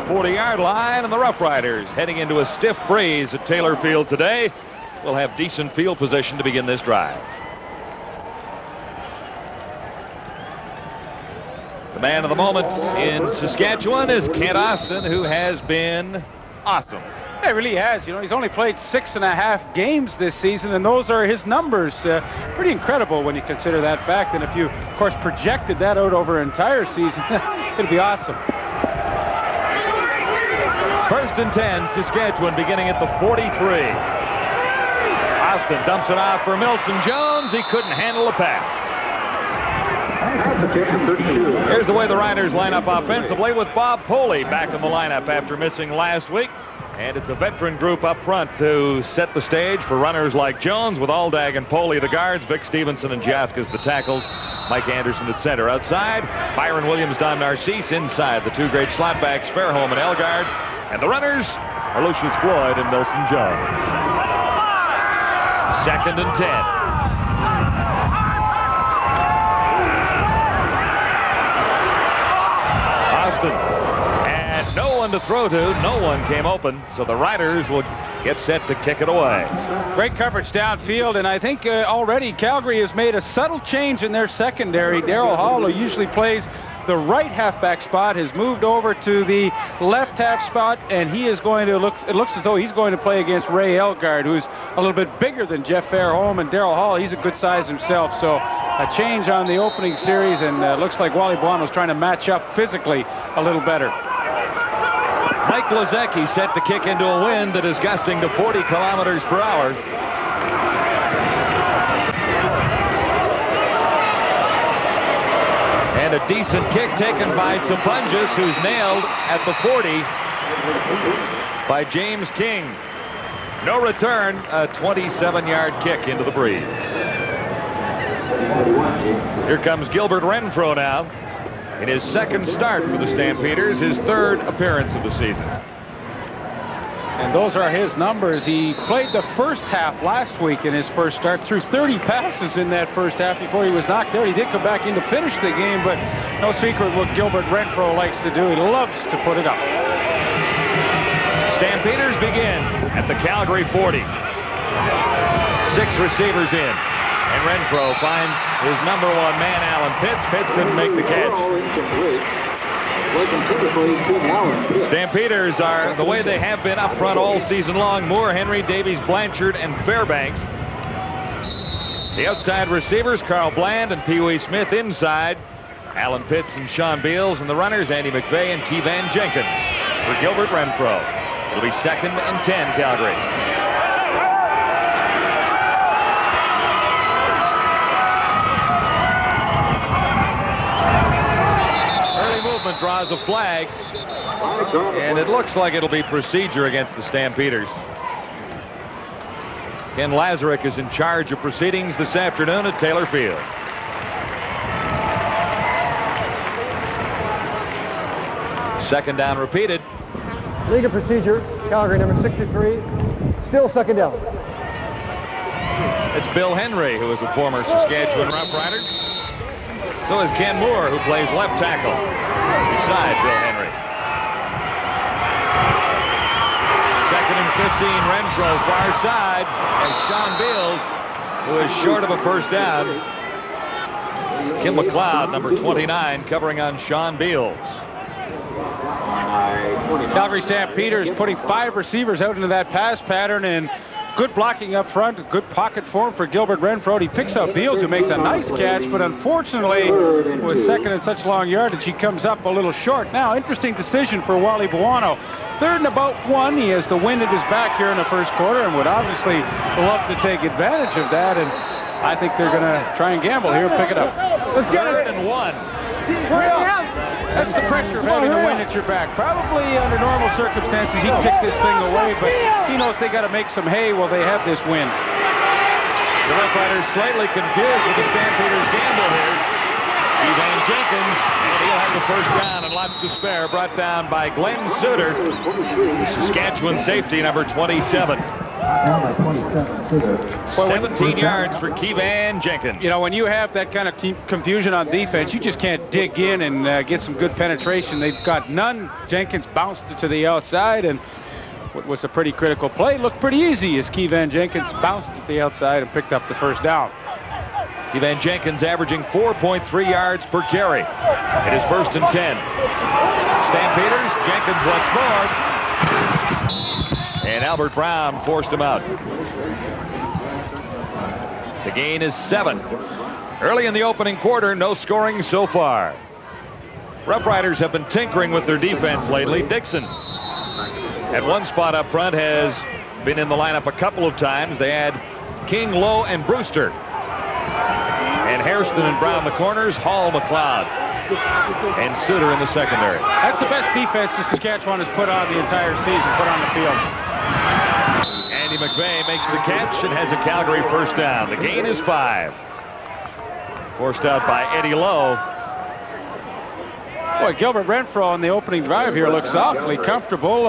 40-yard line, and the Roughriders heading into a stiff breeze at Taylor Field today. Will have decent field position to begin this drive. The man of the moment in Saskatchewan is Kent Austin, who has been awesome. Yeah, he really has. You know, he's only played 6.5 games this season, and those are his numbers. Pretty incredible when you consider that fact. And if you, of course, projected that out over an entire season, it'd be awesome. 1st and 10, Saskatchewan beginning at the 43. Austin dumps it off for Milson Jones. He couldn't handle the pass. Here's the way the Riders line up offensively with Bob Poley back in the lineup after missing last week. And it's a veteran group up front to set the stage for runners like Jones, with Aldag and Poley the guards, Vic Stevenson and Jaskis the tackles, Mike Anderson at center. Outside, Byron Williams, Don Narcisse. Inside, the two great slotbacks, Fairholm and Elgard. And the runners are Lucius Floyd and Milson Jones. 2nd and 10. And no one to throw to. No one came open, so the Riders will get set to kick it away. Great coverage downfield, and I think already Calgary has made a subtle change in their secondary. Daryl Hall, who usually plays the right halfback spot, has moved over to the left half spot, and he is going to it looks as though he's going to play against Ray Elgard, who's a little bit bigger than Jeff Fairholm, and Daryl Hall, he's a good size himself. So a change on the opening series, and looks like Wally Buono's trying to match up physically a little better. Mike Glazecki set to kick into a wind that is gusting to 40 kilometers per hour. And a decent kick taken by Sapunjas, who's nailed at the 40 by James King. No return, a 27-yard kick into the breeze. Here comes Gilbert Renfro now in his 2nd start for the Stampeders, his 3rd appearance of the season. And those are his numbers. He played the first half last week in his first start, threw 30 passes in that first half before he was knocked out. He did come back in to finish the game, but no secret what Gilbert Renfro likes to do. He loves to put it up. Stampeders begin at the Calgary 40. 6 receivers in. And Renfro finds his #1 man, Alan Pitts. Pitts couldn't make the catch. Stampeders are the way they have been up front all season long. Moore, Henry, Davies, Blanchard, and Fairbanks. The outside receivers, Carl Bland and Pee Wee Smith inside. Alan Pitts and Sean Beals, and the runners, Andy McVeigh and Kevan Jenkins. For Gilbert Renfro, it'll be 2nd and 10, Calgary. Draws a flag, and it looks like it'll be procedure against the Stampeders. Ken Lazaruk is in charge of proceedings this afternoon at Taylor Field. Second down repeated. Legal procedure, Calgary number 63, still 2nd down. It's Bill Henry, who is a former Saskatchewan Roughrider. So is Ken Moore, who plays left tackle beside Bill Henry. 2nd and 15, Renfro far side, and Sean Beals, who is short of a first down. Kim McLeod, number 29, covering on Sean Beals. Calgary Stampeders putting 5 receivers out into that pass pattern, and good blocking up front, good pocket form for Gilbert Renfro. He picks up Beals, who makes a nice catch, but unfortunately, with 2nd and such long yardage, he comes up a little short. Now, interesting decision for Wally Buono. 3rd and about 1. He has the wind at his back here in the first quarter and would obviously love to take advantage of that, and I think they're going to try and gamble here and pick it up. Let's get it. 3rd and 1. That's the pressure of having the wind at your back. Probably under normal circumstances, he'd kick this thing away, but he knows they got to make some hay while they have this wind. The Roughriders slightly confused with the Stampeders gamble here. Kevan Jenkins, and he'll have the first down and lots to spare, brought down by Glenn Suter, the Saskatchewan safety, number 27. Down by 27. 17 yards for Keevan Jenkins. You know, when you have that kind of confusion on defense, you just can't dig in and get some good penetration. They've got none. Jenkins bounced it to the outside, and what was a pretty critical play looked pretty easy as Keevan Jenkins bounced at the outside and picked up the first down. Keevan Jenkins averaging 4.3 yards per carry. It is 1st and 10. Stampeders, Jenkins once more. And Albert Brown forced him out. The gain is 7. Early in the opening quarter, no scoring so far. Roughriders have been tinkering with their defense lately. Dixon, at one spot up front, has been in the lineup a couple of times. They had King, Lowe, and Brewster. And Hairston and Brown the corners, Hall, McLeod, and Suter in the secondary. That's the best defense the Saskatchewan has put on the entire season, put on the field. Andy McVeigh makes the catch and has a Calgary first down. The gain is 5. Forced out by Eddie Lowe. Boy, Gilbert Renfro on the opening drive here looks awfully comfortable.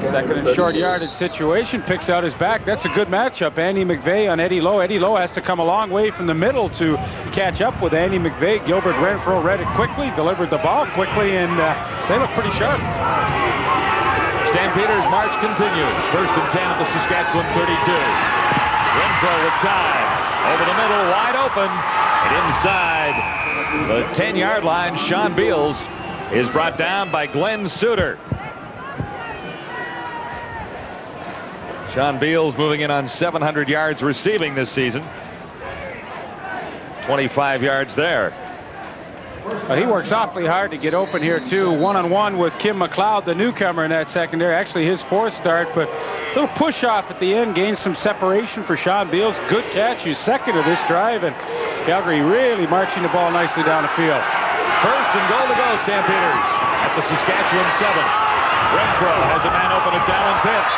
Second and short yardage situation, picks out his back. That's a good matchup. Andy McVeigh on Eddie Lowe. Eddie Lowe has to come a long way from the middle to catch up with Andy McVeigh. Gilbert Renfro read it quickly, delivered the ball quickly, and they look pretty sharp. Stampeders march continues. 1st and 10 at the Saskatchewan 32. Renfro with time. Over the middle, wide open. And inside the 10-yard line, Sean Beals is brought down by Glenn Suter. Sean Beals moving in on 700 yards receiving this season. 25 yards there. He works awfully hard to get open here, too. One-on-one with Kim McLeod, the newcomer in that secondary. Actually, his 4th start, but a little push-off at the end. Gains some separation for Sean Beals. Good catch. He's second of this drive, and Calgary really marching the ball nicely down the field. 1st and goal to go, Stampeders at the Saskatchewan 7. Renfro has a man open. It's Alan Pitts.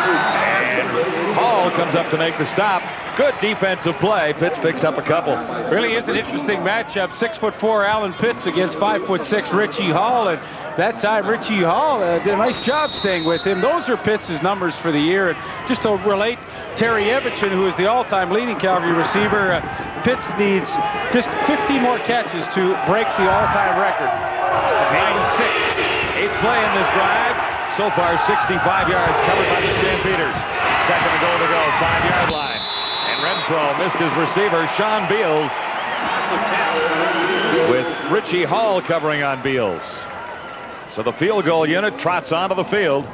And Hall comes up to make the stop. Good defensive play. Pitts picks up a couple. Really is an interesting matchup. 6'4" Alan Pitts against 5'6" Richie Hall. And that time Richie Hall did a nice job staying with him. Those are Pitts' numbers for the year. And just to relate, Terry Everton, who is the all-time leading Calgary receiver, Pitts needs just 50 more catches to break the all-time record. 96. 8th play in this drive. So far, 65 yards covered by the Stampeders. 2nd and goal to go, 5-yard line. And Renfro missed his receiver, Sean Beals, with Richie Hall covering on Beals. So the field goal unit trots onto the field.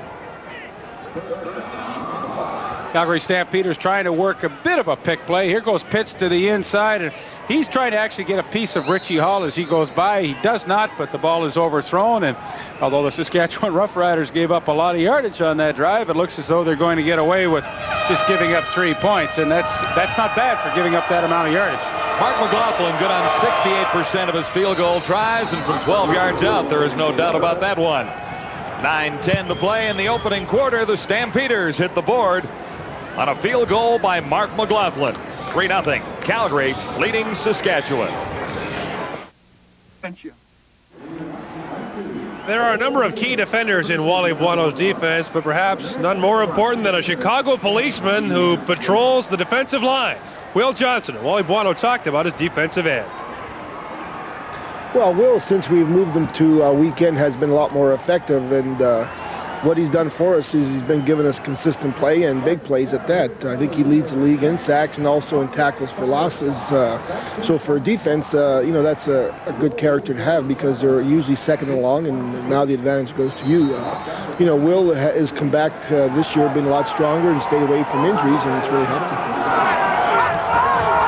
Calgary Stampeders trying to work a bit of a pick play. Here goes Pitts to the inside, and he's trying to actually get a piece of Richie Hall as he goes by. He does not, but the ball is overthrown, and although the Saskatchewan Roughriders gave up a lot of yardage on that drive, it looks as though they're going to get away with just giving up 3 points, and that's not bad for giving up that amount of yardage. Mark McLaughlin good on 68% of his field goal tries, and from 12 yards out, there is no doubt about that one. 9:10 to play in the opening quarter. The Stampeders hit the board on a field goal by Mark McLaughlin. 3-0. Calgary leading Saskatchewan. Thank you. There are a number of key defenders in Wally Buono's defense, but perhaps none more important than a Chicago policeman who patrols the defensive line. Will Johnson, Wally Buono talked about his defensive end. Well, Will, since we've moved him to a weekend, has been a lot more effective, and what he's done for us is he's been giving us consistent play and big plays at that. I think he leads the league in sacks and also in tackles for losses. So for defense, that's a good character to have because they're usually second and long, and now the advantage goes to you. Will has come back this year, been a lot stronger and stayed away from injuries, and it's really helped him.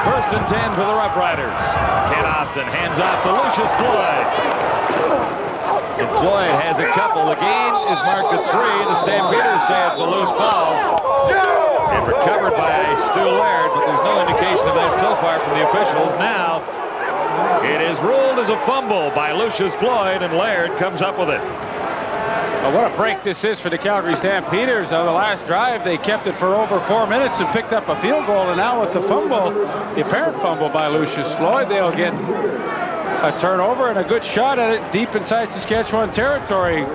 1st and 10 for the Roughriders. Ken Austin hands off to Lucius Floyd. And Floyd has a couple. The gain is marked at 3. The Stampeders say it's a loose ball. And recovered by Stu Laird, but there's no indication of that so far from the officials. Now, it is ruled as a fumble by Lucius Floyd, and Laird comes up with it. Well, what a break this is for the Calgary Stampeders. On the last drive, they kept it for over 4 minutes and picked up a field goal, and now with the fumble, the apparent fumble by Lucius Floyd, they'll get A turnover and a good shot at it deep inside Saskatchewan territory.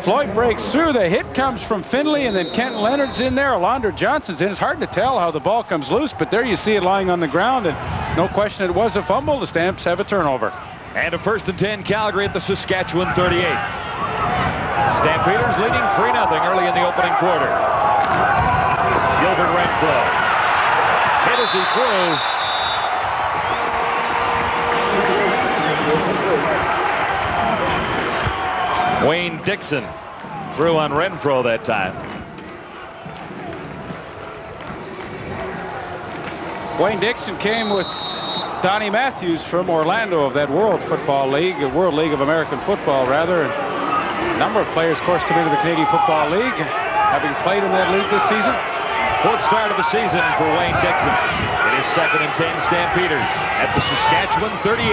Floyd breaks through. The hit comes from Finley, and then Kenton Leonard's in there. Alondra Johnson's in. It's hard to tell how the ball comes loose, but there you see it lying on the ground, and no question it was a fumble. The Stamps have a turnover. And a 1st and 10 Calgary at the Saskatchewan 38. Stampeders leading 3-0 early in the opening quarter. Gilbert Renfro hit as he threw. Wayne Dixon threw on Renfro that time. Wayne Dixon came with Donnie Matthews from Orlando of that World Football League, World League of American Football, rather. And a number of players, of course, come into the Canadian Football League, having played in that league this season. 4th start of the season for Wayne Dixon. It is 2nd and 10 Stampeders at the Saskatchewan 38.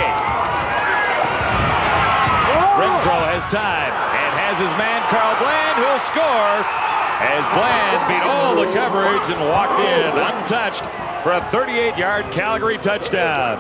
Renfro has time and has his man Carl Bland, who'll score as Bland beat all the coverage and walked in untouched for a 38-yard Calgary touchdown.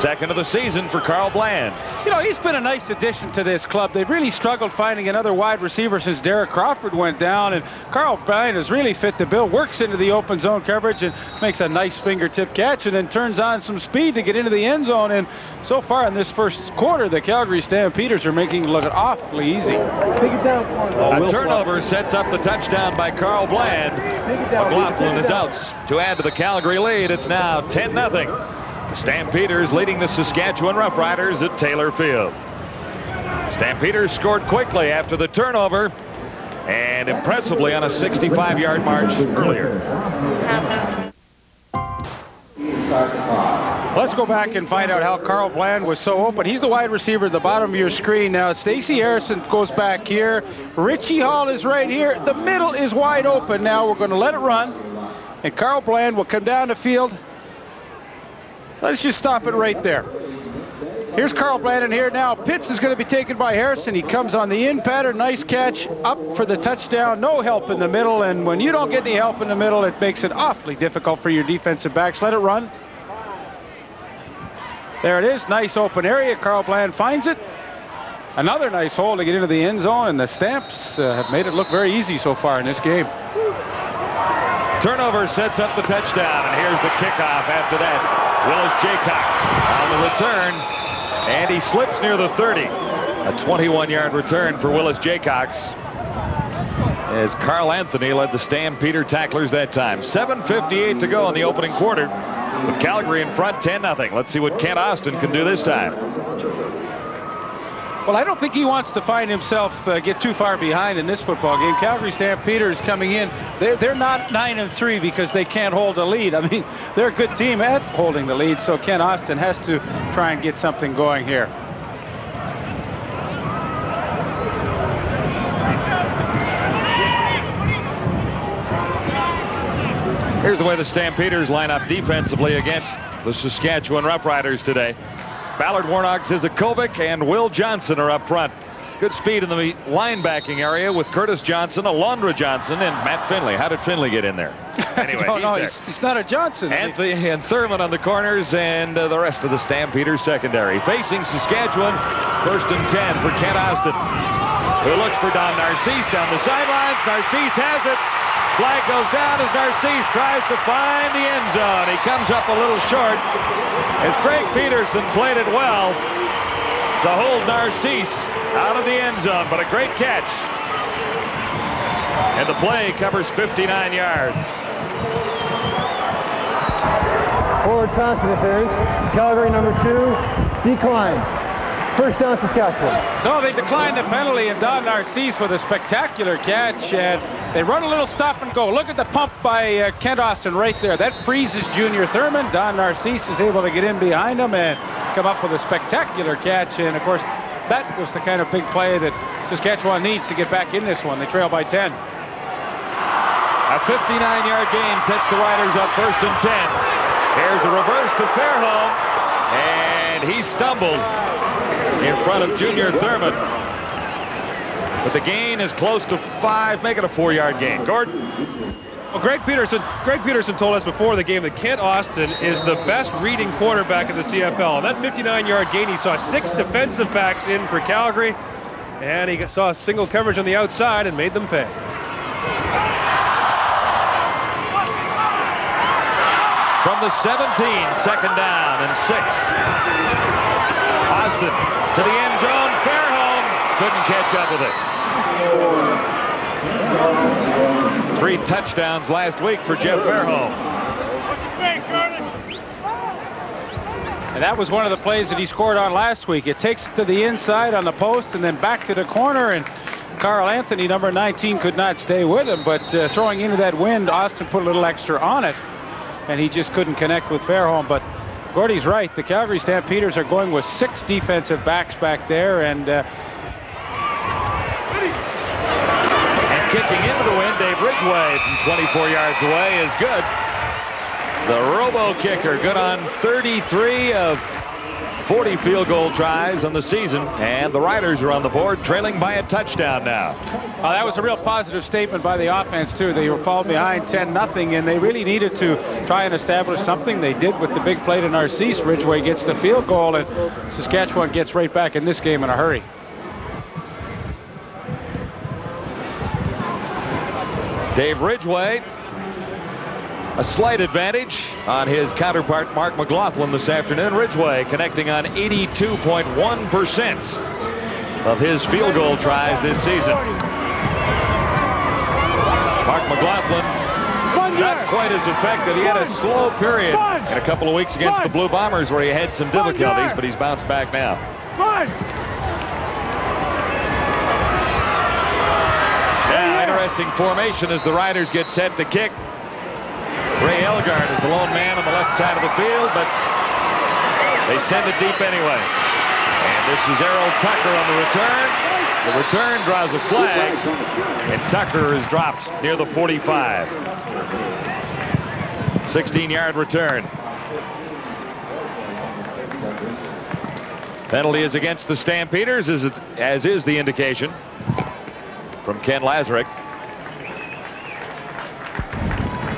2nd of the season for Carl Bland. You know, he's been a nice addition to this club. They've really struggled finding another wide receiver since Derek Crawford went down, and Carl Bland has really fit the bill, works into the open zone coverage and makes a nice fingertip catch and then turns on some speed to get into the end zone. And so far in this first quarter, the Calgary Stampeders are making it look awfully easy. A turnover sets up the touchdown by Carl Bland. McLaughlin is out to add to the Calgary lead. It's now 10-0. The Stampeders leading the Saskatchewan Roughriders at Taylor Field. Stampeders scored quickly after the turnover and impressively on a 65-yard march earlier. Let's go back and find out how Carl Bland was so open. He's the wide receiver at the bottom of your screen. Now, Stacey Harrison goes back here. Richie Hall is right here. The middle is wide open. Now we're going to let it run, and Carl Bland will come down the field. Let's just stop it right there. Here's Carl Bland in here now. Pitts is going to be taken by Harrison. He comes on the in pattern. Nice catch up for the touchdown. No help in the middle, and when you don't get any help in the middle, it makes it awfully difficult for your defensive backs. Let it run. There it is. Nice open area. Carl Bland finds it. Another nice hole to get into the end zone, and the Stamps have made it look very easy so far in this game. Turnover sets up the touchdown, and here's the kickoff after that. Willis Jaycox on the return, and he slips near the 30. A 21-yard return for Willis Jaycox as Carl Anthony led the Stampeder tacklers that time. 7:58 to go in the opening quarter with Calgary in front 10-0. Let's see what Kent Austin can do this time. Well, I don't think he wants to find himself get too far behind in this football game. Calgary Stampeders coming in. They're not 9-3 because they can't hold a lead. I mean, they're a good team at holding the lead, so Ken Austin has to try and get something going here. Here's the way the Stampeders line up defensively against the Saskatchewan Roughriders today. Ballard Warnock, Zizakovic, and Will Johnson are up front. Good speed in the linebacking area with Curtis Johnson, Alondra Johnson, and Matt Finley. How did Finley get in there? Anyway, he's not a Johnson. Anthony and Thurman on the corners, and the rest of the Stampeders secondary. Facing Saskatchewan, 1st and 10 for Kent Austin, who looks for Don Narcisse down the sidelines. Narcisse has it. Flag goes down as Narcisse tries to find the end zone. He comes up a little short as Craig Peterson played it well to hold Narcisse out of the end zone, but a great catch. And the play covers 59 yards. Forward pass interference. Calgary number 2, decline. 1st down, Saskatchewan. So they declined the penalty, and Don Narcisse with a spectacular catch, and they run a little stop and go. Look at the pump by Kent Austin right there. That freezes Junior Thurman. Don Narcisse is able to get in behind him and come up with a spectacular catch, and of course that was the kind of big play that Saskatchewan needs to get back in this one. They trail by 10. A 59-yard gain sets the Riders up 1st and 10. Here's a reverse to Fairholm, and he stumbled in front of Junior Thurman. But the gain is close to 5. Make it a 4-yard gain. Gordon? Well, Greg Peterson told us before the game that Kent Austin is the best reading quarterback in the CFL. And that 59-yard gain, he saw 6 defensive backs in for Calgary, and he saw single coverage on the outside and made them pay. From the 17, second down and 6. Austin to the end zone, Fairholm couldn't catch up with it. 3 touchdowns last week for Jeff Fairholm. And that was one of the plays that he scored on last week. It takes it to the inside on the post and then back to the corner, and Carl Anthony, number 19, could not stay with him, but throwing into that wind, Austin put a little extra on it, and he just couldn't connect with Fairholm. But Gordy's right. The Calgary Stampeders are going with 6 defensive backs back there, and kicking into the wind, Dave Ridgway from 24 yards away is good. The robo kicker good on 33 of 40 field goal tries on the season, and the Riders are on the board, trailing by a touchdown now. That was a real positive statement by the offense, too. They were falling behind 10-0, and they really needed to try and establish something. They did with the big play to Narcisse. Ridgway gets the field goal, and Saskatchewan gets right back in this game in a hurry. Dave Ridgway, a slight advantage on his counterpart Mark McLaughlin this afternoon. Ridgway connecting on 82.1% of his field goal tries this season. Mark McLaughlin not quite as effective. He had a slow period in a couple of weeks against the Blue Bombers where he had some difficulties, but he's bounced back now. Now, interesting formation as the Riders get set to kick. Ray Elgard is the lone man on the left side of the field, but they send it deep anyway. And this is Errol Tucker on the return. The return draws a flag, and Tucker is dropped near the 45. 16-yard return. Penalty is against the Stampeders, as is the indication from Ken Lazarick.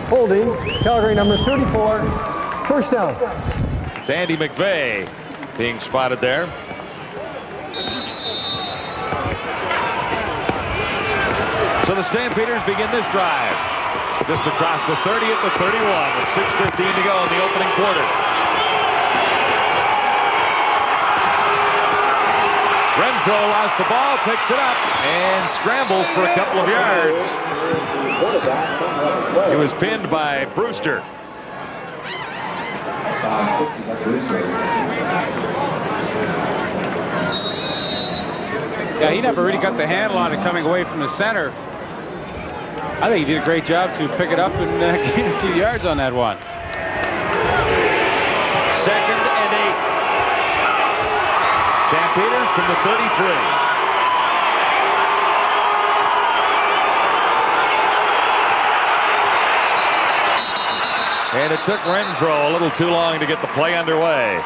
Holding, Calgary number 34, first down. It's Andy McVeigh being spotted there. So the Stampeders begin this drive just across the 30 at the 31 with 6:15 to go in the opening quarter. Renfro lost the ball, picks it up, and scrambles for a couple of yards. He was pinned by Brewster. Yeah, he never really got the handle on it coming away from the center. I think he did a great job to pick it up and gain a few yards on that one. 2nd and 8. Stampeders from the 33. And it took Renfro a little too long to get the play underway.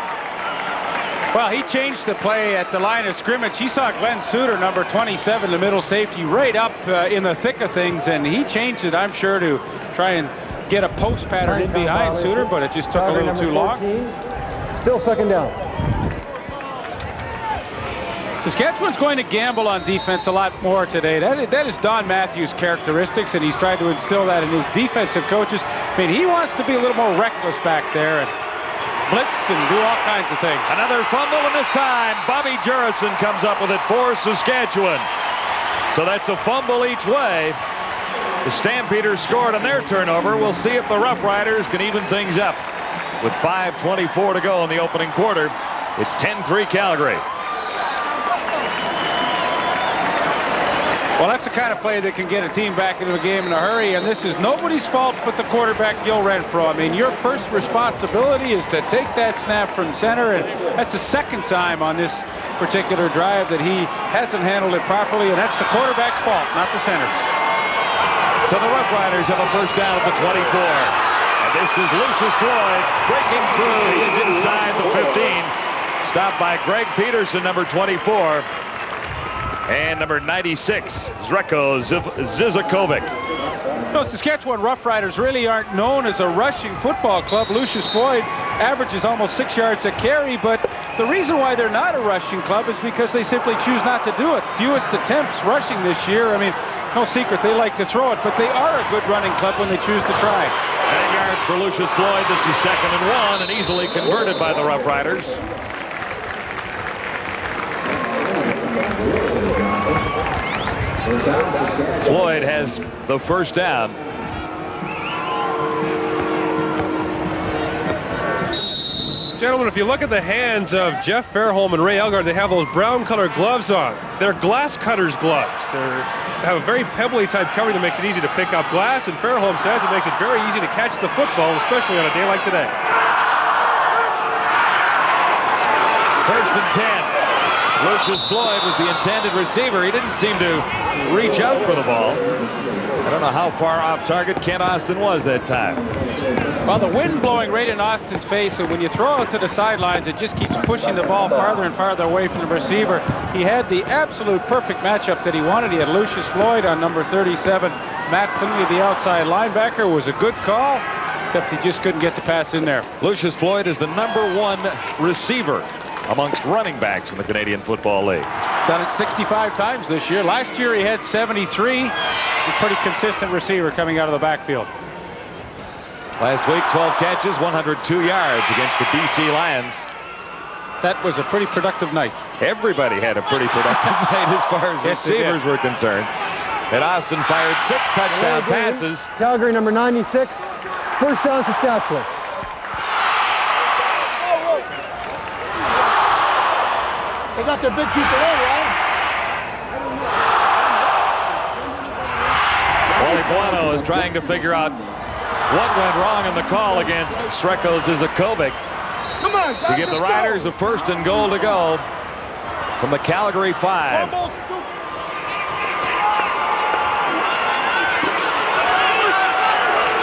Well, he changed the play at the line of scrimmage. He saw Glenn Suter, number 27, the middle safety, right up in the thick of things, and he changed it, I'm sure, to try and get a post pattern in behind Suter, but it just took a little too long. Still second down. Saskatchewan's going to gamble on defense a lot more today. That is Don Matthews' characteristics, and he's tried to instill that in his defensive coaches. I mean, he wants to be a little more reckless back there and blitz and do all kinds of things. Another fumble, and this time Bobby Jurison comes up with it for Saskatchewan. So that's a fumble each way. The Stampeders scored on their turnover. We'll see if the Roughriders can even things up. With 5:24 to go in the opening quarter, it's 10-3 Calgary. Well, that's the kind of play that can get a team back into a game in a hurry, and this is nobody's fault but the quarterback, Gil Renfro. I mean, your first responsibility is to take that snap from center, and that's the second time on this particular drive that he hasn't handled it properly, and that's the quarterback's fault, not the center's. So the Roughriders have a first down at the 24. And this is Lucius Floyd breaking through. He is inside the 15. Stopped by Greg Peterson, number 24. And number 96, Zreko Zizakovic. No, Saskatchewan Roughriders really aren't known as a rushing football club. Lucius Floyd averages almost 6 yards a carry, but the reason why they're not a rushing club is because they simply choose not to do it. Fewest attempts rushing this year. I mean, no secret, they like to throw it, but they are a good running club when they choose to try. 10 yards for Lucius Floyd. This is 2nd and 1, and easily converted by the Roughriders. Floyd has the first down. Gentlemen, if you look at the hands of Jeff Fairholm and Ray Elgard, they have those brown colored gloves on. They're glass cutters gloves. They have a very pebbly type covering that makes it easy to pick up glass, and Fairholm says it makes it very easy to catch the football, especially on a day like today. 1st and 10. Lucius Floyd was the intended receiver. He didn't seem to reach out for the ball. I don't know how far off target Kent Austin was that time. Well, the wind blowing right in Austin's face, and when you throw it to the sidelines, it just keeps pushing the ball farther and farther away from the receiver. He had the absolute perfect matchup that he wanted. He had Lucius Floyd on number 37. Matt Finley, the outside linebacker, was a good call, except he just couldn't get the pass in there. Lucius Floyd is the #1 receiver amongst running backs in the Canadian Football League. Done it 65 times this year. Last year he had 73. He's a pretty consistent receiver coming out of the backfield. Last week, 12 catches, 102 yards against the BC Lions. That was a pretty productive night. Everybody had a pretty productive night as far as receivers were concerned. And Austin fired 6 touchdown passes. Calgary number 96. First down, Saskatchewan. They got their big people in, right? Wally Buono is trying to figure out what went wrong in the call against Srekos Izakovic to give the Riders a 1st and goal to go from the Calgary 5.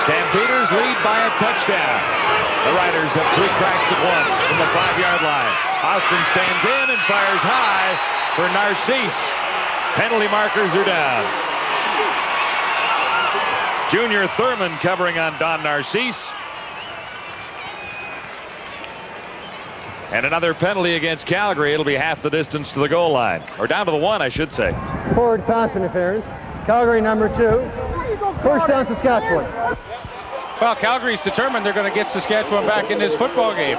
Stampeders lead by a touchdown. The Riders have 3 cracks at one from the 5-yard line. Austin stands in and fires high for Narcisse. Penalty markers are down. Junior Thurman covering on Don Narcisse. And another penalty against Calgary. It'll be half the distance to the goal line. Or down to the 1, I should say. Forward pass interference. Calgary number 2. First down, Saskatchewan. Well, Calgary's determined they're going to get Saskatchewan back in this football game.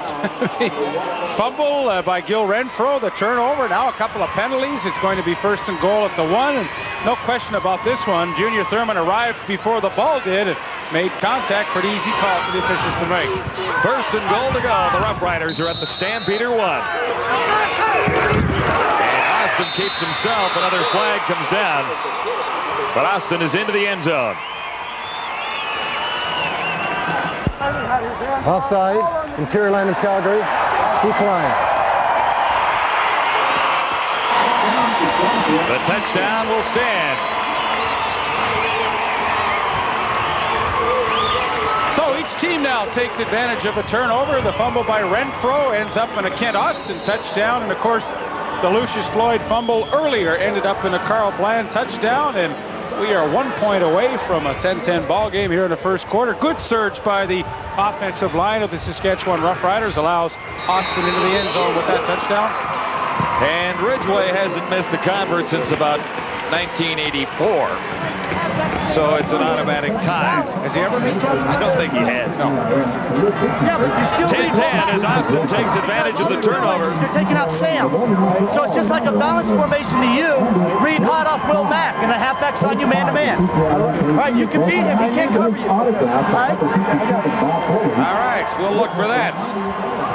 Fumble by Gil Renfro, the turnover, now a couple of penalties. It's going to be 1st and goal at the 1, and no question about this one. Junior Thurman arrived before the ball did and made contact. Pretty easy call for the officials to make. 1st and goal to go. The Roughriders are at the Stampeder 1. And Austin keeps himself. Another flag comes down. But Austin is into the end zone. Offside, interior line of Calgary, decline. The touchdown will stand. So each team now takes advantage of a turnover. The fumble by Renfro ends up in a Kent Austin touchdown, and of course the Lucius Floyd fumble earlier ended up in a Carl Bland touchdown, and we are 1 point away from a 10-10 ball game here in the first quarter. Good surge by the offensive line of the Saskatchewan Roughriders allows Austin into the end zone with that touchdown. And Ridgway hasn't missed a convert since about 1984. So it's an automatic tie. Has he ever missed one? I don't think he has. No. Yeah, but you still 10-10 as Austin takes advantage of the turnover. You're taking out Sam. So it's just like a balanced formation to you. Read hot off Will Mack, and the halfback's on you man-to-man. All right, you can beat him. He can't cover you. All right? All right, we'll look for that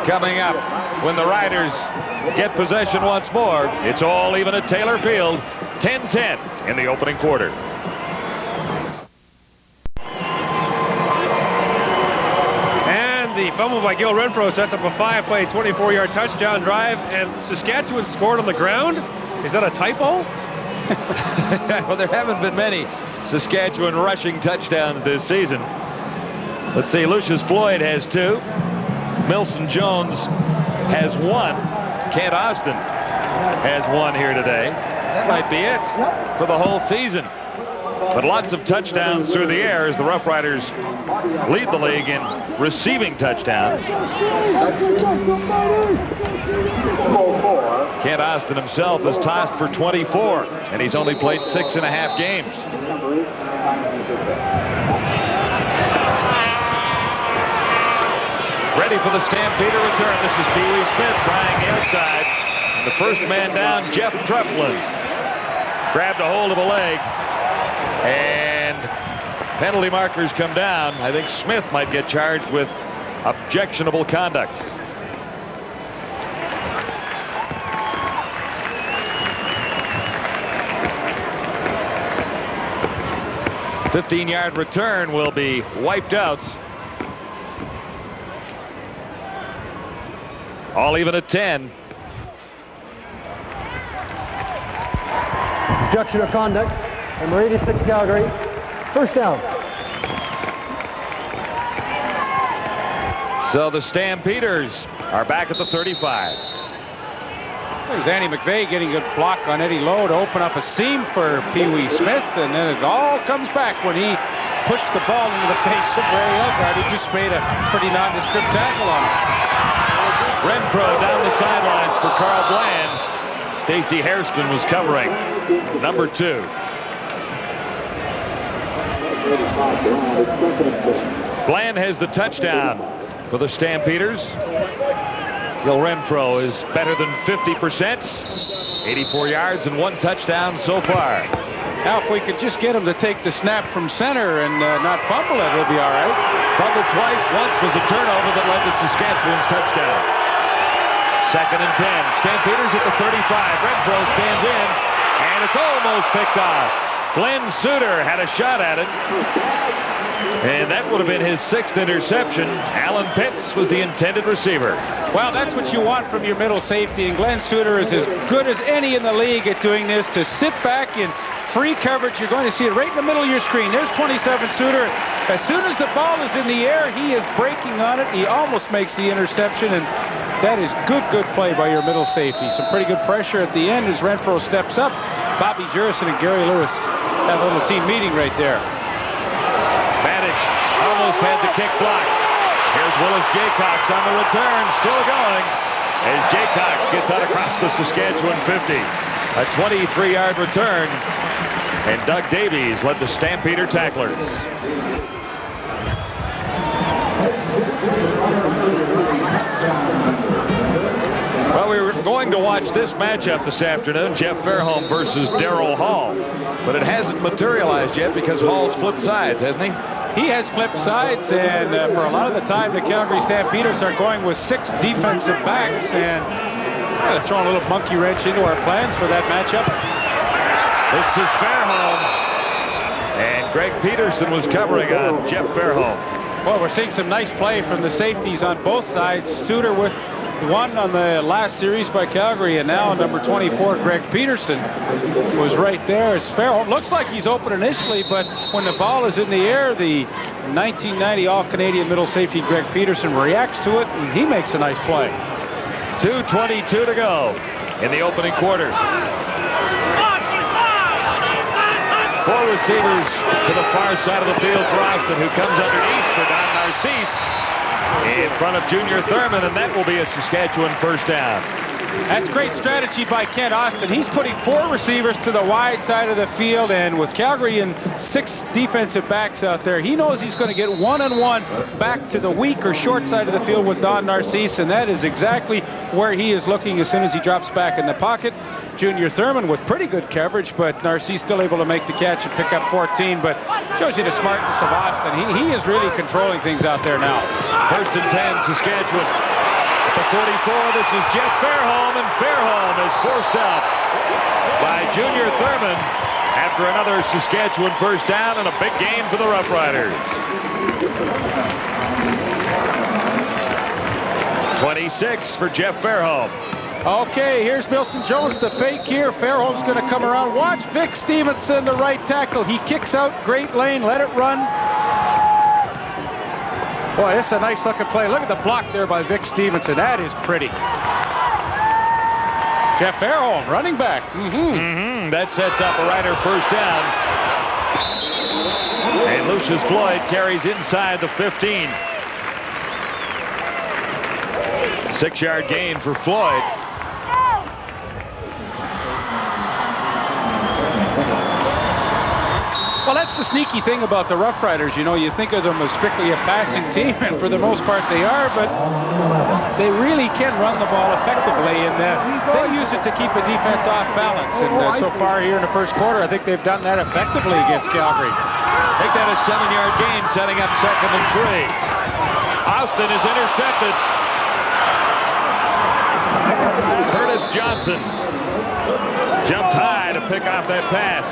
coming up when the Riders get possession once more. It's all even at Taylor Field. 10-10 in the opening quarter. The fumble by Gil Renfro sets up a 5-play, 24-yard touchdown drive, and Saskatchewan scored on the ground? Is that a typo? Well, there haven't been many Saskatchewan rushing touchdowns this season. Let's see, Lucius Floyd has 2. Milson Jones has 1. Kent Austin has 1 here today. That might be it for the whole season. but lots of touchdowns through the air as the Roughriders lead the league in receiving touchdowns. Kent Austin himself is tossed for 24, and he's only played 6.5 games. Ready for the Stampeder return. This is Pee Wee Smith trying the outside. And the first man down, Jeff Treflin, grabbed a hold of a leg, and penalty markers come down. I think Smith might get charged with objectionable conduct. A 15-yard return will be wiped out. All even at 10. Objection of conduct. Number 86, Calgary. First down. So the Stampeders are back at the 35. There's Andy McVeigh getting a good block on Eddie Lowe to open up a seam for Pee Wee Smith, and then it all comes back when he pushed the ball into the face of Ray Elgard, who just made a pretty nondescript tackle on him. Renfro down the sidelines for Carl Bland. Stacey Hairston was covering number 2. Bland has the touchdown for the Stampeders. Gil Renfro is better than 50%. 84 yards and 1 touchdown so far. Now, if we could just get him to take the snap from center and not fumble it, he'll be all right. Fumbled twice. Once was a turnover that led to Saskatchewan's touchdown. 2nd and 10. Stampeders at the 35. Renfro stands in, and it's almost picked off. Glenn Suter had a shot at it, and that would have been his 6th interception. Alan Pitts was the intended receiver. Well, that's what you want from your middle safety, and Glenn Suter is as good as any in the league at doing this, to sit back in free coverage. You're going to see it right in the middle of your screen. There's 27 Suter. As soon as the ball is in the air, he is breaking on it. He almost makes the interception, and that is good play by your middle safety. Some pretty good pressure at the end as Renfro steps up. Bobby Jurison and Gary Lewis have a little team meeting right there. Banich almost had the kick blocked. Here's Willis Jaycox on the return, still going, as Jaycox gets out across the Saskatchewan 50. A 23-yard return, and Doug Davies led the Stampeder tacklers. Well, we were going to watch this matchup this afternoon, Jeff Fairholm versus Darrell Hall, but it hasn't materialized yet because Hall's flipped sides, hasn't he? He has flipped sides, and for a lot of the time, the Calgary Stampeders are going with 6 defensive backs, and it's kind of throwing a little monkey wrench into our plans for that matchup. This is Fairholm, and Greg Peterson was covering on Jeff Fairholm. Well, we're seeing some nice play from the safeties on both sides. Suter with 1 on the last series by Calgary, and now number 24, Greg Peterson, was right there as Fairholm. Looks like he's open initially, but when the ball is in the air, the 1990 All-Canadian middle safety Greg Peterson reacts to it, and he makes a nice play. 2:22 to go in the opening quarter. 4 receivers to the far side of the field for Austin, who comes underneath for Don Narcisse in front of Junior Thurman, and that will be a Saskatchewan first down. That's great strategy by Kent Austin. He's putting 4 receivers to the wide side of the field, and with Calgary and 6 defensive backs out there, he knows he's going to get 1-on-1 back to the weak or short side of the field with Don Narcisse, and that is exactly where he is looking as soon as he drops back in the pocket. Junior Thurman with pretty good coverage, but Narcisse still able to make the catch and pick up 14, but shows you the smartness of Austin. He is really controlling things out there now. 1st and 10, Saskatchewan. At the 44, this is Jeff Fairholm, and Fairholm is forced out by Junior Thurman after another Saskatchewan first down, and a big game for the Roughriders. 26 for Jeff Fairholm. Okay, here's Wilson Jones, the fake here. Fairholm's going to come around. Watch Vic Stevenson, the right tackle. He kicks out, great lane, let it run. Boy, this is a nice looking play. Look at the block there by Vic Stevenson. That is pretty. Jeff Fairholm, running back. That sets up a Rider first down. Lucius Floyd carries inside the 15. 6-yard gain for Floyd. Well, that's the sneaky thing about the Roughriders. You know, you think of them as strictly a passing team, and for the most part they are, but they really can run the ball effectively, and they use it to keep a defense off balance. And so far here in the first quarter, I think they've done that effectively against Calgary. Make that a 7-yard gain, setting up 2nd and 3. Austin is intercepted. Curtis Johnson jumped high to pick off that pass.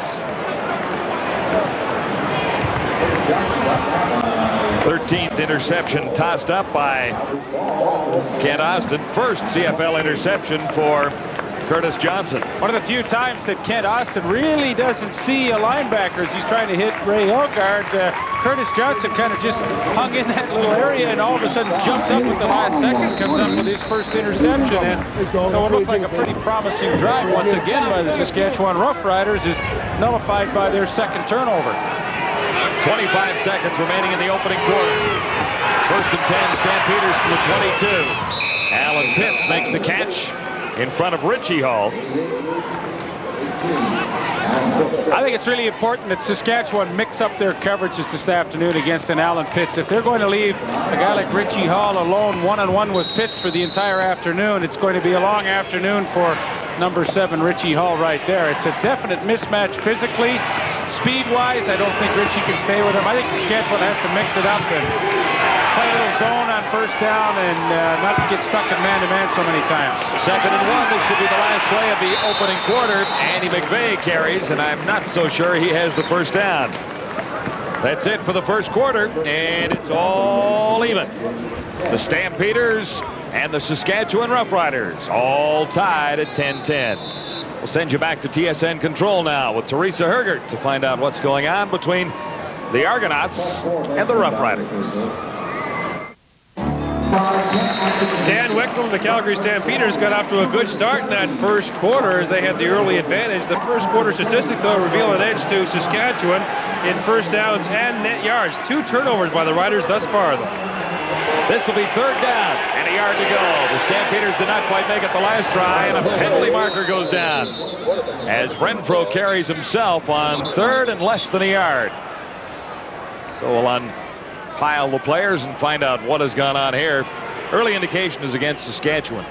13th interception tossed up by Kent Austin. First CFL interception for Curtis Johnson. One of the few times that Kent Austin really doesn't see a linebacker as he's trying to hit Ray Elgard. Curtis Johnson kind of just hung in that little area and all of a sudden jumped up at the last second, comes up with his first interception. And so it looked like a pretty promising drive once again by the Saskatchewan Roughriders is nullified by their second turnover. 25 seconds remaining in the opening quarter. 1st and 10, Stampeders from the 22. Alan Pitts makes the catch in front of Richie Hall. I think it's really important that Saskatchewan mix up their coverages this afternoon against an Alan Pitts. If they're going to leave a guy like Richie Hall alone one-on-one with Pitts for the entire afternoon, it's going to be a long afternoon for number 7 Richie Hall right there. It's a definite mismatch physically. Speed-wise, I don't think Richie can stay with him. I think Saskatchewan has to mix it up and play a little zone on first down and not get stuck in man-to-man so many times. 2nd and 1. This should be the last play of the opening quarter. Andy McVeigh carries, and I'm not so sure he has the first down. That's it for the first quarter, and it's all even. The Stampeders and the Saskatchewan Roughriders all tied at 10-10. We'll send you back to TSN Control now with Teresa Hergert to find out what's going on between the Argonauts and the Roughriders. Dan Wicklow and the Calgary Stampeders got off to a good start in that first quarter as they had the early advantage. The first quarter statistic, though, reveal an edge to Saskatchewan in first downs and net yards. 2 turnovers by the Riders thus far, though. This will be 3rd down and a yard to go. The Stampeders did not quite make it the last try, and a penalty marker goes down as Renfro carries himself on 3rd and less than a yard. So we'll unpile the players and find out what has gone on here. Early indication is against Saskatchewan.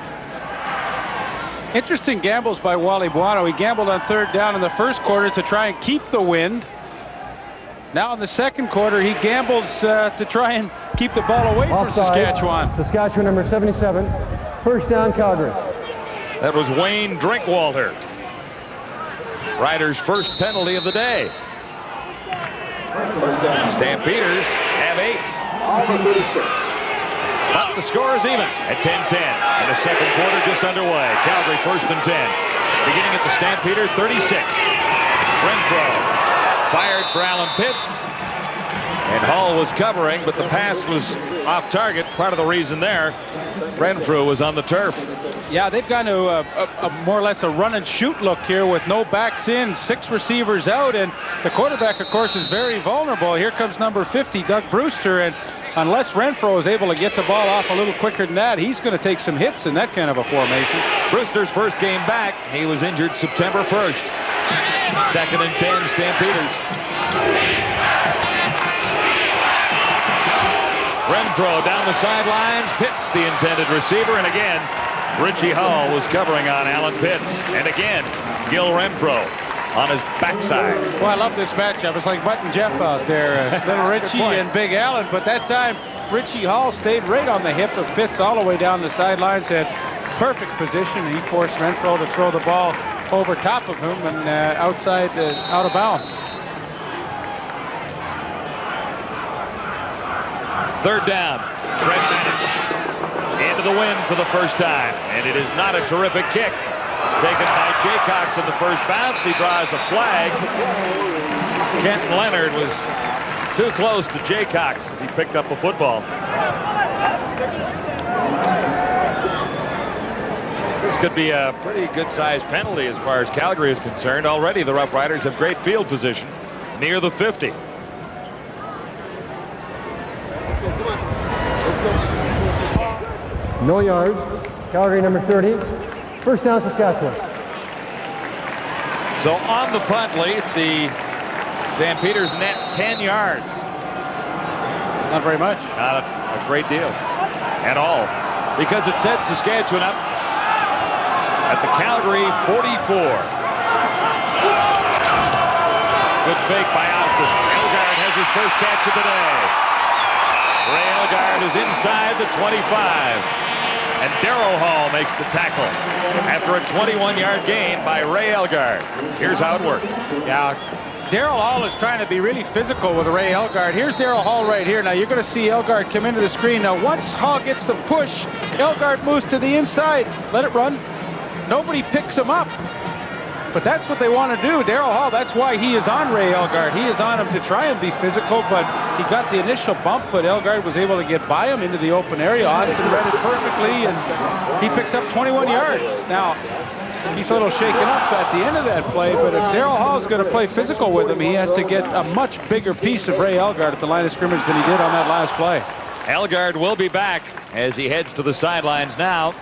Interesting gambles by Wally Buono. He gambled on 3rd down in the first quarter to try and keep the wind. Now in the second quarter, he gambles to try and keep the ball away from Saskatchewan. Saskatchewan number 77. First down, Calgary. That was Wayne Drinkwalter. Riders' first penalty of the day. Stampeders have 8. But the score is even at 10-10. And the second quarter just underway. Calgary 1st and 10. Beginning at the Stampeder 36. Renfro fired for Alan Pitts. And Hall was covering, but the pass was off target. Part of the reason there, Renfro was on the turf. Yeah, they've gone to a more or less a run and shoot look here with no backs in, 6 receivers out, and the quarterback, of course, is very vulnerable. Here comes number 50, Doug Brewster, and unless Renfro is able to get the ball off a little quicker than that, he's going to take some hits in that kind of a formation. Brewster's first game back, he was injured September 1st. 2nd and 10, Stampeders. Renfro down the sidelines, Pitts the intended receiver, and again, Richie Hall was covering on Alan Pitts. And again, Gil Renfro on his backside. Well, I love this matchup. It's like Butt and Jeff out there. Little Richie and Big Alan, but that time, Richie Hall stayed right on the hip of Pitts all the way down the sidelines, had perfect position, and he forced Renfro to throw the ball over top of him and outside, out of bounds. 3rd down. Into the wind for the first time, and it is not a terrific kick. Taken by Jaycox in the first bounce. He draws a flag. Kenton Leonard was too close to Jaycox as he picked up the football. This could be a pretty good-sized penalty as far as Calgary is concerned. Already the Roughriders have great field position near the 50. No yards. Calgary number 30. First down, Saskatchewan. So on the punt, Leith, the Stampeders net 10 yards. Not very much. Not a great deal at all, because it sets Saskatchewan up at the Calgary 44. Good fake by Austin. Elgard has his first catch of the day. Ray Elgard is inside the 25. And Darryl Hall makes the tackle after a 21-yard gain by Ray Elgard. Here's how it worked. Yeah, Darryl Hall is trying to be really physical with Ray Elgard. Here's Darryl Hall right here. Now you're going to see Elgard come into the screen. Now once Hall gets the push, Elgard moves to the inside. Let it run. Nobody picks him up. But that's what they want to do. Darryl Hall, that's why he is on Ray Elgard. He is on him to try and be physical, but he got the initial bump, but Elgard was able to get by him into the open area. Austin read it perfectly, and he picks up 21 yards. Now, he's a little shaken up at the end of that play, but if Darryl Hall is going to play physical with him, he has to get a much bigger piece of Ray Elgard at the line of scrimmage than he did on that last play. Elgard will be back as he heads to the sidelines now,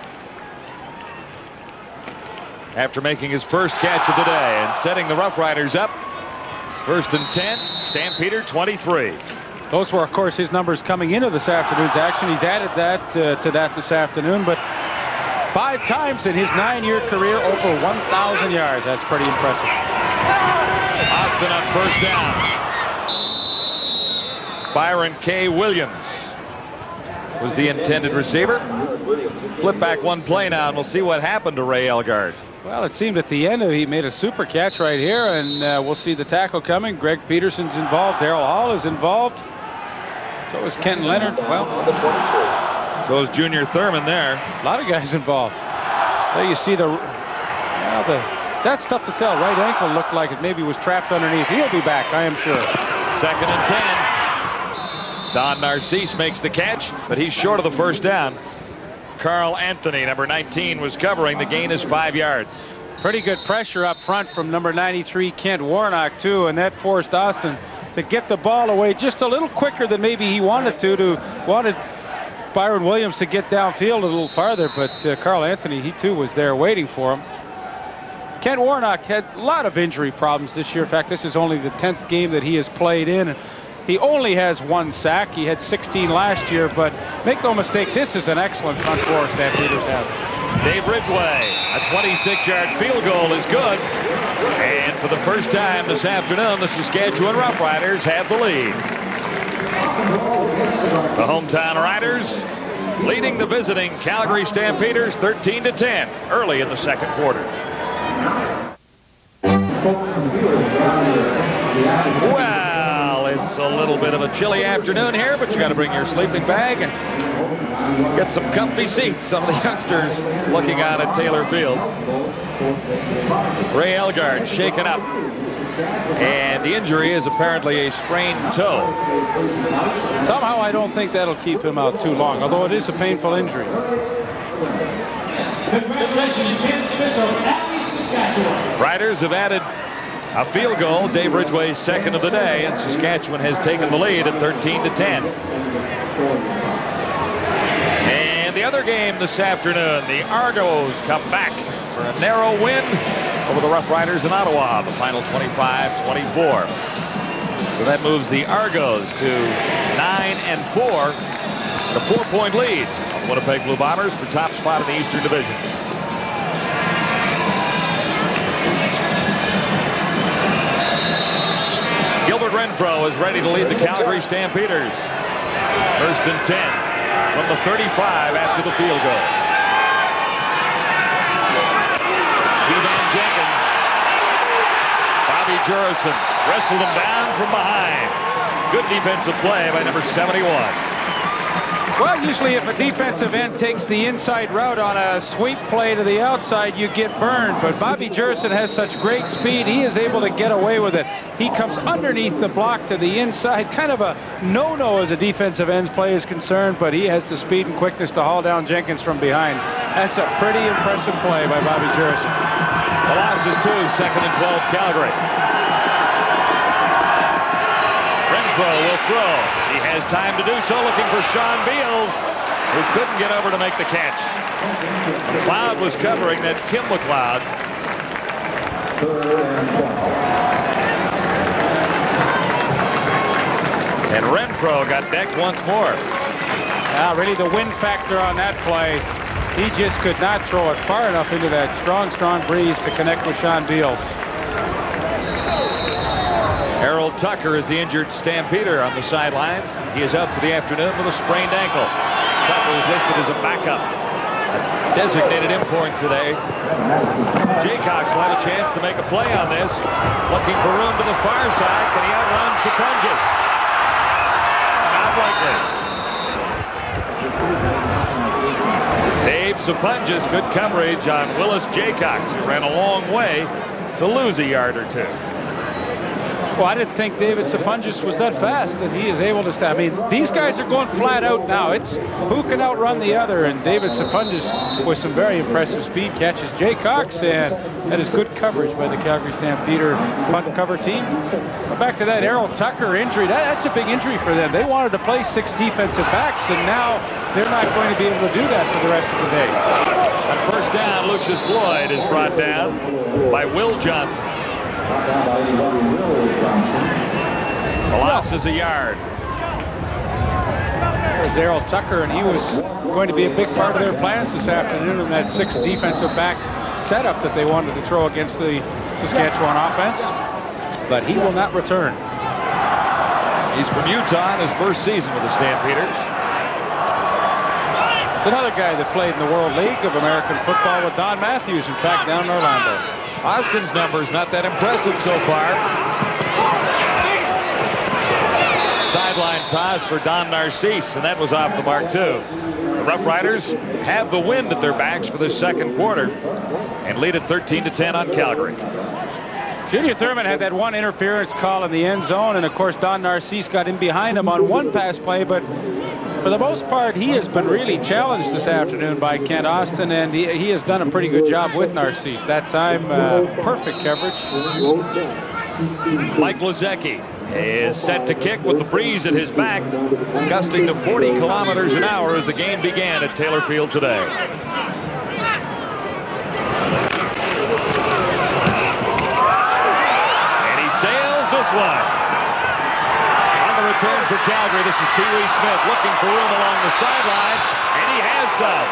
after making his first catch of the day and setting the Roughriders up. First and 10, Stampeder 23. Those were, of course, his numbers coming into this afternoon's action. He's added that to that this afternoon, but 5 times in his 9-year career over 1,000 yards. That's pretty impressive. Austin on first down. Byron K. Williams was the intended receiver. Flip back one play now, and we'll see what happened to Ray Elgard. Well, it seemed at the end he made a super catch right here, and we'll see the tackle coming. Greg Peterson's involved. Darryl Hall is involved. So is Kenton Leonard. Well, so is Junior Thurman there. A lot of guys involved. There you see that's tough to tell. Right ankle looked like it maybe was trapped underneath. He'll be back, I am sure. Second and 10. Don Narcisse makes the catch, but he's short of the first down. Carl Anthony, number 19, was covering. The gain is 5 yards. Pretty good pressure up front from number 93, Kent Warnock, too, and that forced Austin to get the ball away just a little quicker than maybe he wanted wanted Byron Williams to get downfield a little farther, but Carl Anthony, he too was there waiting for him. Kent Warnock had a lot of injury problems this year. In fact, this is only the 10th game that he has played in. He only has 1 sack. He had 16 last year, but make no mistake, this is an excellent front four Stampeders have. Dave Ridgway, a 26-yard field goal is good. And for the first time this afternoon, the Saskatchewan Roughriders have the lead. The hometown Riders leading the visiting Calgary Stampeders 13-10 early in the second quarter. Well, it's a little bit of a chilly afternoon here, but you got to bring your sleeping bag and get some comfy seats. Some of the youngsters looking out at Taylor Field. Ray Elgard shaken up, and the injury is apparently a sprained toe. Somehow I don't think that'll keep him out too long, although it is a painful injury. Riders have added a field goal, Dave Ridgway's second of the day, and Saskatchewan has taken the lead at 13-10. And the other game this afternoon, the Argos come back for a narrow win over the Roughriders in Ottawa, the final 25-24. So that moves the Argos to 9-4, a 4-point lead on the Winnipeg Blue Bombers for top spot in the Eastern Division. Gilbert Renfro is ready to lead the Calgary Stampeders. First and 10 from the 35 after the field goal. Evan Jenkins. Bobby Jurison wrestled him down from behind. Good defensive play by number 71. Well, usually if a defensive end takes the inside route on a sweep play to the outside, you get burned. But Bobby Jurison has such great speed, he is able to get away with it. He comes underneath the block to the inside. Kind of a no-no as a defensive end's play is concerned, but he has the speed and quickness to haul down Jenkins from behind. That's a pretty impressive play by Bobby Jurison. The loss is 2, second and 12, Calgary. Renfro will throw. He has time to do so, looking for Sean Beals, who couldn't get over to make the catch. McLeod was covering. That's Kim McLeod. And Renfro got decked once more. Yeah, really the wind factor on that play. He just could not throw it far enough into that strong breeze to connect with Sean Beals. Harold Tucker is the injured Stampeder on the sidelines. He is out for the afternoon with a sprained ankle. Tucker is listed as a backup. A designated import today. Jaycox will have a chance to make a play on this. Looking for room to the far side. Can he outrun Sapunjas? Not likely. Dave Sapunjas, good coverage on Willis Jaycox, who ran a long way to lose a yard or two. Well, I didn't think David Sapunjas was that fast, and he is able to stop. I mean, these guys are going flat out now. It's who can outrun the other, and David Sapunjas with some very impressive speed catches Jaycox, and that is good coverage by the Calgary Stampeder punt cover team. But back to that Harold Tucker injury, that's a big injury for them. They wanted to play 6 defensive backs, and now they're not going to be able to do that for the rest of the day. On first down, Lucius Floyd is brought down by Will Johnson. The loss is a yard. There's Harold Tucker, and he was going to be a big part of their plans this afternoon in that 6 defensive back setup that they wanted to throw against the Saskatchewan offense. But he will not return. He's from Utah in his first season with the Stampeders. It's another guy that played in the World League of American Football with Don Matthews, in fact, down in Orlando. Austin's numbers not that impressive so far. Sideline toss for Don Narcisse, and that was off the mark too. The Roughriders have the wind at their backs for the second quarter and lead at 13-10 on Calgary. Junior Thurman had that one interference call in the end zone, and of course Don Narcisse got in behind him on one pass play, but for the most part, he has been really challenged this afternoon by Kent Austin, and he has done a pretty good job with Narcisse. That time, perfect coverage. Mike Lozecki is set to kick with the breeze at his back, gusting to 40 kilometers an hour as the game began at Taylor Field today. And he sails this one. Return for Calgary. This is Pee Wee Smith looking for room along the sideline, and he has some.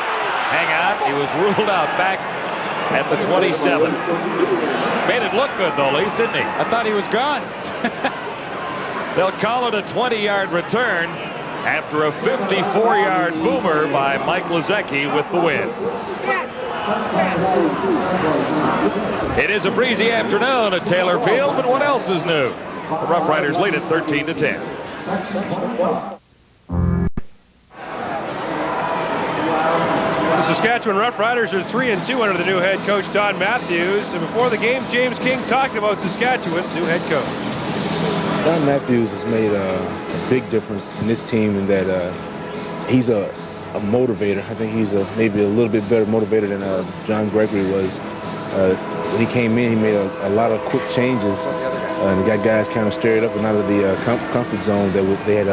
Hang on, he was ruled out back at the 27. Made it look good though, Leaf, didn't he? I thought he was gone. They'll call it a 20-yard return after a 54-yard boomer by Mike Lozecki with the win. It is a breezy afternoon at Taylor Field, but what else is new? The Roughriders lead at 13-10. The Saskatchewan Roughriders are 3-2 under the new head coach Don Matthews. And before the game, James King talked about Saskatchewan's new head coach. Don Matthews has made a big difference in this team in that he's a motivator. I think he's maybe a little bit better motivator than John Gregory was. When he came in, he made a lot of quick changes. And got guys kind of stirred up and out of the comfort zone that they had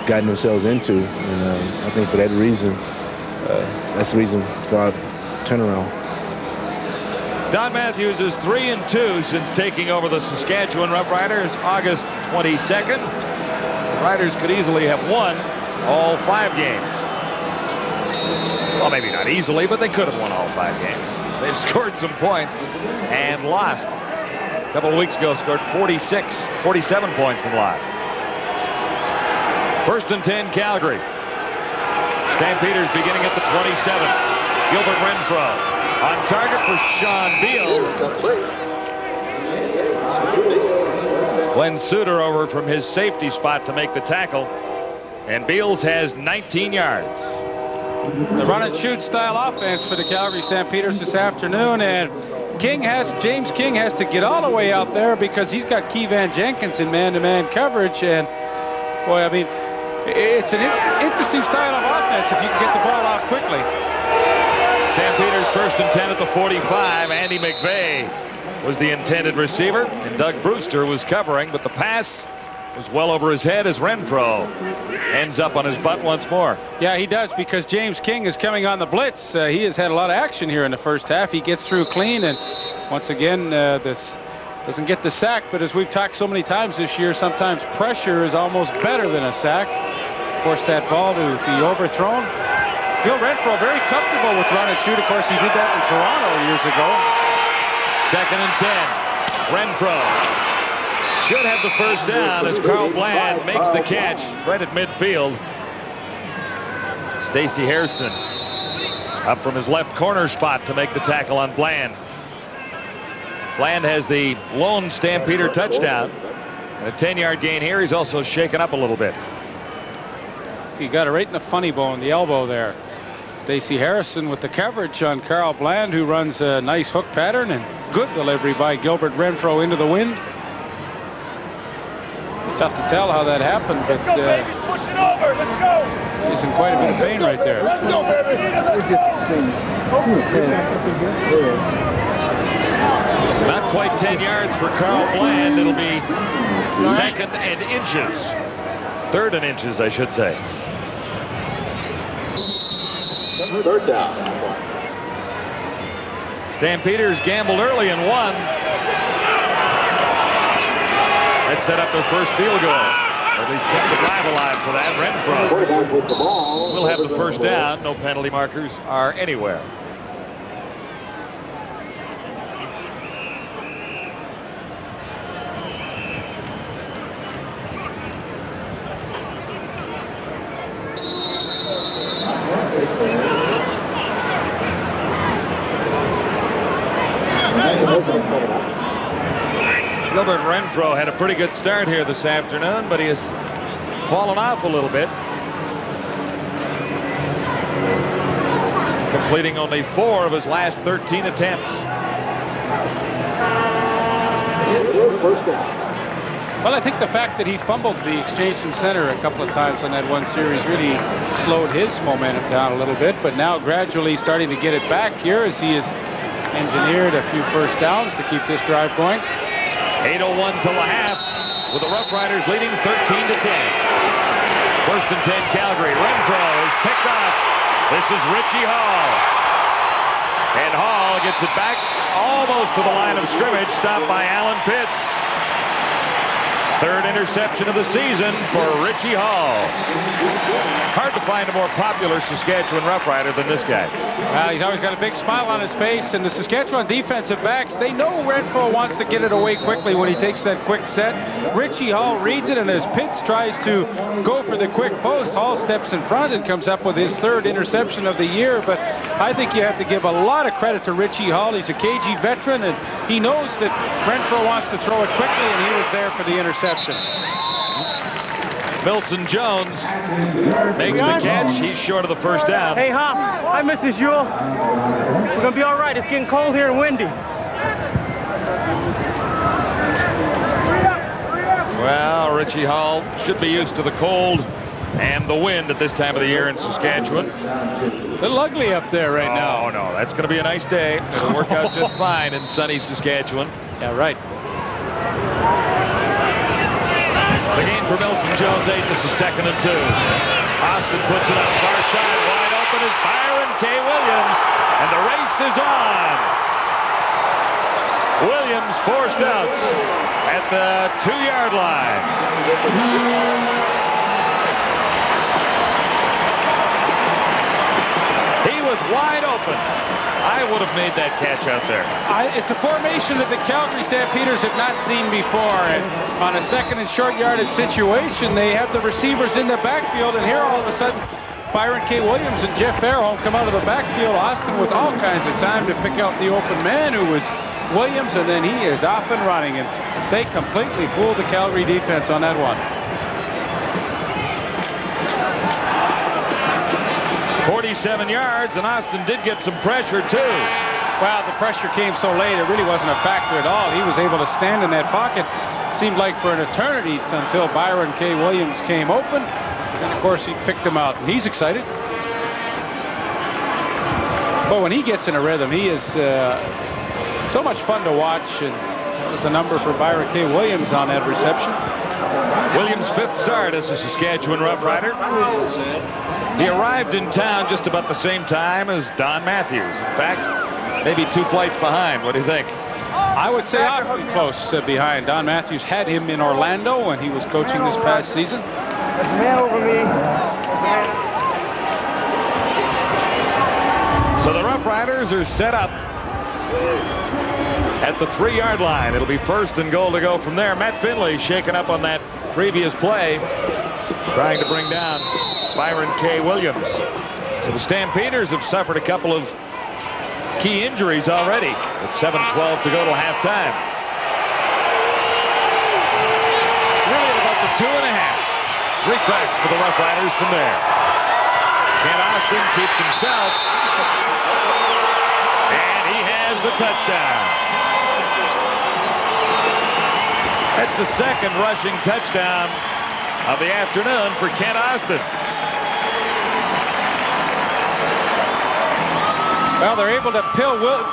gotten themselves into. And I think for that reason, that's the reason for our turnaround. Don Matthews is 3-2 since taking over the Saskatchewan Roughriders August 22nd. The Riders could easily have won all 5 games. Well, maybe not easily, but they could have won all 5 games. They've scored some points and lost. A couple of weeks ago, scored 47 points and lost. 1st and 10, Calgary. Stampeders beginning at the 27. Gilbert Renfro on target for Sean Beals. Glenn Suter over from his safety spot to make the tackle. And Beals has 19 yards. The run and shoot style offense for the Calgary Stampeders this afternoon, and James King has to get all the way out there because he's got Key Van Jenkins in man-to-man coverage, and boy, I mean, it's an interesting style of offense if you can get the ball out quickly. Stampeders 1st and 10 at the 45. Andy McVeigh was the intended receiver, and Doug Brewster was covering, but the pass was well over his head as Renfro ends up on his butt once more. Yeah, he does, because James King is coming on the blitz. He has had a lot of action here in the first half. He gets through clean, and once again, this doesn't get the sack, but as we've talked so many times this year, sometimes pressure is almost better than a sack. Force that ball to be overthrown. Gil Renfro very comfortable with run and shoot. Of course, he did that in Toronto years ago. 2nd and 10. Renfro should have the first down as Carl Bland makes the catch right at midfield. Stacey Hairston up from his left corner spot to make the tackle on Bland. Bland has the lone Stampeder touchdown. And a 10-yard gain here. He's also shaken up a little bit. He got it right in the funny bone, the elbow there. Stacey Harrison with the coverage on Carl Bland, who runs a nice hook pattern, and good delivery by Gilbert Renfro into the wind. Tough to tell how that happened, but Push it over. Let's go. he's in quite a bit of pain right there. Let's go, baby. It's just a sting. Not quite 10 yards for Carl Bland. It'll be 2nd and inches. 3rd and inches, I should say. 3rd down. Stampeders gambled early and won. That set up their first field goal. Or at least kept the drive alive for that. Renfro will have the first down. No penalty markers are anywhere. Gilbert Renfro had a pretty good start here this afternoon, but he has fallen off a little bit. Completing only 4 of his last 13 attempts. Well, I think the fact that he fumbled the exchange from center a couple of times on that one series really slowed his momentum down a little bit, but now gradually starting to get it back here as he has engineered a few first downs to keep this drive going. 8:01 till the half, with the Roughriders leading 13-10. 1st and 10 Calgary. Renfro is picked off. This is Richie Hall. And Hall gets it back almost to the line of scrimmage, stopped by Alan Pitts. 3rd interception of the season for Richie Hall. Hard to find a more popular Saskatchewan Roughrider than this guy. Well, he's always got a big smile on his face, and the Saskatchewan defensive backs, they know Renfro wants to get it away quickly when he takes that quick set. Richie Hall reads it, and as Pitts tries to go for the quick post, Hall steps in front and comes up with his 3rd interception of the year. But I think you have to give a lot of credit to Richie Hall. He's a KG veteran, and he knows that Renfro wants to throw it quickly, and he was there for the interception. Milson Jones makes the catch. He's short of the first down. Hey, Hop. Hi, Mrs. Yule. We're going to be all right. It's getting cold here and windy. Well, Richie Hall should be used to the cold and the wind at this time of the year in Saskatchewan. A little ugly up there right now. Oh, no. That's going to be a nice day. It'll work out just fine in sunny Saskatchewan. Yeah, right. The game for Milson Jones 8. This is 2nd and 2. Austin puts it on the far side. Wide open is Byron K. Williams. And the race is on. Williams forced out at the 2-yard line. He was wide open. I would have made that catch out there. It's a formation that the Calgary Stampeders have not seen before. And on a 2nd and short yardage situation, they have the receivers in the backfield. And here all of a sudden, Byron K. Williams and Jeff Farrell come out of the backfield. Austin with all kinds of time to pick out the open man, who was Williams, and then he is off and running. And they completely fooled the Calgary defense on that one. 47 yards, and Austin did get some pressure too. Well, the pressure came so late, it really wasn't a factor at all. He was able to stand in that pocket, seemed like for an eternity, until Byron K. Williams came open. And of course, he picked him out, and he's excited. But when he gets in a rhythm, he is so much fun to watch. And that was the number for Byron K. Williams on that reception. Williams' 5th start as a Saskatchewan Roughrider. He arrived in town just about the same time as Don Matthews. In fact, maybe 2 flights behind. What do you think? I would say awfully close behind. Don Matthews had him in Orlando when he was coaching this past season. Man over me. So the Roughriders are set up at the 3-yard line. It'll be 1st and goal to go from there. Matt Finley shaken up on that previous play, trying to bring down Byron K. Williams. So the Stampeders have suffered a couple of key injuries already with 7:12 to go till halftime. It's really at about the 2.5. 3 cracks for the Roughriders from there. Kent Austin keeps himself, and he has the touchdown. That's the 2nd rushing touchdown of the afternoon for Kent Austin. Well, they're able to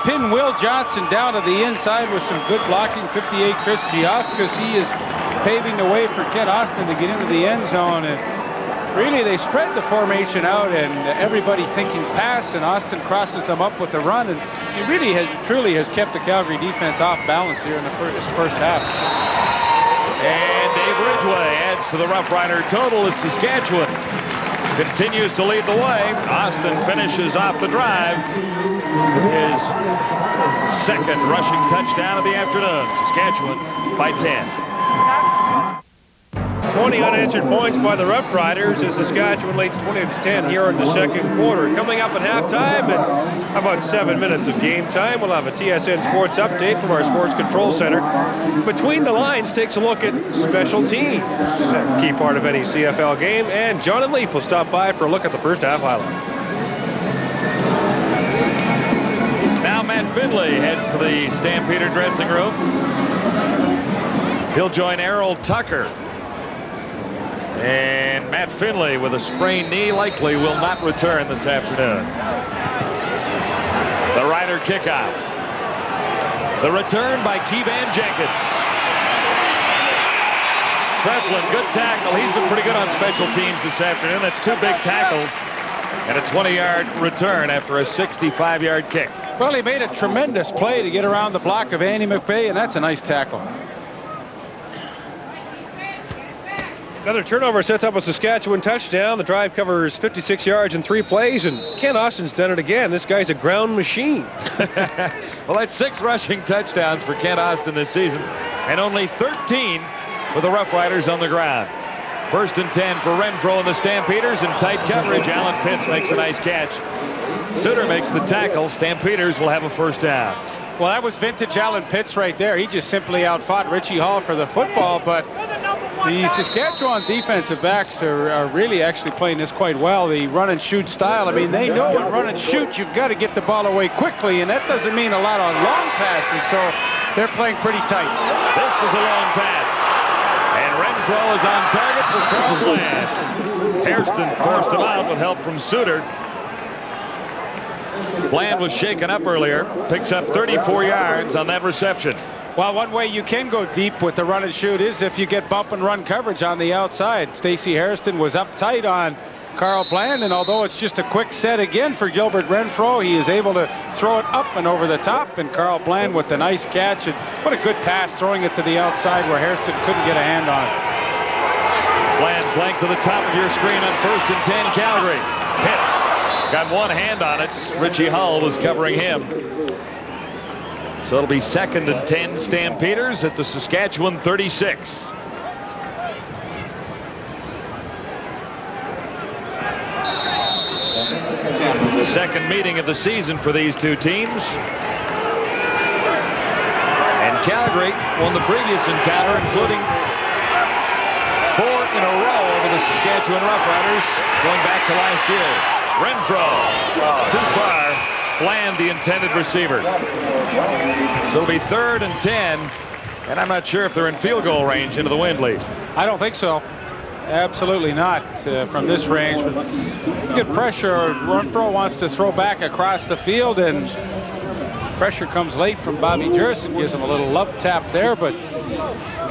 pin Will Johnson down to the inside with some good blocking. 58 Chris Gioscas. He is paving the way for Kent Austin to get into the end zone. And really, they spread the formation out, and everybody thinking pass, and Austin crosses them up with the run. And he really truly has kept the Calgary defense off balance here in the first half. And Dave Ridgway adds to the Roughrider total as Saskatchewan continues to lead the way. Austin finishes off the drive with his 2nd rushing touchdown of the afternoon. Saskatchewan by 10. 20 unanswered points by the Roughriders as Saskatchewan leads 20-10 here in the 2nd quarter. Coming up at halftime and about 7 minutes of game time, we'll have a TSN Sports update from our Sports Control Center. Between the Lines takes a look at special teams, a key part of any CFL game, and John and Leaf will stop by for a look at the first half highlights. Now Matt Finley heads to the Stampeder dressing room. He'll join Errol Tucker. And Matt Finley, with a sprained knee, likely will not return this afternoon. The Rider kickoff. The return by Keevan Jenkins. Treflin, good tackle. He's been pretty good on special teams this afternoon. That's 2 big tackles and a 20-yard return after a 65-yard kick. Well, he made a tremendous play to get around the block of Andy McVeigh, and that's a nice tackle. Another turnover sets up a Saskatchewan touchdown. The drive covers 56 yards in 3 plays, and Kent Austin's done it again. This guy's a ground machine. Well, that's 6 rushing touchdowns for Kent Austin this season, and only 13 for the Roughriders on the ground. 1st and 10 for Renfro and the Stampeders in tight coverage. Alan Pitts makes a nice catch. Suter makes the tackle. Stampeders will have a 1st down. Well, that was vintage Alan Pitts right there. He just simply outfought Richie Hall for the football, but the Saskatchewan defensive backs are really actually playing this quite well. The run and shoot style. I mean, they know in run and shoot, you've got to get the ball away quickly, and that doesn't mean a lot of long passes, so they're playing pretty tight. This is a long pass, and Renfro is on target for Carl Bland. Hairston forced him out with help from Suter. Bland was shaken up earlier, picks up 34 yards on that reception. Well, one way you can go deep with the run and shoot is if you get bump and run coverage on the outside. Stacey Hairston was up tight on Carl Bland, and although it's just a quick set again for Gilbert Renfro, he is able to throw it up and over the top, and Carl Bland with the nice catch. And what a good pass, throwing it to the outside where Hairston couldn't get a hand on it. Bland flanked to the top of your screen on 1st and 10 Calgary. Pitts got one hand on it. Richie Hull was covering him. So it'll be 2nd and 10 Stampeders at the Saskatchewan 36. The 2nd meeting of the season for these 2 teams. And Calgary won the previous encounter, including 4 in a row over the Saskatchewan Roughriders going back to last year. Renfro, too far. Bland, the intended receiver. So it'll be 3rd and 10, and I'm not sure if they're in field goal range into the Windley. I don't think so. Absolutely not from this range. But good pressure. Renfro wants to throw back across the field, and Pressure comes late from Bobby Jurison, gives him a little love tap there, but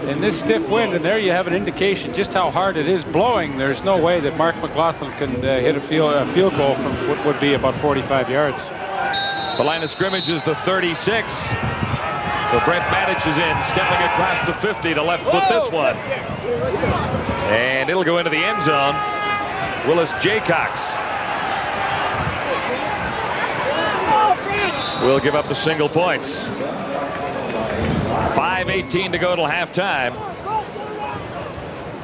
in this stiff wind, and there you have an indication just how hard it is blowing. There's no way that Mark McLaughlin can hit a field goal from what would be about 45 yards. The line of scrimmage is the 36. So Brent Matic is in, stepping across the 50 to left foot this one. And it'll go into the end zone. Willis Jaycox will give up the single points. 5:18 to go till halftime.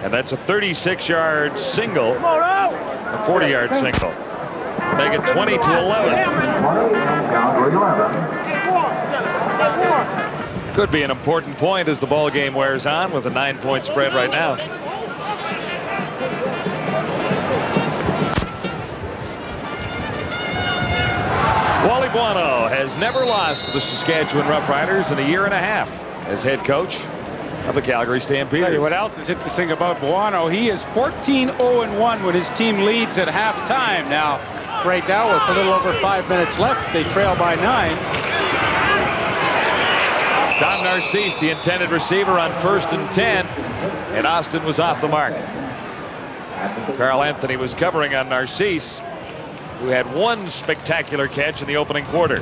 And that's a 36-yard single, a 40-yard single. Make it 20-11. Could be an important point as the ball game wears on with a 9-point spread right now. Wally Buono has never lost to the Saskatchewan Roughriders in a year and a half as head coach of the Calgary Stampeders. Tell you what else is interesting about Buono. He is 14-0-1 when his team leads at halftime. Now, right now, with a little over 5 minutes left, they trail by 9. Don Narcisse, the intended receiver, on 1st and 10, and Austin was off the mark. Carl Anthony was covering on Narcisse, who had one spectacular catch in the opening quarter.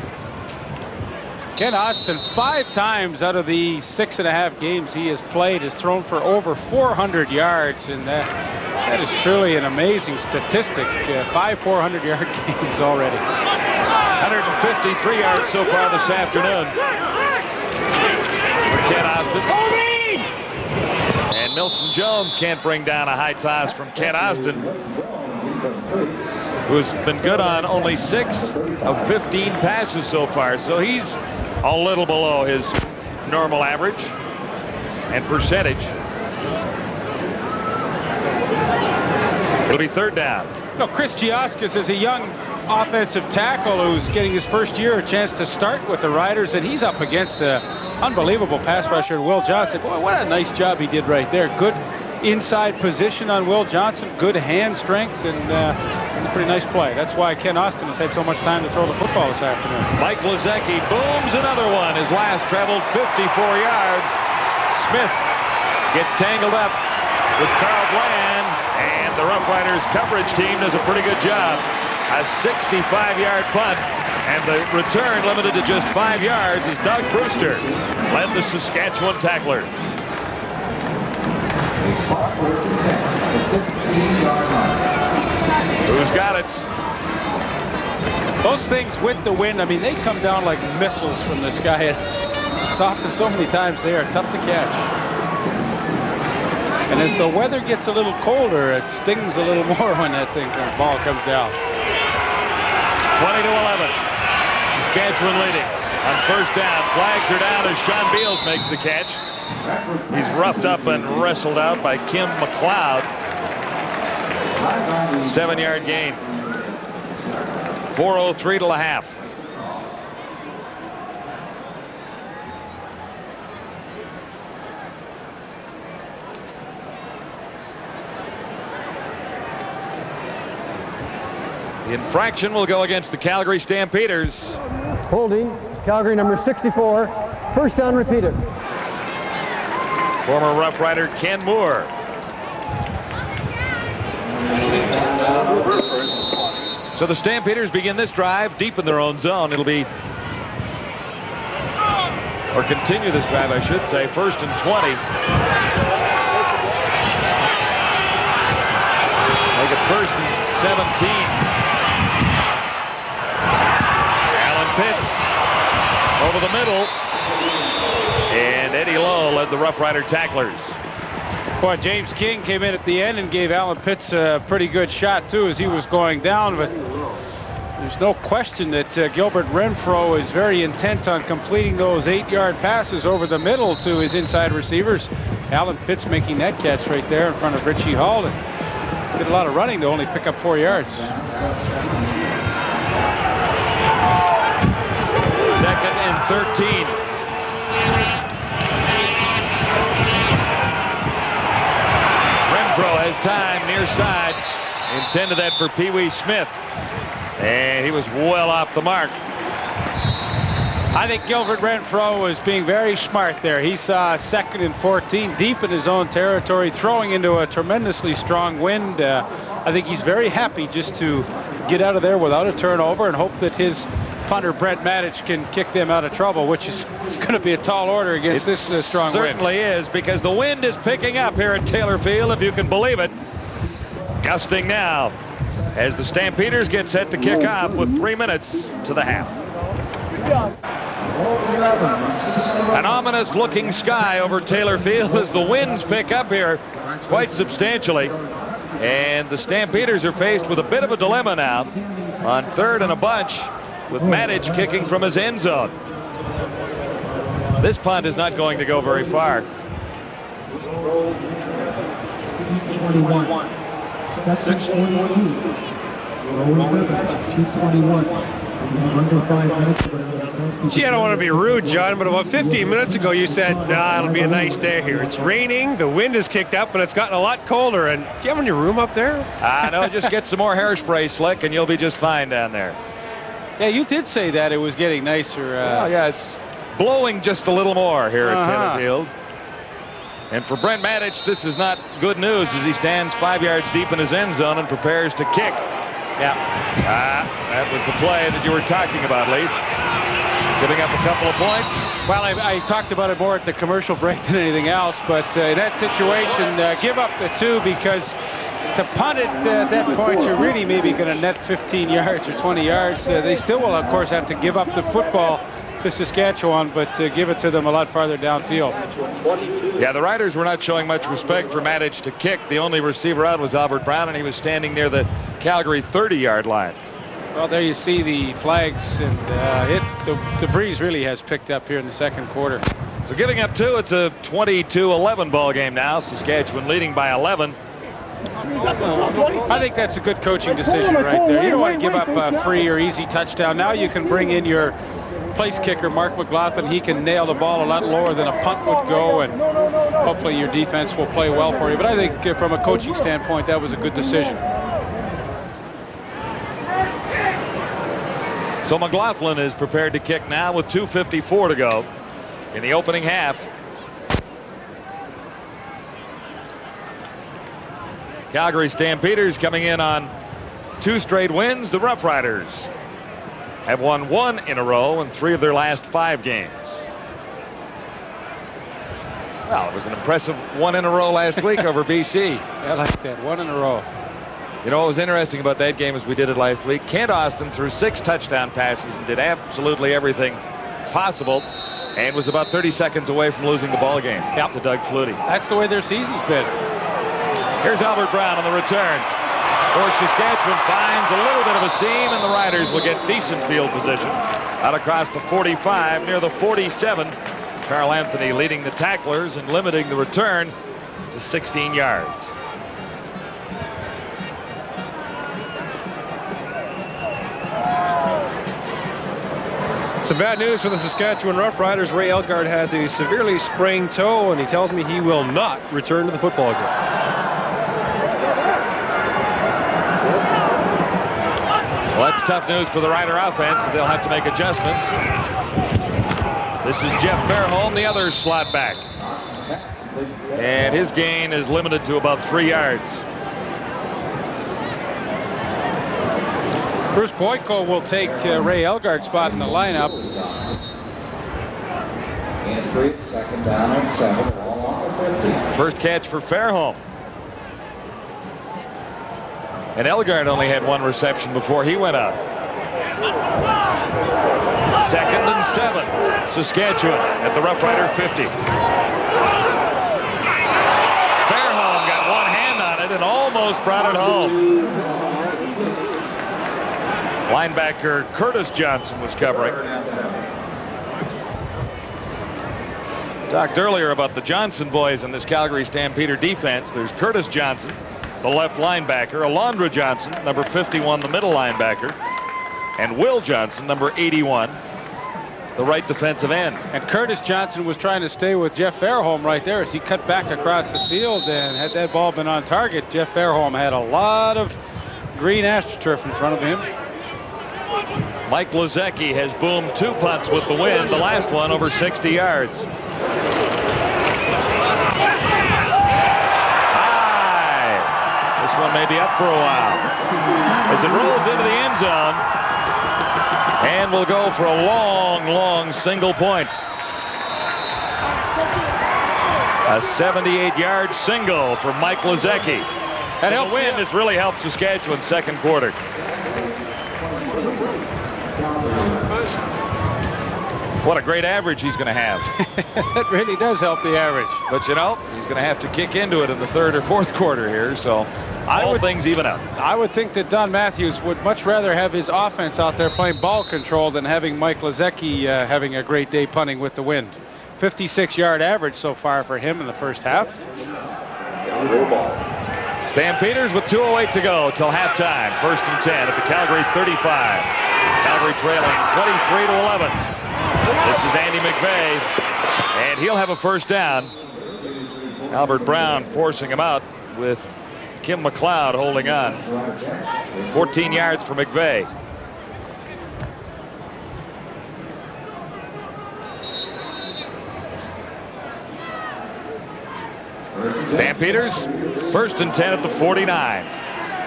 Ken Austin, 5 times out of the 6.5 games he has played, has thrown for over 400 yards, and that is truly an amazing statistic. 5 400-yard games already. 153 yards so far this afternoon for Ken Austin. And Milson Jones can't bring down a high toss from Ken Austin, who's been good on only 6 of 15 passes so far. So he's a little below his normal average and percentage. It'll be 3rd down. No, Chris Giaskis is a young offensive tackle who's getting his first year a chance to start with the Riders, and he's up against an unbelievable pass rusher, Will Johnson. Boy, what a nice job he did right there. Good inside position on Will Johnson, good hand strength, and it's a pretty nice play. That's why Ken Austin has had so much time to throw the football this afternoon. Mike Lozecki booms another one. His last traveled 54 yards. Smith gets tangled up with Carl Bland, and the Roughriders coverage team does a pretty good job. A 65-yard punt, and the return limited to just 5 yards as Doug Brewster led the Saskatchewan tacklers. Who's got it? Those things with the wind, I mean, they come down like missiles from the sky. It's often so many times they are tough to catch. And as the weather gets a little colder, it stings a little more when that ball comes down. 20-11. Saskatchewan leading on 1st down. Flags are down as Sean Beals makes the catch. He's roughed up and wrestled out by Kim McLeod. 7-yard gain. 4:03 till the half. The infraction will go against the Calgary Stampeders. Holding, Calgary number 64. 1st down repeated. Former Rough Rider Ken Moore. So the Stampeders begin this drive deep in their own zone. It'll be, or continue this drive, I should say, 1st and 20. Make it 1st and 17. Pitts over the middle, and Eddie Lowe led the Rough Rider tacklers. Boy, James King came in at the end and gave Alan Pitts a pretty good shot too as he was going down, but there's no question that Gilbert Renfro is very intent on completing those 8-yard passes over the middle to his inside receivers. Alan Pitts making that catch right there in front of Richie Hall, and did a lot of running to only pick up 4 yards. 2nd and 13. Renfro has time near side. Intended that for Pee Wee Smith. And he was well off the mark. I think Gilbert Renfro was being very smart there. He saw 2nd and 14 deep in his own territory, throwing into a tremendously strong wind. I think he's very happy just to get out of there without a turnover and hope that his punter Brent Matic can kick them out of trouble, which is going to be a tall order against this strong wind. It certainly is, because the wind is picking up here at Taylor Field, if you can believe it. Gusting now as the Stampeders get set to kick off with 3 minutes to the half. An ominous looking sky over Taylor Field as the winds pick up here quite substantially. And the Stampeders are faced with a bit of a dilemma now on 3rd and a bunch, with Matic kicking from his end zone. This punt is not going to go very far. 21. Gee, I don't want to be rude, John, but about 15 minutes ago you said, nah, it'll be a nice day here. It's raining, the wind is kicked up, and it's gotten a lot colder. And do you have your room up there? No, just get some more hairspray, Slick, and you'll be just fine down there. Yeah, you did say that it was getting nicer. Well, yeah, it's blowing just a little more here at Taylor Field. And for Brent Matic, this is not good news as he stands 5 yards deep in his end zone and prepares to kick. Yeah. That was the play that you were talking about, Lee. Giving up a couple of points. Well, I talked about it more at the commercial break than anything else, but in that situation, give up the 2, because to punt it at that point, you're really maybe going to net 15 yards or 20 yards. They still will, of course, have to give up the football to Saskatchewan, but give it to them a lot farther downfield. Yeah, the Riders were not showing much respect for Matic to kick. The only receiver out was Albert Brown, and he was standing near the Calgary 30-yard line. Well, there you see the flags, and the breeze really has picked up here in the second quarter. So giving up 2, it's a 22-11 ball game now. Saskatchewan leading by 11. I think that's a good coaching decision right there. You don't want to give up a free or easy touchdown. Now you can bring in your place kicker, Mark McLaughlin. He can nail the ball a lot lower than a punt would go, and hopefully your defense will play well for you. But I think from a coaching standpoint, that was a good decision. So McLaughlin is prepared to kick now with 2:54 to go in the opening half. Calgary Stampeders coming in on 2 straight wins. The Roughriders have won 1 in a row in 3 of their last 5 games. Well, it was an impressive 1 in a row last week over BC. I like that, 1 in a row. You know what was interesting about that game as we did it last week? Kent Austin threw 6 touchdown passes and did absolutely everything possible, and was about 30 seconds away from losing the ball game to Doug Flutie. That's the way their season's been. Here's Albert Brown on the return. Or Saskatchewan finds a little bit of a seam, and the Riders will get decent field position out across the 45 near the 47. Carl Anthony leading the tacklers and limiting the return to 16 yards. Some bad news for the Saskatchewan Roughriders. Ray Elgard has a severely sprained toe, and he tells me he will not return to the football game. Well, that's tough news for the Rider offense. They'll have to make adjustments. This is Jeff Fairholm, the other slot back. And his gain is limited to about 3 yards. Bruce Boyko will take Ray Elgard's spot in the lineup. And 3, 2nd down and 7. All on the 50. First catch for Fairholm. And Elgard only had 1 reception before he went out. 2nd and 7. Saskatchewan at the Roughrider 50. Fairholm got 1 hand on it and almost brought it home. Linebacker Curtis Johnson was covering. Talked earlier about the Johnson boys in this Calgary Stampeder defense. There's Curtis Johnson, the left linebacker, Alondra Johnson, number 51, the middle linebacker, and Will Johnson, number 81, the right defensive end. And Curtis Johnson was trying to stay with Jeff Fairholm right there as he cut back across the field, and had that ball been on target, Jeff Fairholm had a lot of green astroturf in front of him. Mike Lozecki has boomed 2 punts with the wind, the last one over 60 yards. High. This one may be up for a while as it rolls into the end zone, and will go for a long single point. A 78-yard single for Mike Lozecki. That The helps. wind has really helped Saskatchewan's second quarter. What a great average he's going to have. That really does help the average. But you know, he's going to have to kick into it in the third or fourth quarter here, so all things even up. I would think that Don Matthews would much rather have his offense out there playing ball control than having Mike Lozecki having a great day punting with the wind. 56-yard average so far for him in the first half. Stampeders with 2:08 to go till halftime. 1st and 10 at the Calgary 35. Calgary trailing 23-11. This is Andy McVeigh, and he'll have a first down. Albert Brown forcing him out with Kim McLeod holding on. 14 yards for McVeigh. Stampeders, 1st and 10 at the 49.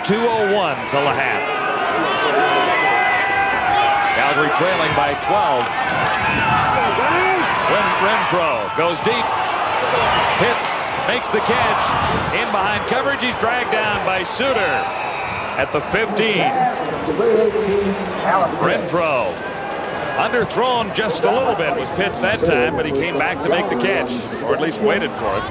2:01 till the half. Calgary trailing by 12. Renfro goes deep. Hits, makes the catch. In behind coverage, he's dragged down by Suter at the 15. Renfro, underthrown just a little bit, was Pitts that time, but he came back to make the catch, or at least waited for it.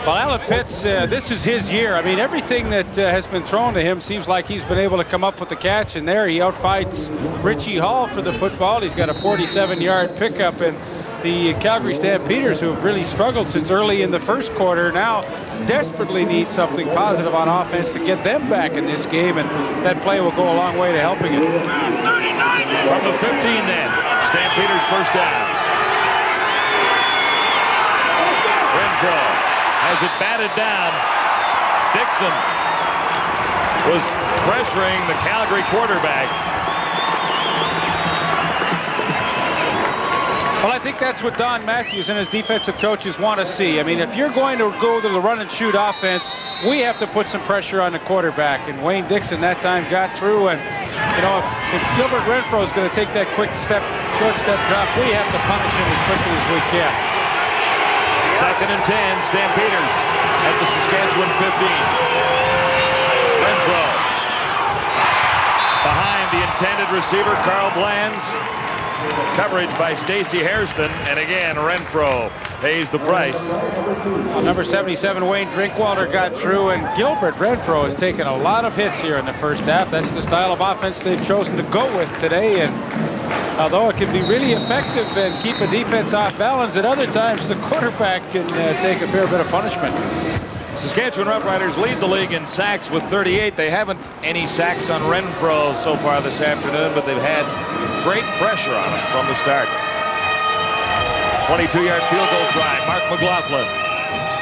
Well, Alan Pitts, this is his year. I mean, everything that has been thrown to him seems like he's been able to come up with the catch, and there he outfights Richie Hall for the football. He's got a 47-yard pickup, and the Calgary Stampeders, who have really struggled since early in the first quarter, now desperately need something positive on offense to get them back in this game, and that play will go a long way to helping it. From the 15 then, Stampeders first down. Renfro has it batted down. Dixon was pressuring the Calgary quarterback. Well, I think that's what Don Matthews and his defensive coaches want to see. I mean, if you're going to go to the run and shoot offense, we have to put some pressure on the quarterback. And Wayne Dixon that time got through. And, you know, if Gilbert Renfro is going to take that quick step, short step drop, we have to punish him as quickly as we can. 2nd and 10, Stampeders at the Saskatchewan 15. Renfro behind the intended receiver, Carl Blands. Coverage by Stacey Hairston, and again Renfro pays the price. Well, number 77, Wayne Drinkwalder, got through, and Gilbert Renfro has taken a lot of hits here in the first half. That's the style of offense they've chosen to go with today, and although it can be really effective and keep a defense off balance, at other times the quarterback can take a fair bit of punishment. Saskatchewan Roughriders lead the league in sacks with 38. They haven't any sacks on Renfro so far this afternoon, but they've had great pressure on him from the start. 22-yard field goal try, Mark McLaughlin.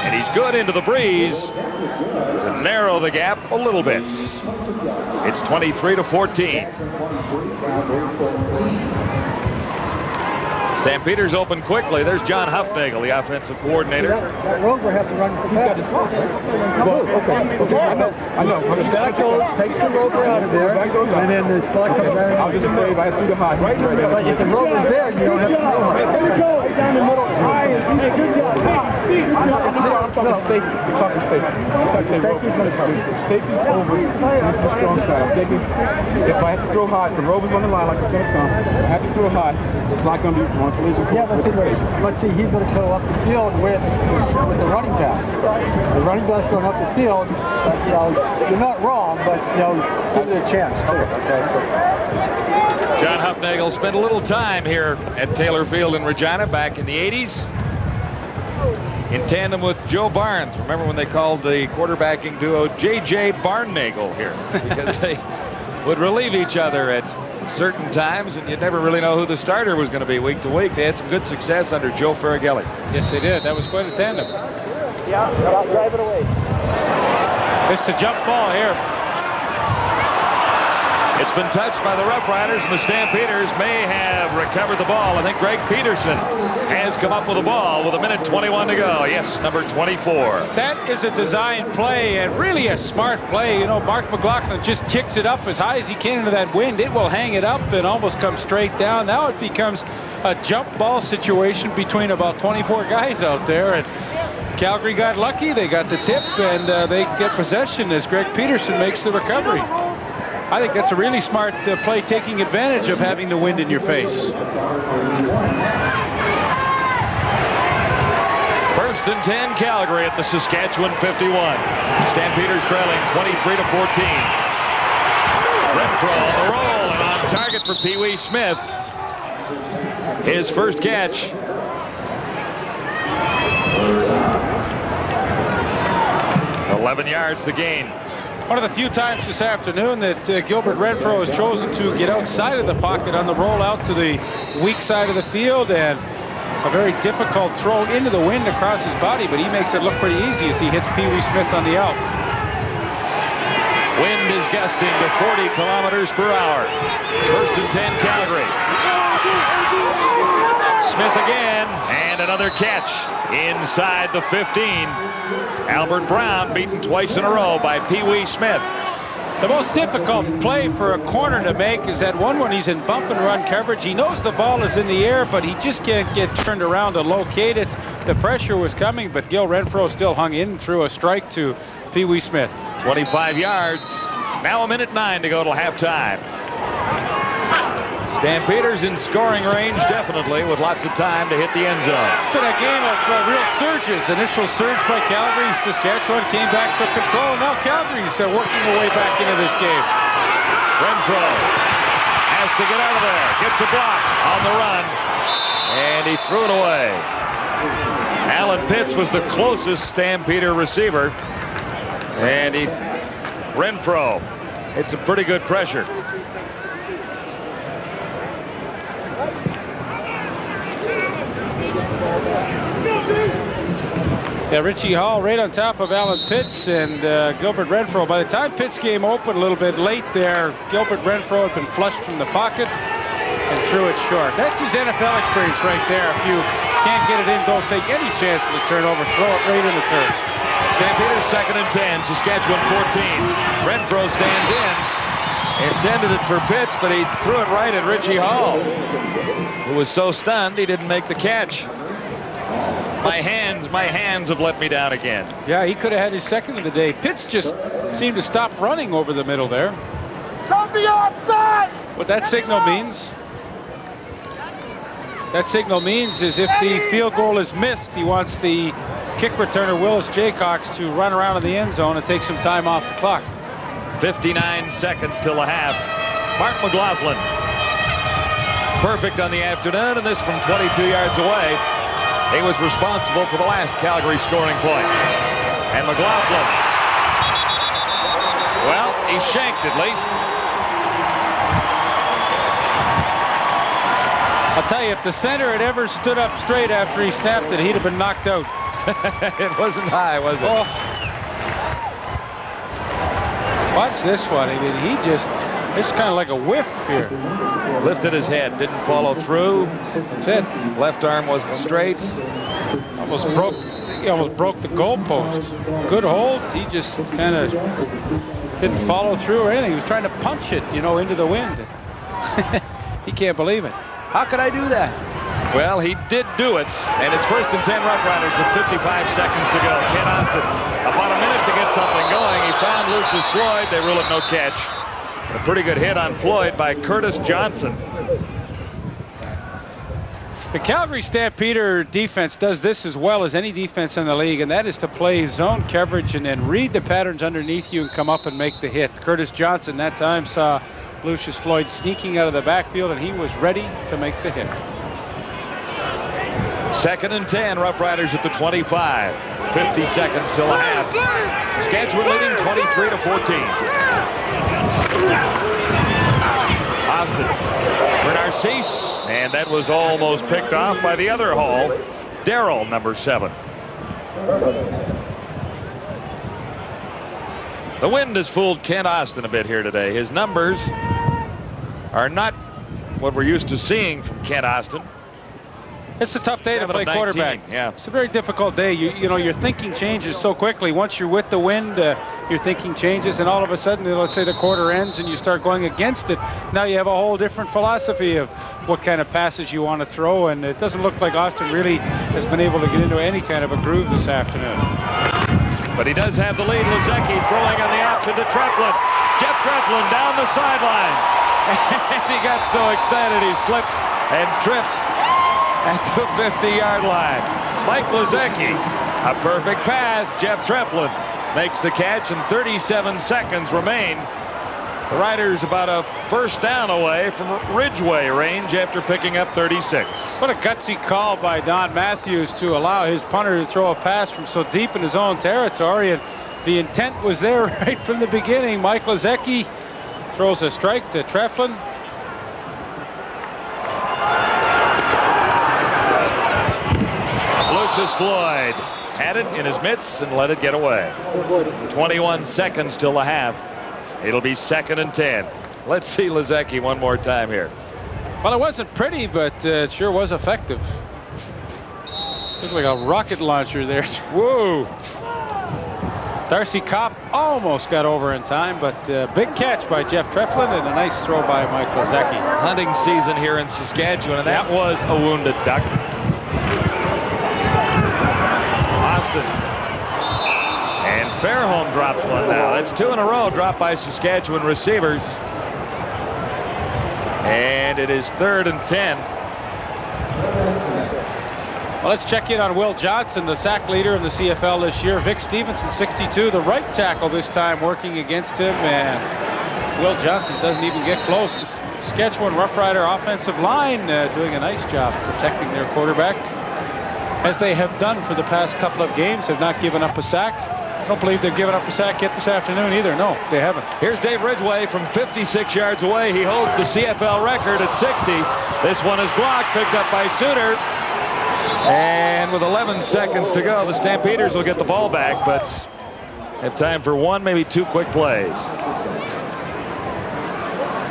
And he's good into the breeze to narrow the gap a little bit. It's 23-14. Stampeders open quickly. There's John Huffnagel, the offensive coordinator. That Rover has to run. He's got his slot, right? Well, okay. I know. Back goes, takes the Rover out of there, and then the slot comes down. I'll just say if I threw the high. Right there. But if the Rover's there, you don't have to throw high. There we go. Down the middle. High. Good job. I'm talking safety. You're talking safety. Safety's going to come. Safety's over. That's the strong side. I'm thinking if I have to throw high, if the Rover's on the line like it's going to come, I have to throw high. The slot going to be one. Yeah, but let's see, he's going to go up the field with the running back. The running back's going up the field. You know, you're not wrong, but you know, give it a chance too. Okay. John Huffnagel spent a little time here at Taylor Field in Regina back in the 80s in tandem with Joe Barnes. Remember when they called the quarterbacking duo J.J. Barnagel here because they would relieve each other at certain times, and you'd never really know who the starter was going to be week to week. They had some good success under Joe Farragelli. Yes, they did. That was quite a tandem. Yeah, drive it away. It's a jump ball here. It's been touched by the Roughriders, and the Stampeders may have recovered the ball. I think Greg Peterson has come up with the ball with 1:21 to go. Yes, number 24. That is a design play, and really a smart play. You know, Mark McLaughlin just kicks it up as high as he can into that wind. It will hang it up and almost come straight down. Now it becomes a jump ball situation between about 24 guys out there. And Calgary got lucky. They got the tip, and they get possession as Greg Peterson makes the recovery. I think that's a really smart play, taking advantage of having the wind in your face. First and 10, Calgary at the Saskatchewan 51. Stampeders trailing 23-14. Renfro on the roll and on target for Pee Wee Smith. His first catch. $11 yards the gain. One of the few times this afternoon that Gilbert Renfro has chosen to get outside of the pocket on the roll out to the weak side of the field, and a very difficult throw into the wind across his body, but he makes it look pretty easy as he hits Pee Wee Smith on the out. Wind is gusting to 40 kilometers per hour. First and 10, Calgary. Smith again, and another catch inside the 15. Albert Brown beaten twice in a row by Pee Wee Smith. The most difficult play for a corner to make is that one when he's in bump and run coverage. He knows the ball is in the air, but he just can't get turned around to locate it. The pressure was coming, but Gil Renfro still hung in through a strike to Pee Wee Smith. 25 yards. Now 1:09 to go till halftime. Stampeders in scoring range, definitely, with lots of time to hit the end zone. It's been a game of real surges. Initial surge by Calgary. Saskatchewan came back, took control. Now Calgary's working their way back into this game. Renfro has to get out of there. Gets a block on the run, and he threw it away. Alan Pitts was the closest Stampeder receiver, and Renfro hits some pretty good pressure. Yeah, Richie Hall right on top of Alan Pitts and Gilbert Renfro. By the time Pitts game opened a little bit late there, Gilbert Renfro had been flushed from the pocket and threw it short. That's his NFL experience right there. If you can't get it in, don't take any chance of the turnover. Throw it right in the turf. Stampeders 2nd and 10, Saskatchewan 14. Renfro stands in. Intended it for Pitts, but he threw it right at Richie Hall, who was so stunned he didn't make the catch. My hands have let me down again. Yeah, he could have had his second of the day. Pitts just seemed to stop running over the middle there. Don't be offside! What that signal means is if the field goal is missed, he wants the kick returner Willis Jaycox to run around in the end zone and take some time off the clock. 59 seconds till the half. Mark McLaughlin. Perfect on the afternoon, and this from 22 yards away. He was responsible for the last Calgary scoring points. And McLaughlin, well, he shanked it, Leaf. I'll tell you, if the center had ever stood up straight after he snapped it, he'd have been knocked out. It wasn't high, was it? Oh. Watch this one. I mean, it's kind of like a whiff here. Lifted his head, didn't follow through. That's it. Left arm wasn't straight. He almost broke the goalpost. Good hold. He just kind of didn't follow through or anything. He was trying to punch it, into the wind. He can't believe it. How could I do that? Well, he did do it, and it's 1st and 10 Roughriders with 55 seconds to go. Ken Austin, about a minute to get something going. He found Lucius Floyd. They rule it no catch. A pretty good hit on Floyd by Curtis Johnson. The Calgary Stampeder defense does this as well as any defense in the league, and that is to play zone coverage and then read the patterns underneath you and come up and make the hit. Curtis Johnson that time saw Lucius Floyd sneaking out of the backfield, and he was ready to make the hit. 2nd and 10, Roughriders at the 25. 50 seconds till a half. Saskatchewan leading 23-14. Austin for Narcisse, and that was almost picked off by the other Hall, Darrell, number 7. The wind has fooled Ken Austin a bit here today. His numbers are not what we're used to seeing from Kent Austin. It's a tough day to 7 play of 19, quarterback. yeah. It's a very difficult day. You know, your thinking changes so quickly. Once you're with the wind, your thinking changes, and all of a sudden, let's say the quarter ends and you start going against it. Now you have a whole different philosophy of what kind of passes you want to throw, and it doesn't look like Austin really has been able to get into any kind of a groove this afternoon. But he does have the lead. Lozecki throwing on the option to Treflin. Jeff Treflin down the sidelines. And he got so excited he slipped and tripped at the 50-yard line. Mike Lozecki, a perfect pass. Jeff Treflin makes the catch, and 37 seconds remain. The Riders about a first down away from Ridgeway range after picking up 36. What a gutsy call by Don Matthews to allow his punter to throw a pass from so deep in his own territory, and the intent was there right from the beginning. Mike Lozecki throws a strike to Treflin. Lucius Floyd had it in his mitts and let it get away. 21 seconds till the half. It'll be 2nd and 10. Let's see Lozecki one more time here. Well, it wasn't pretty, but it sure was effective. Looked like a rocket launcher there. Whoa. Darcy Kopp almost got over in time, but big catch by Jeff Treflin and a nice throw by Mike Lozecki. Hunting season here in Saskatchewan, and that was a wounded duck. Austin. And Fairholm drops one now. That's 2 in a row dropped by Saskatchewan receivers. And it is 3rd and 10. Well, let's check in on Will Johnson, the sack leader in the CFL this year. Vic Stevenson, 62, the right tackle this time, working against him. And Will Johnson doesn't even get close. The Saskatchewan Roughrider offensive line doing a nice job protecting their quarterback, as they have done for the past couple of games. Have not given up a sack. I don't believe they've given up a sack yet this afternoon either. No, they haven't. Here's Dave Ridgeway from 56 yards away. He holds the CFL record at 60. This one is blocked, picked up by Suter. And with 11 seconds to go, the Stampeders will get the ball back, but have time for one, maybe 2 quick plays.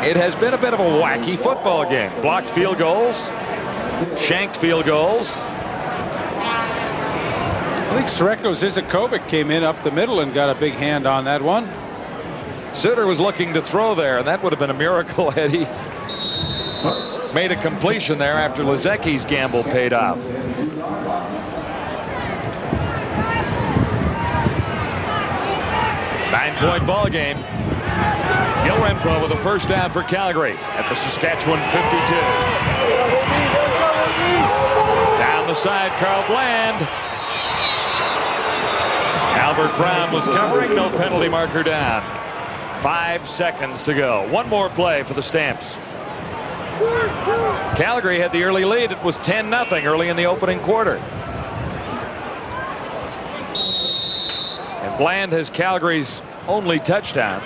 It has been a bit of a wacky football game. Blocked field goals, shanked field goals. I think Sreko Zizakovic came in up the middle and got a big hand on that one. Suter was looking to throw there, and that would have been a miracle had he made a completion there after Lozecki's gamble paid off. Nine-point ball game. Gil Renfro with a first down for Calgary at the Saskatchewan 52. Down the side, Carl Bland. Albert Brown was covering, no penalty marker down. 5 seconds to go. One more play for the Stamps. Calgary had the early lead. It was 10-0 early in the opening quarter. And Bland has Calgary's only touchdown.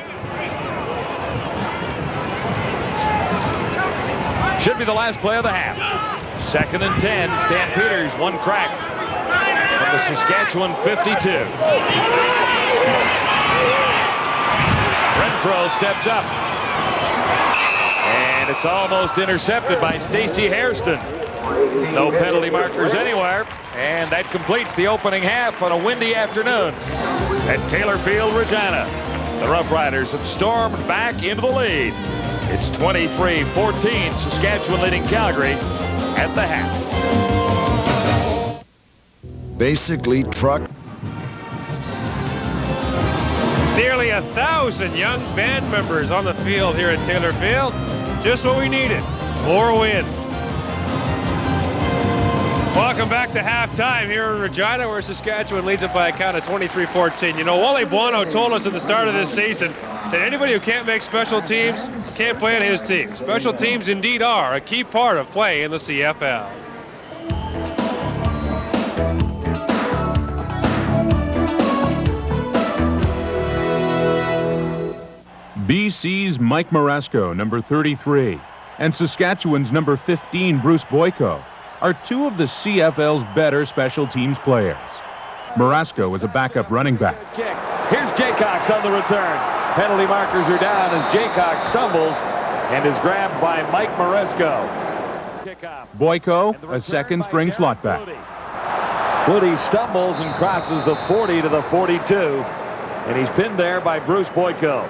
Should be the last play of the half. 2nd and 10. Stampeders, one crack from the Saskatchewan 52. Renfro steps up. And it's almost intercepted by Stacey Hairston. No penalty markers anywhere. And that completes the opening half on a windy afternoon at Taylor Field, Regina. The Roughriders have stormed back into the lead. It's 23-14, Saskatchewan leading Calgary at the half. Basically, truck. Nearly 1,000 young band members on the field here at Taylor Field. Just what we needed. More wind. Welcome back to halftime here in Regina, where Saskatchewan leads it by a count of 23-14. You know, Wally Buono told us at the start of this season that anybody who can't make special teams can't play on his team. Special teams indeed are a key part of play in the CFL. BC's Mike Marasco, number 33, and Saskatchewan's number 15, Bruce Boyko, are two of the CFL's better special teams players. Marasco is a backup running back. Here's Jaycox on the return. Penalty markers are down as Jaycox stumbles and is grabbed by Mike Maresco. Kickoff. Boyko, a second-string slot back. Flutie stumbles and crosses the 40 to the 42, and he's pinned there by Bruce Boyko.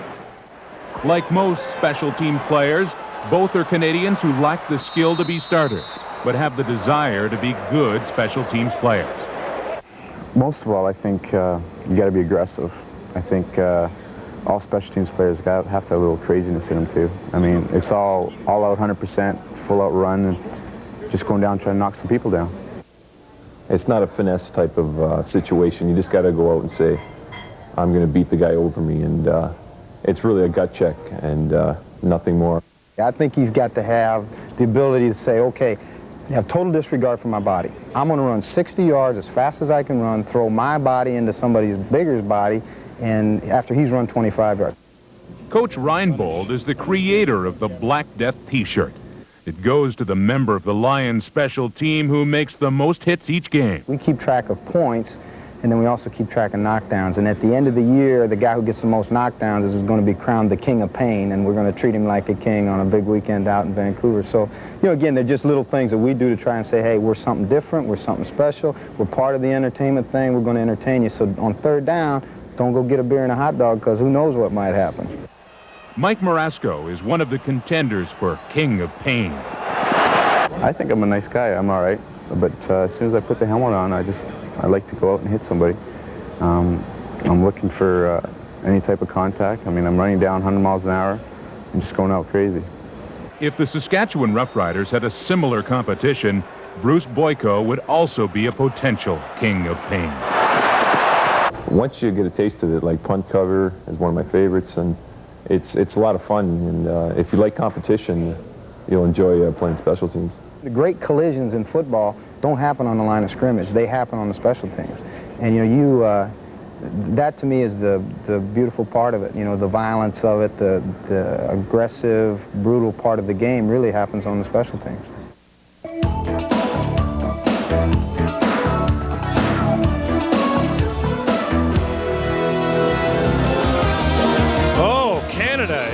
Like most special teams players, both are Canadians who lack the skill to be starters, but have the desire to be good special teams players. Most of all, I think you got to be aggressive. I think all special teams players have to have a little craziness in them too. I mean, it's all out 100%, full out run, and just going down trying to knock some people down. It's not a finesse type of situation. You just got to go out and say, I'm going to beat the guy over me, and it's really a gut check and nothing more. I think he's got to have the ability to say, okay, I have total disregard for my body. I'm going to run 60 yards as fast as I can run, throw my body into somebody's bigger's body, and after he's run 25 yards. Coach Reinbold is the creator of the Black Death T-shirt. It goes to the member of the Lions special team who makes the most hits each game. We keep track of points, and then we also keep track of knockdowns. And at the end of the year, the guy who gets the most knockdowns is going to be crowned the King of Pain, and we're going to treat him like a king on a big weekend out in Vancouver. So, you know, again, they're just little things that we do to try and say, hey, we're something different, we're something special, we're part of the entertainment thing, we're going to entertain you. So on third down, don't go get a beer and a hot dog, because who knows what might happen. Mike Maresco is one of the contenders for King of Pain. I think I'm a nice guy. I'm all right. But as soon as I put the helmet on, I like to go out and hit somebody. I'm looking for any type of contact. I mean, I'm running down 100 miles an hour and just going out crazy. If the Saskatchewan Roughriders had a similar competition, Bruce Boyko would also be a potential King of Pain. Once you get a taste of it, like punt cover is one of my favorites, and it's a lot of fun. And if you like competition, you'll enjoy playing special teams. The great collisions in football don't happen on the line of scrimmage. They happen on the special teams. And, you know, that to me is the beautiful part of it. You know, the violence of it, the aggressive, brutal part of the game really happens on the special teams.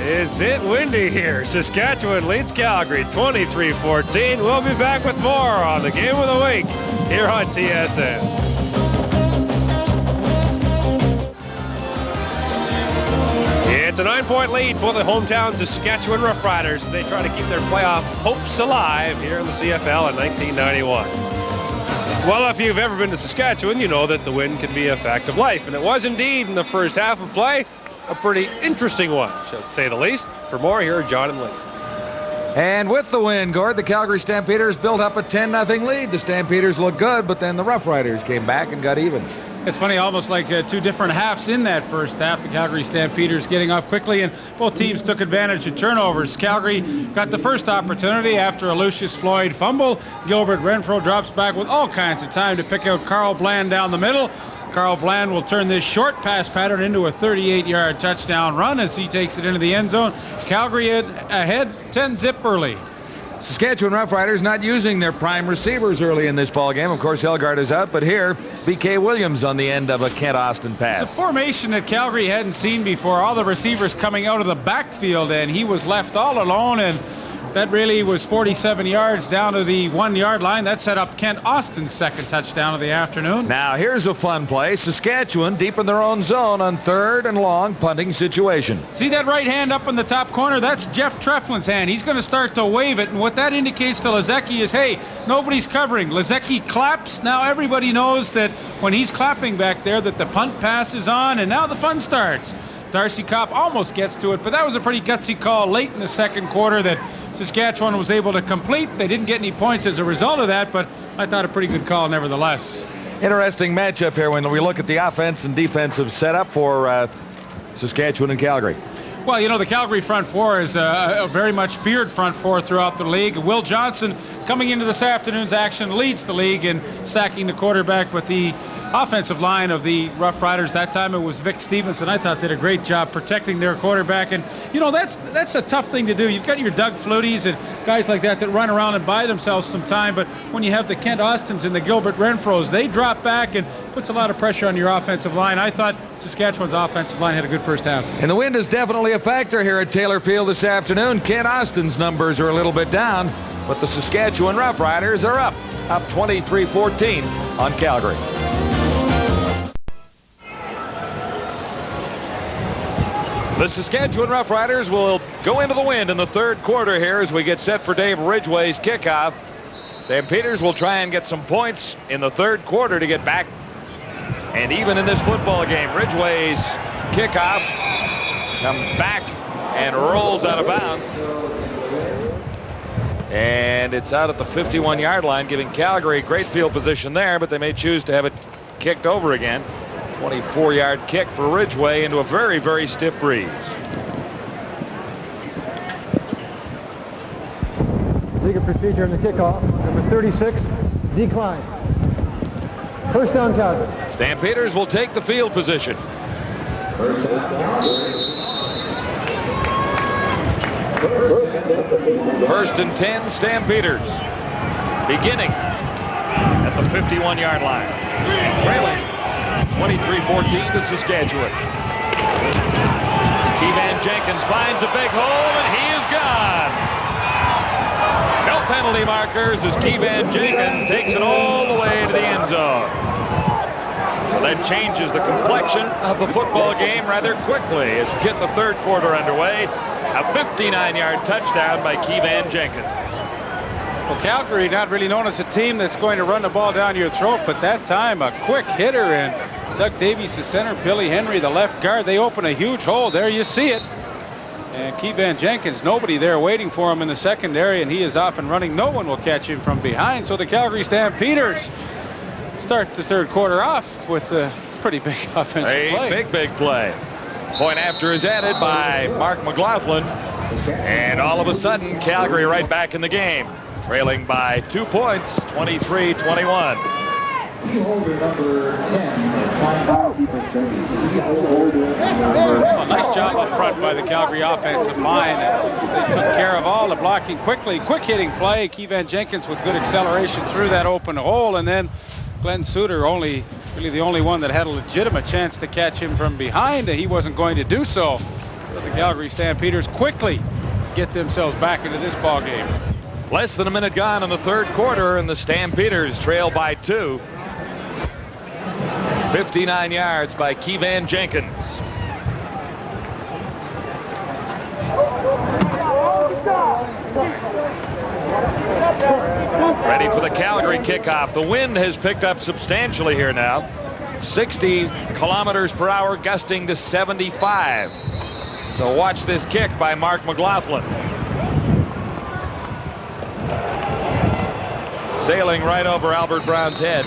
Is it windy here? Saskatchewan leads Calgary 23-14. We'll be back with more on the Game of the Week here on TSN. It's a 9-point lead for the hometown Saskatchewan Roughriders. They try to keep their playoff hopes alive here in the CFL in 1991. Well, if you've ever been to Saskatchewan, you know that the wind can be a fact of life, and it was indeed in the first half of play. A pretty interesting one, shall say the least. For more, here are John and Lee. And with the win, Gord, the Calgary Stampeders built up a 10-0 lead. The Stampeders looked good, but then the Roughriders came back and got even. It's funny, almost like two different halves in that first half. The Calgary Stampeders getting off quickly, and both teams took advantage of turnovers. Calgary got the first opportunity after a Lucius Floyd fumble. Gilbert Renfro drops back with all kinds of time to pick out Carl Bland down the middle. Carl Bland will turn this short pass pattern into a 38-yard touchdown run as he takes it into the end zone. Calgary ahead 10-zip early. Saskatchewan Roughriders not using their prime receivers early in this ball game. Of course, Elgard is out, but here, B.K. Williams on the end of a Kent Austin pass. It's a formation that Calgary hadn't seen before. All the receivers coming out of the backfield, and he was left all alone, and that really was 47 yards down to the 1-yard line. That set up Kent Austin's second touchdown of the afternoon. Now here's a fun play. Saskatchewan deep in their own zone on 3rd and long punting situation. See that right hand up in the top corner? That's Jeff Treflin's hand. He's going to start to wave it, and what that indicates to Lazecki is, hey, nobody's covering. Lazecki claps. Now everybody knows that when he's clapping back there that the punt pass is on, and now the fun starts. Darcy Kopp almost gets to it, but that was a pretty gutsy call late in the second quarter that Saskatchewan was able to complete. They didn't get any points as a result of that, but I thought a pretty good call nevertheless. Interesting matchup here when we look at the offense and defensive setup for Saskatchewan and Calgary. Well, you know, the Calgary front four is a very much feared front four throughout the league. Will Johnson, coming into this afternoon's action, leads the league in sacking the quarterback, but the offensive line of the Rough Riders. That time it was Vic Stevenson. I thought did a great job protecting their quarterback. And, you know, that's a tough thing to do. You've got your Doug Flutys and guys like that run around and buy themselves some time. But when you have the Kent Austins and the Gilbert Renfros, they drop back and puts a lot of pressure on your offensive line. I thought Saskatchewan's offensive line had a good first half. And the wind is definitely a factor here at Taylor Field this afternoon. Kent Austin's numbers are a little bit down, but the Saskatchewan Roughriders are up 23-14 on Calgary. The Saskatchewan Roughriders will go into the wind in the third quarter here as we get set for Dave Ridgway's kickoff. Stampeders will try and get some points in the third quarter to get back. And even in this football game, Ridgway's kickoff comes back and rolls out of bounds. And it's out at the 51-yard line, giving Calgary great field position there, but they may choose to have it kicked over again. 24-yard kick for Ridgway into a very, very stiff breeze. Legal procedure in the kickoff. Number 36, decline. First down, Calgary. Stampeders will take the field position. First and 10, Stampeders. Beginning at the 51-yard line. Trailing 23-14 to Saskatchewan. Keevan Jenkins finds a big hole, and he is gone. No penalty markers as Keevan Jenkins takes it all the way to the end zone. So that changes the complexion of the football game rather quickly as we get the third quarter underway. A 59-yard touchdown by Keevan Jenkins. Well, Calgary not really known as a team that's going to run the ball down your throat, but that time a quick hitter, and Doug Davies the center, Billy Henry the left guard. They open a huge hole. There you see it. And Keevan Jenkins, nobody there waiting for him in the secondary, and he is off and running. No one will catch him from behind. So the Calgary Stampeders start the third quarter off with a pretty big offensive play. Big play. Point after is added by Mark McLaughlin. And all of a sudden, Calgary right back in the game. Trailing by 2 points, 23-21. Well, nice job up front by the Calgary offensive line. They took care of all the blocking quickly. Quick hitting play. Keevan Jenkins with good acceleration through that open hole. And then Glenn Suter, really the only one that had a legitimate chance to catch him from behind. He wasn't going to do so. But the Calgary Stampeders quickly get themselves back into this ball game. Less than a minute gone in the third quarter, and the Stampeders trail by 2. 59 yards by Keevan Jenkins. Ready for the Calgary kickoff. The wind has picked up substantially here now. 60 kilometers per hour, gusting to 75. So watch this kick by Mark McLaughlin. Sailing right over Albert Brown's head.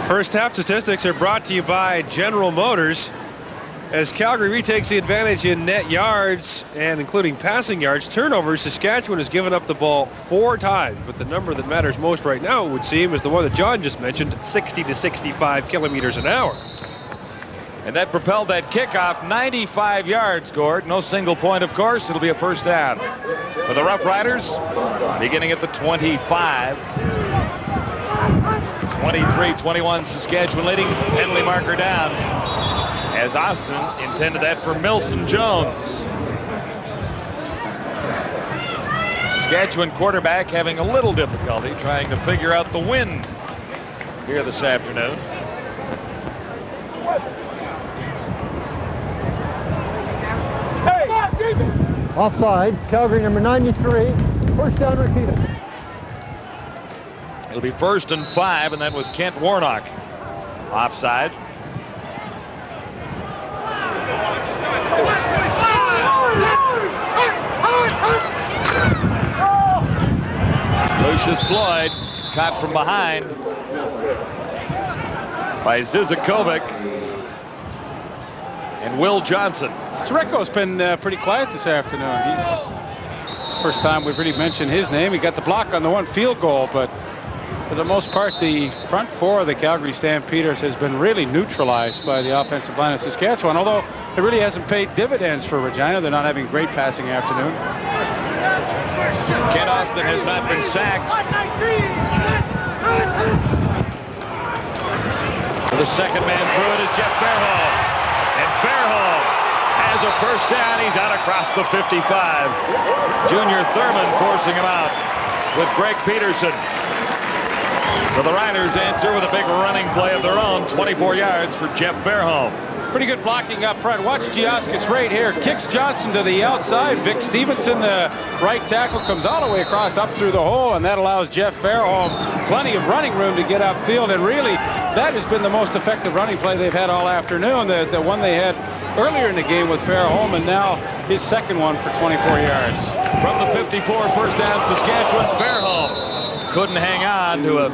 First half statistics are brought to you by General Motors. As Calgary retakes the advantage in net yards and including passing yards, turnovers, Saskatchewan has given up the ball 4 times. But the number that matters most right now, it would seem, is the one that John just mentioned, 60 to 65 kilometers an hour. And that propelled that kickoff 95 yards, Gord. No single point, of course. It'll be a first down for the Roughriders, beginning at the 25. 23-21, Saskatchewan leading. Penalty marker down, as Austin intended that for Milson Jones. Saskatchewan quarterback having a little difficulty trying to figure out the wind here this afternoon. Offside, Calgary number 93. First down repeated. It'll be 1st and 5, and that was Kent Warnock. Offside. Lucius Floyd caught from behind by Zizakovic and Will Johnson. Srecko's been pretty quiet this afternoon. First time we've really mentioned his name. He got the block on the one field goal, but for the most part, the front four of the Calgary Stampeders has been really neutralized by the offensive line of Saskatchewan, although it really hasn't paid dividends for Regina. They're not having a great passing afternoon. Kent Austin has not been sacked. The second man through it is Jeff Fairholm. And Fairholm has a first down. He's out across the 55. Junior Thurman forcing him out with Greg Peterson. So the Riders answer with a big running play of their own. 24 yards for Jeff Fairholm. Pretty good blocking up front. Watch Giaskis right here. Kicks Johnson to the outside. Vic Stevenson, the right tackle, comes all the way across up through the hole, and that allows Jeff Fairholm plenty of running room to get upfield. And really, that has been the most effective running play they've had all afternoon. The one they had earlier in the game with Fairholm, and now his second one for 24 yards. From the 54, first down Saskatchewan. Fairholm couldn't hang on to a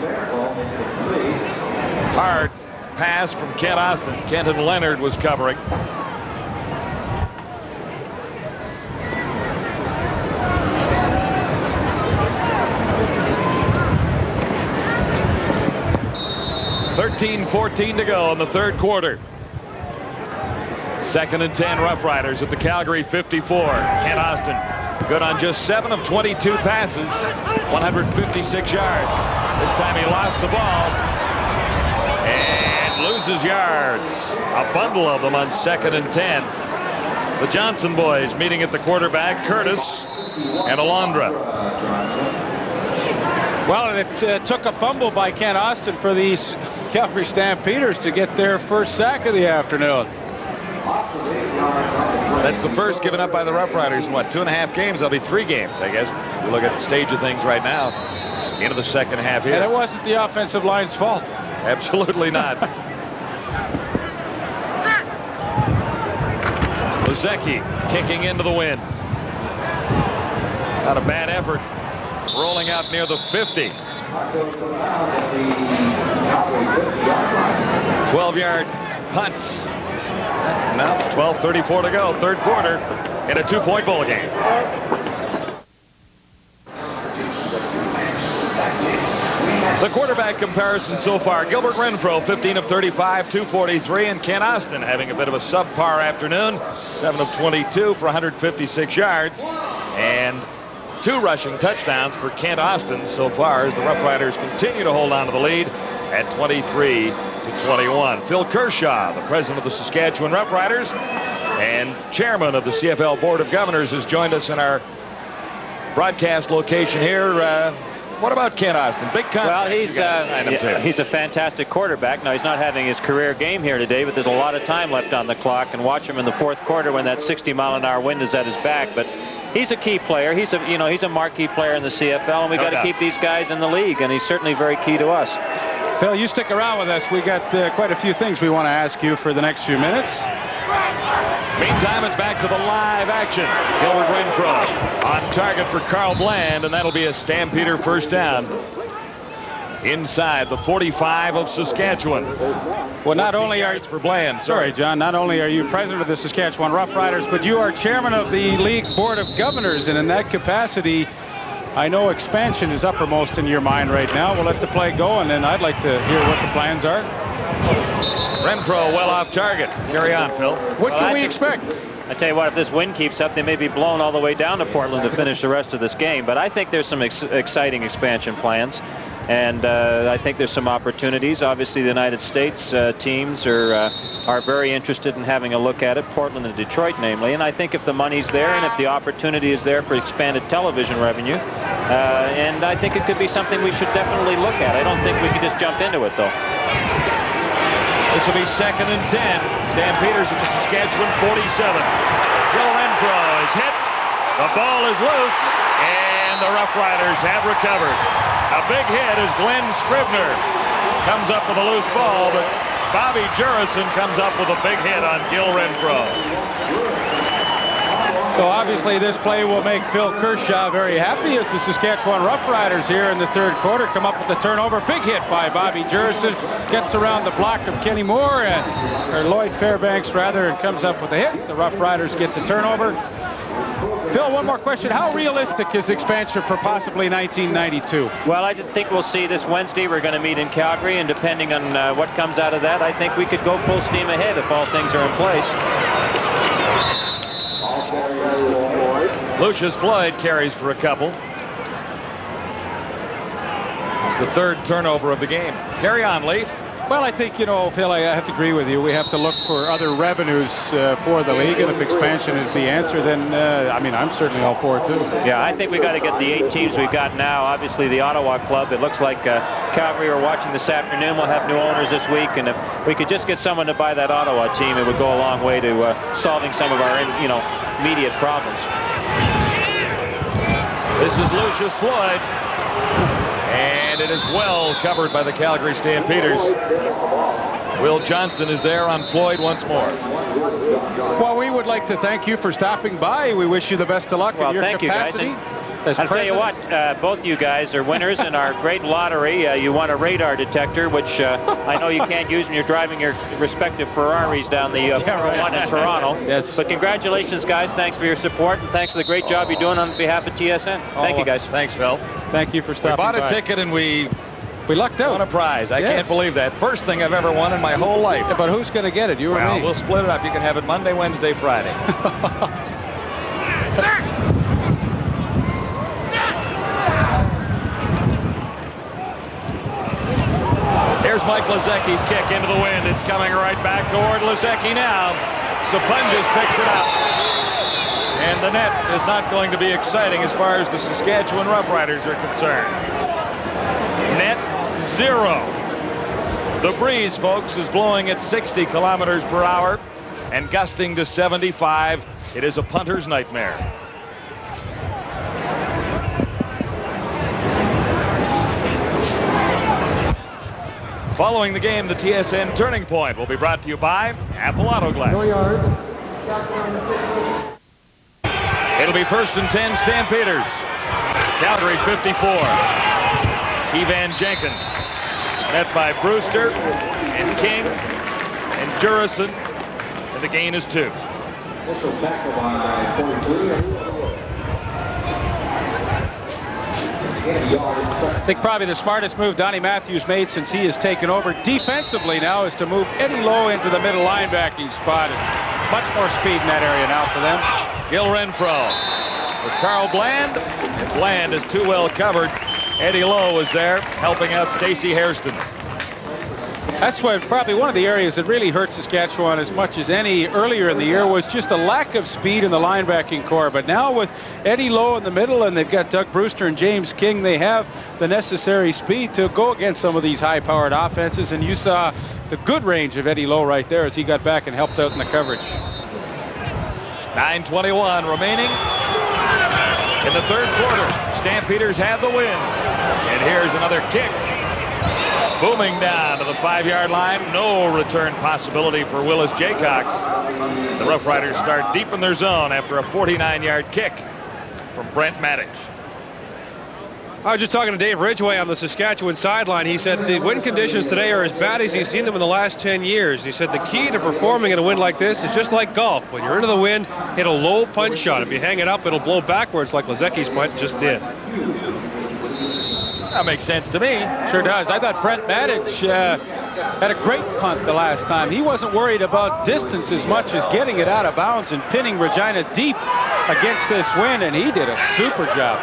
hard pass from Kent Austin. Kenton Leonard was covering. .14 to go in the third quarter. Second and 10, Roughriders at the Calgary 54. Kent Austin good on just 7 of 22 passes, 156 yards. This time he lost the ball and loses yards. A bundle of them on second and 10. The Johnson boys meeting at the quarterback, Curtis and Alondra. Well, it took a fumble by Kent Austin for these Calgary Stampeders to get their first sack of the afternoon. That's the first given up by the Roughriders in what, 2.5 games? That'll be 3 games, I guess. We look at the stage of things right now. Into the second half here. And it wasn't the offensive line's fault. Absolutely not. Lozecki kicking into the wind. Not a bad effort. Rolling out near the 50. 12-yard punt. Now 12:34 to go, third quarter in a 2-point ball game. The quarterback comparison so far, Gilbert Renfro 15 of 35, 243, and Kent Austin having a bit of a subpar afternoon, 7 of 22 for 156 yards, and 2 rushing touchdowns for Kent Austin so far as the Roughriders continue to hold on to the lead at 23-21. Phil Kershaw, the president of the Saskatchewan Roughriders and chairman of the CFL Board of Governors, has joined us in our broadcast location here. What about Kent Austin? Big contract. Well, he's a fantastic quarterback. Now, he's not having his career game here today, but there's a lot of time left on the clock, and watch him in the fourth quarter when that 60-mile-an-hour wind is at his back. But he's a key player. He's a marquee player in the CFL, and we got to keep these guys in the league, and he's certainly very key to us. Phil, you stick around with us. We got quite a few things we want to ask you for the next few minutes. Meantime, it's back to the live action. Gilbert Renfro on target for Carl Bland, and that'll be a Stampeder first down inside the 45 of Saskatchewan. Well, not only are you for Bland. Sorry, John. Not only are you president of the Saskatchewan Roughriders, but you are chairman of the League Board of Governors, and in that capacity, I know expansion is uppermost in your mind right now. We'll let the play go, and then I'd like to hear what the plans are. Renfro well off target. Carry on, Phil. What can we expect? I tell you what, if this wind keeps up, they may be blown all the way down to Portland to finish the rest of this game. But I think there's some exciting expansion plans. And I think there's some opportunities. Obviously, the United States teams are very interested in having a look at it, Portland and Detroit namely. And I think if the money's there and if the opportunity is there for expanded television revenue, and I think it could be something we should definitely look at. I don't think we can just jump into it, though. This will be second and 10. Stampeders at the Saskatchewan 47. Gil Renfro is hit. The ball is loose, and the Roughriders have recovered. A big hit as Glenn Scribner comes up with a loose ball, but Bobby Jurison comes up with a big hit on Gil Renfro. So obviously this play will make Phil Kershaw very happy as the Saskatchewan Roughriders here in the third quarter come up with the turnover. Big hit by Bobby Jurison. Gets around the block of Kenny Moore, or Lloyd Fairbanks rather, and comes up with a hit. The Roughriders get the turnover. Phil, one more question. How realistic is expansion for possibly 1992? Well, I think we'll see this Wednesday. We're going to meet in Calgary, and depending on what comes out of that, I think we could go full steam ahead if all things are in place. Lucius Floyd carries for a couple. It's the third turnover of the game. Carry on, Leaf. Well, I think, you know, Phil, I have to agree with you. We have to look for other revenues for the league, and if expansion is the answer, then, I mean, I'm certainly all for it, too. Yeah, I think we got to get the 8 teams we've got now. Obviously, the Ottawa club, it looks like Calgary are watching this afternoon. We'll have new owners this week, and if we could just get someone to buy that Ottawa team, it would go a long way to solving some of our, immediate problems. This is Lucius Floyd. And it is well covered by the Calgary Stampeders. Will Johnson is there on Floyd once more. Well, we would like to thank you for stopping by. We wish you the best of luck in your capacity. You guys. I'll tell you what, both you guys are winners in our great lottery. You won a radar detector, which I know you can't use when you're driving your respective Ferraris down the 401 in Toronto. Yes. But congratulations, guys. Thanks for your support, and thanks for the great job you're doing on behalf of TSN. Thank you, guys. Thanks, Phil. Thank you for stopping by. We bought a ticket and we lucked out. Won a prize. I can't believe that. First thing I've ever won in my whole life. Yeah, but who's going to get it? You or me? Well, we'll split it up. You can have it Monday, Wednesday, Friday. Here's Mike Lezecki's kick into the wind. It's coming right back toward Lezecki now. Sapunjas picks it up. And the net is not going to be exciting as far as the Saskatchewan Roughriders are concerned. Net 0. The breeze, folks, is blowing at 60 kilometers per hour and gusting to 75. It is a punter's nightmare. Following the game, the TSN Turning Point will be brought to you by Apple Auto Glass. It'll be 1st and 10 Stampeders. Calgary 54. Evan Jenkins. Met by Brewster and King and Jurison. And the gain is 2. I think probably the smartest move Donnie Matthews made since he has taken over defensively now is to move Eddie Lowe into the middle linebacking spot. Much more speed in that area now for them. Gil Renfro with Carl Bland. And Bland is too well covered. Eddie Lowe is there helping out Stacey Hairston. That's what probably one of the areas that really hurt Saskatchewan as much as any earlier in the year was just a lack of speed in the linebacking core. But now with Eddie Lowe in the middle and they've got Doug Brewster and James King, they have the necessary speed to go against some of these high-powered offenses. And you saw the good range of Eddie Lowe right there as he got back and helped out in the coverage. 9:21 remaining in the third quarter. Stampeders have the win. And here's another kick. Booming down to the 5-yard line. No return possibility for Willis Jaycox. The Roughriders start deep in their zone after a 49-yard kick from Brent Maddich. I was just talking to Dave Ridgway on the Saskatchewan sideline. He said the wind conditions today are as bad as he's seen them in the last 10 years. He said the key to performing in a wind like this is just like golf. When you're into the wind, hit a low punch shot. If you hang it up, it'll blow backwards like Lezecki's punt just did. That makes sense to me. Sure does. I thought Brent Maddich had a great punt the last time. He wasn't worried about distance as much as getting it out of bounds and pinning Regina deep against this wind, and he did a super job.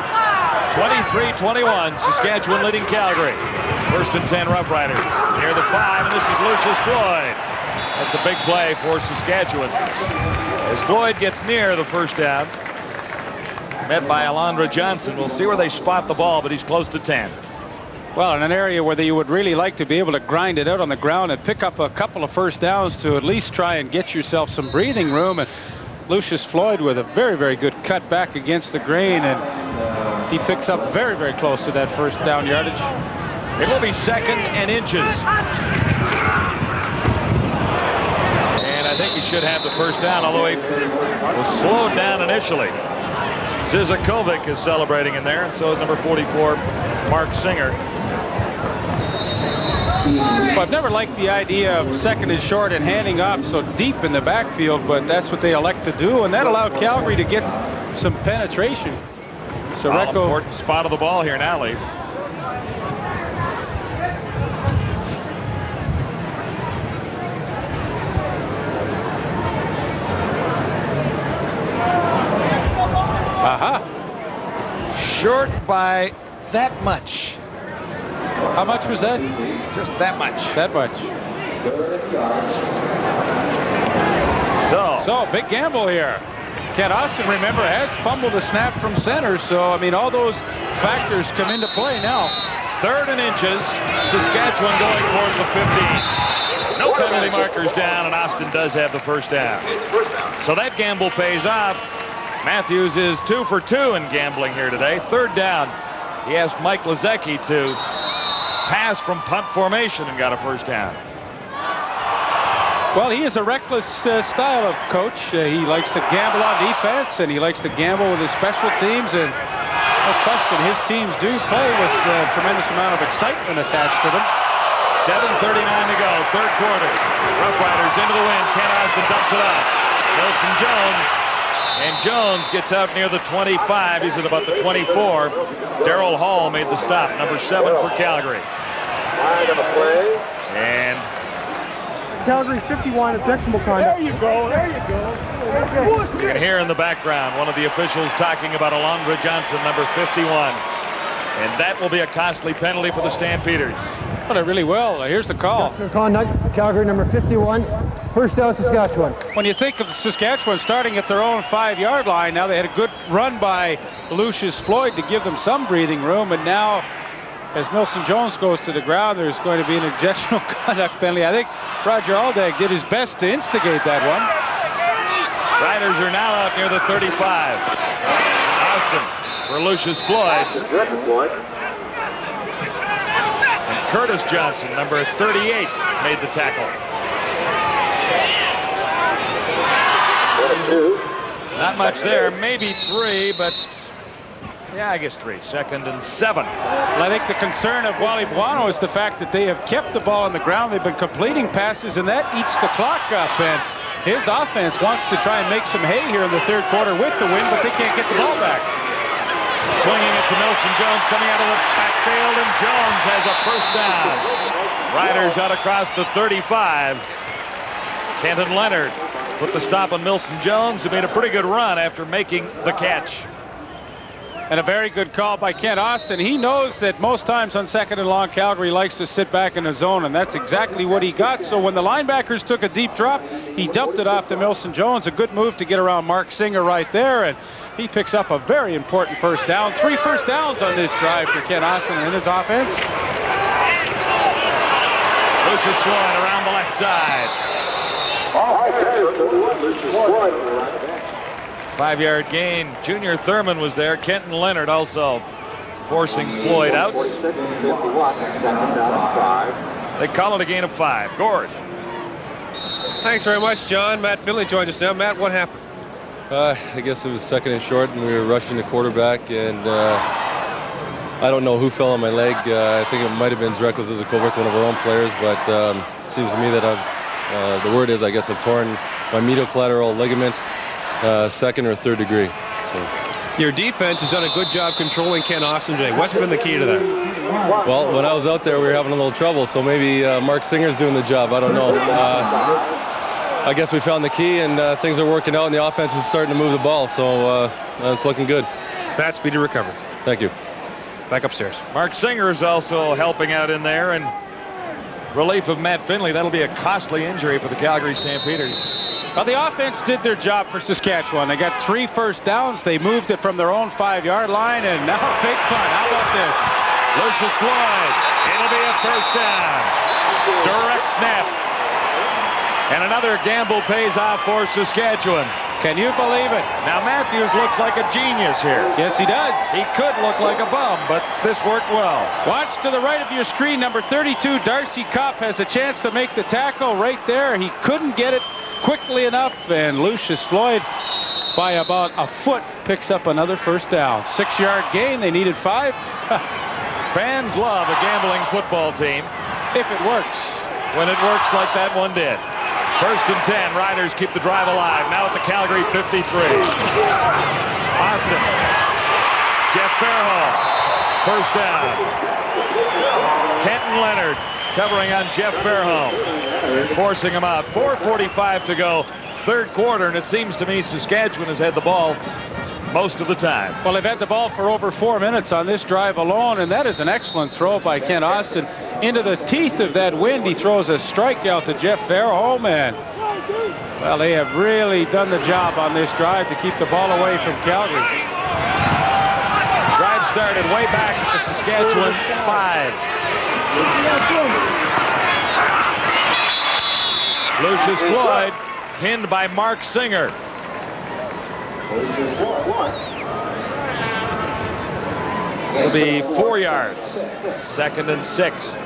23-21, Saskatchewan leading Calgary. 1st and 10 Roughriders. Near the 5, and this is Lucius Floyd. That's a big play for Saskatchewan. As Floyd gets near the first down, met by Alondra Johnson. We'll see where they spot the ball, but he's close to 10. Well, in an area where you would really like to be able to grind it out on the ground and pick up a couple of first downs to at least try and get yourself some breathing room. And Lucius Floyd with a very, very good cut back against the grain, and he picks up very, very close to that first down yardage. It will be 2nd and inches. And I think he should have the first down, although he was slowed down initially. Zizakovic is celebrating in there, and so is number 44, Mark Singer. Well, I've never liked the idea of 2nd and short and handing off so deep in the backfield, but that's what they elect to do, and that allowed Calgary to get some penetration. Soreko. Important spot of the ball here now, Leaf. Short by that much. How much was that? Just that much. That much. So big gamble here. Kent Austin, remember, has fumbled a snap from center. So, I mean, all those factors come into play now. 3rd and inches. Saskatchewan going towards the 15. No penalty markers down, and Austin does have the first down. So that gamble pays off. Matthews is 2 for 2 in gambling here today. 3rd down. He asked Mike Lazecki to pass from punt formation and got a first down. Well, he is a reckless style of coach. He likes to gamble on defense, and he likes to gamble with his special teams. And no question, his teams do play with a tremendous amount of excitement attached to them. 7:39 to go, 3rd quarter. Roughriders into the wind. Kent Austin dumps it off. Wilson Jones. And Jones gets out near the 25. He's at about the 24. Darryl Hall made the stop. Number 7 for Calgary. And Calgary 51, objectionable conduct. There you go, there you go. you can hear in the background one of the officials talking about Alondra Johnson, number 51. And that will be a costly penalty for the Stampeders. Well, it really will. Here's the call. Conduct, Calgary number 51, first down Saskatchewan. When you think of Saskatchewan starting at their own 5-yard line, now they had a good run by Lucius Floyd to give them some breathing room, and now as Milson Jones goes to the ground, there's going to be an objectionable conduct penalty. I think Roger Aldag did his best to instigate that one. Riders are now out near the 35. Austin for Lucius Floyd. And Curtis Johnson, number 38, made the tackle. Not much there, maybe 3, but yeah, I guess 3. 2nd and 7. Well, I think the concern of Wally Buono is the fact that they have kept the ball on the ground. They've been completing passes, and that eats the clock up. And his offense wants to try and make some hay here in the 3rd quarter with the win, but they can't get the ball back. Swinging it to Milson Jones, coming out of the backfield, and Jones has a first down. Riders out across the 35. Kenton Leonard put the stop on Milson Jones, who made a pretty good run after making the catch. And a very good call by Kent Austin. He knows that most times on 2nd and long, Calgary likes to sit back in the zone, and that's exactly what he got. So when the linebackers took a deep drop, he dumped it off to Milson Jones. A good move to get around Mark Singer right there, and he picks up a very important first down. 3 first downs on this drive for Kent Austin and his offense. Lucius Floyd around the left side. 5-yard gain. Junior Thurman was there. Kenton Leonard also forcing Floyd out. They call it a gain of 5. Gord. Thanks very much, John. Matt Finley joined us now. Matt, what happened? I guess it was 2nd and short, and we were rushing the quarterback, and I don't know who fell on my leg. I think it might have been Zreckles as a Kovac, one of our own players, but it seems to me that the word is, I guess, I've torn my medial collateral ligament, 2nd or 3rd degree. So. Your defense has done a good job controlling Kent Austin today. What's been the key to that? Well, when I was out there, we were having a little trouble, so maybe Mark Singer's doing the job. I don't know. I guess we found the key, and things are working out, and the offense is starting to move the ball, so it's looking good. Fast, speedy recovery. Thank you. Back upstairs. Mark Singer is also helping out in there, and relief of Matt Finley. That'll be a costly injury for the Calgary Stampeders. Well, the offense did their job for Saskatchewan. They got 3 first downs. They moved it from their own 5-yard line, and now fake punt. How about this? Lucius Floyd. It'll be a first down. Direct snap. And another gamble pays off for Saskatchewan. Can you believe it? Now Matthews looks like a genius here. Yes, he does. He could look like a bum, but this worked well. Watch to the right of your screen. Number 32, Darcy Kopp, has a chance to make the tackle right there. He couldn't get it quickly enough, and Lucius Floyd, by about a foot, picks up another first down. 6-yard gain. They needed 5. Fans love a gambling football team. If it works. When it works like that one did. 1st and 10. Riders keep the drive alive. Now at the Calgary 53. Austin. Jeff Fairhall. First down. Kenton Leonard covering on Jeff Fairhall. Forcing him out. 4:45 to go. Third quarter, and it seems to me Saskatchewan has had the ball most of the time. Well, they've had the ball for over 4 minutes on this drive alone, and that is an excellent throw by Kent Austin. Into the teeth of that wind, he throws a strikeout to Jeff Fairhall, man. Well, they have really done the job on this drive to keep the ball away from Calgary. Drive started way back at the Saskatchewan 5. Lucius Floyd pinned by Mark Singer. It'll be 4 yards. 2nd and 6.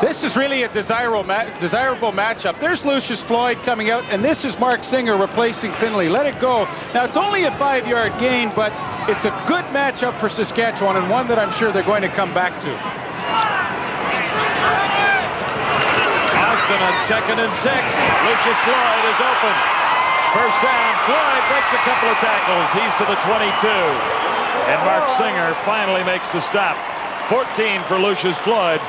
This is really a desirable matchup. There's Lucius Floyd coming out, and this is Mark Singer replacing Finley. Let it go. Now, it's only a 5-yard gain, but it's a good matchup for Saskatchewan, and one that I'm sure they're going to come back to. Austin on 2nd and 6. Lucius Floyd is open. First down. Floyd breaks a couple of tackles. He's to the 22. And Mark Singer finally makes the stop. 14 for Lucius Floyd.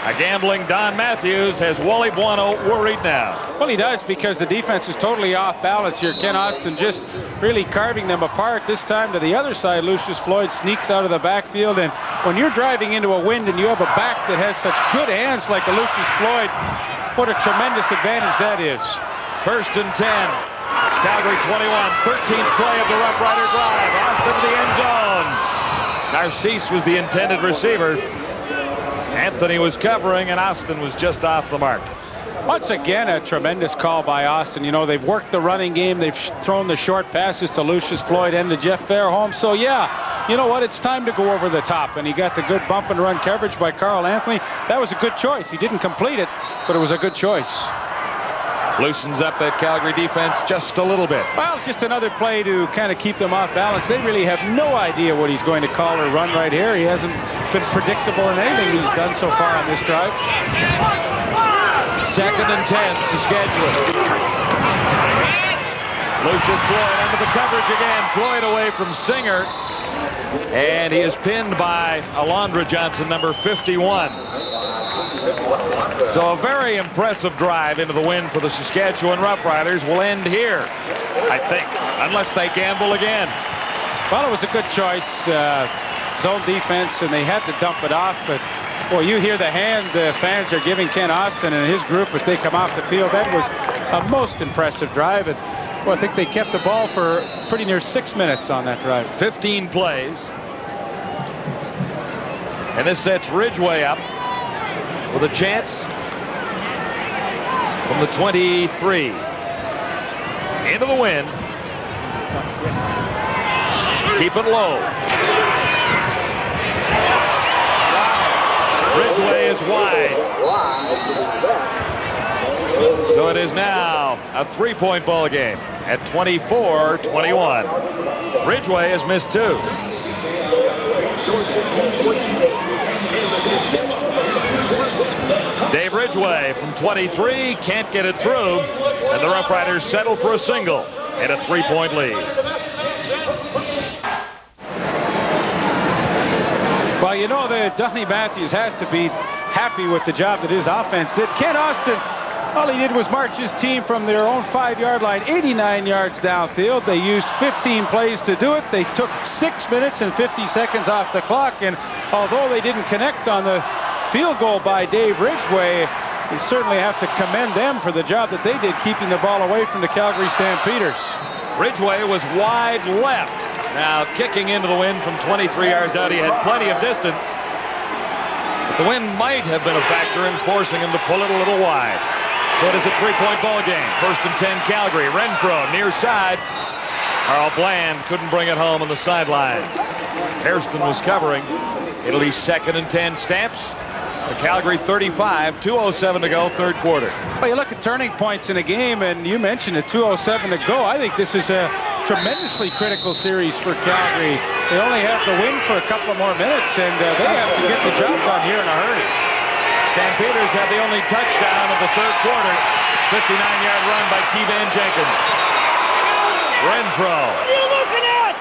A gambling Don Matthews has Wally Buono worried now. Well, he does, because the defense is totally off balance here. Ken Austin just really carving them apart. This time to the other side, Lucius Floyd sneaks out of the backfield. And when you're driving into a wind and you have a back that has such good hands like a Lucius Floyd, what a tremendous advantage that is. 1st and 10. Calgary 21. 13th play of the Rough Rider drive. Austin to the end zone. Narcisse was the intended receiver. Anthony was covering, and Austin was just off the mark. Once again, a tremendous call by Austin. You know, they've worked the running game. They've thrown the short passes to Lucius Floyd and to Jeff Fairholm. So, yeah, you know what? It's time to go over the top. And he got the good bump and run coverage by Carl Anthony. That was a good choice. He didn't complete it, but it was a good choice. Loosens up that Calgary defense just a little bit. Well, just another play to kind of keep them off balance. They really have no idea what he's going to call or run right here. He hasn't been predictable in anything he's done so far on this drive. 2nd and 10, Saskatchewan. Lucius Floyd under the coverage again. Floyd away from Singer. And he is pinned by Alondra Johnson, number 51. So a very impressive drive into the win for the Saskatchewan Roughriders will end here, I think, unless they gamble again. Well, it was a good choice. Zone defense, and they had to dump it off. But, boy, you hear the hand the fans are giving Ken Austin and his group as they come off the field. That was a most impressive drive. And, well, I think they kept the ball for pretty near 6 minutes on that drive. 15 plays. And this sets Ridgway up with a chance from the 23. Into the wind. Keep it low. Ridgway is wide. So it is now a 3-point ball game at 24-21. Ridgway has missed 2. Dave Ridgway from 23 can't get it through, and the Rough Riders settle for a single and a 3-point lead. Well, you know that Donnie Matthews has to be happy with the job that his offense did. Ken Austin, all he did was march his team from their own 5-yard line, 89 yards downfield. They used 15 plays to do it. They took 6 minutes and 50 seconds off the clock, and although they didn't connect on the field goal by Dave Ridgway, we certainly have to commend them for the job that they did keeping the ball away from the Calgary Stampeders. Ridgway was wide left. Now kicking into the wind from 23 yards out. He had plenty of distance, but the wind might have been a factor in forcing him to pull it a little wide. So it is a 3-point ball game. 1st and 10 Calgary. Renfro near side. Carl Bland couldn't bring it home on the sidelines. Hairston was covering. It'll be 2nd and 10 Stamps. The Calgary 35, 2:07 to go, third quarter. Well, you look at turning points in a game, and you mentioned it, 2:07 to go. I think this is a tremendously critical series for Calgary. They only have to win for a couple of more minutes, and they have to get the job done here in a hurry. Stampeders have the only touchdown of the third quarter. 59-yard run by Keevan Jenkins. Renfro. What are you looking at?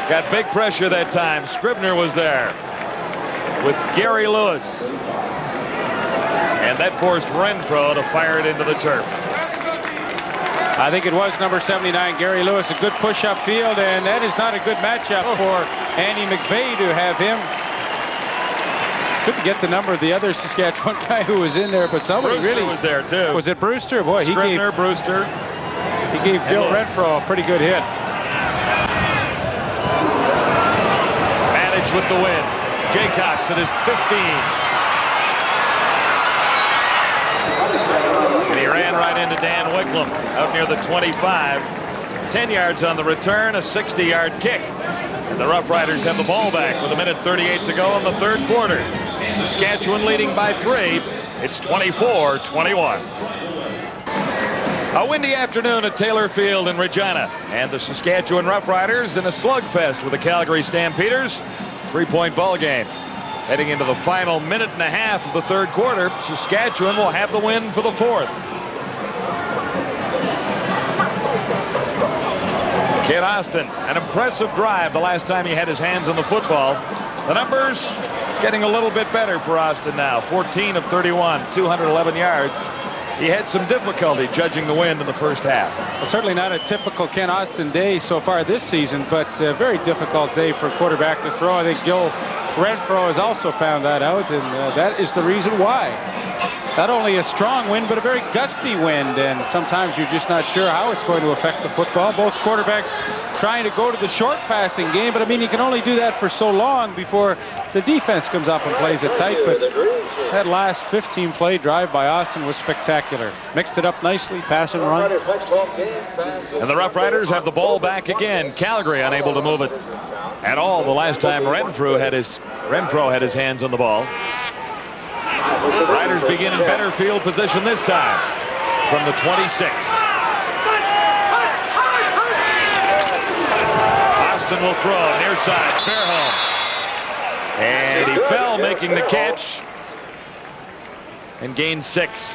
Got big pressure that time. Scribner was there with Gary Lewis. And that forced Renfro to fire it into the turf. I think it was number 79, Gary Lewis. A good push up field, and that is not a good matchup for Andy McVeigh to have him. Couldn't get the number of the other Saskatchewan guy who was in there, but somebody Brewster really was there too. Was it Brewster? Boy, Scribner, Brewster. He gave Bill Renfro a pretty good hit. Managed with the win. Jaycox at his 15. And he ran right into Dan Wicklum out near the 25. 10 yards on the return, a 60-yard kick. And the Roughriders have the ball back with 1:38 to go in the third quarter. Saskatchewan leading by 3. It's 24-21. A windy afternoon at Taylor Field in Regina. And the Saskatchewan Roughriders in a slugfest with the Calgary Stampeders. 3-point ball game. Heading into the final minute and a half of the third quarter, Saskatchewan will have the win for the fourth. Kid Austin, an impressive drive the last time he had his hands on the football. The numbers getting a little bit better for Austin now. 14 of 31, 211 yards. He had some difficulty judging the wind in the first half. Well, certainly not a typical Ken Austin day so far this season, but a very difficult day for a quarterback to throw. I think Gil Renfro has also found that out, and that is the reason why. Not only a strong wind, but a very gusty wind, and sometimes you're just not sure how it's going to affect the football. Both quarterbacks trying to go to the short passing game, but I mean, you can only do that for so long before the defense comes up and plays it tight. But that last 15-play drive by Austin was spectacular. Mixed it up nicely, pass and run. And the Roughriders have the ball back again. Calgary unable to move it at all the last time Renfro had his hands on the ball. Riders begin in better field position this time from the 26. Austin will throw near side, Fairholm, and he fell making the catch and gained 6.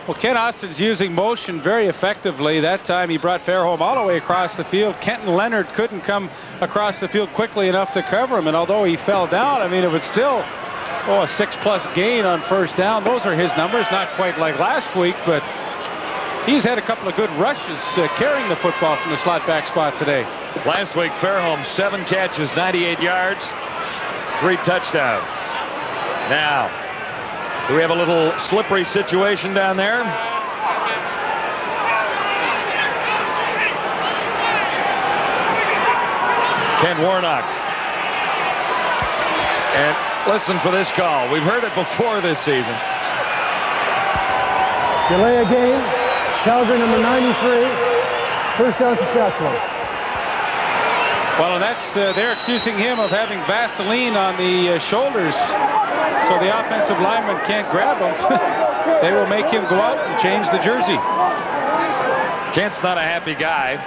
Well, Ken Austin's using motion very effectively. That time he brought Fairholm all the way across the field. Kenton Leonard couldn't come across the field quickly enough to cover him, and although he fell down, I mean, it was still a 6+ gain on first down. Those are his numbers, not quite like last week, but he's had a couple of good rushes carrying the football from the slot back spot today. Last week, Fairholm 7 catches, 98 yards, 3 touchdowns. Now, do we have a little slippery situation down there? Ken Warnock. And listen for this call. We've heard it before this season. Delay a game. Calgary number 93. First down Saskatchewan. Well, and that's they're accusing him of having Vaseline on the shoulders, so the offensive lineman can't grab him. They will make him go out and change the jersey. Kent's not a happy guy.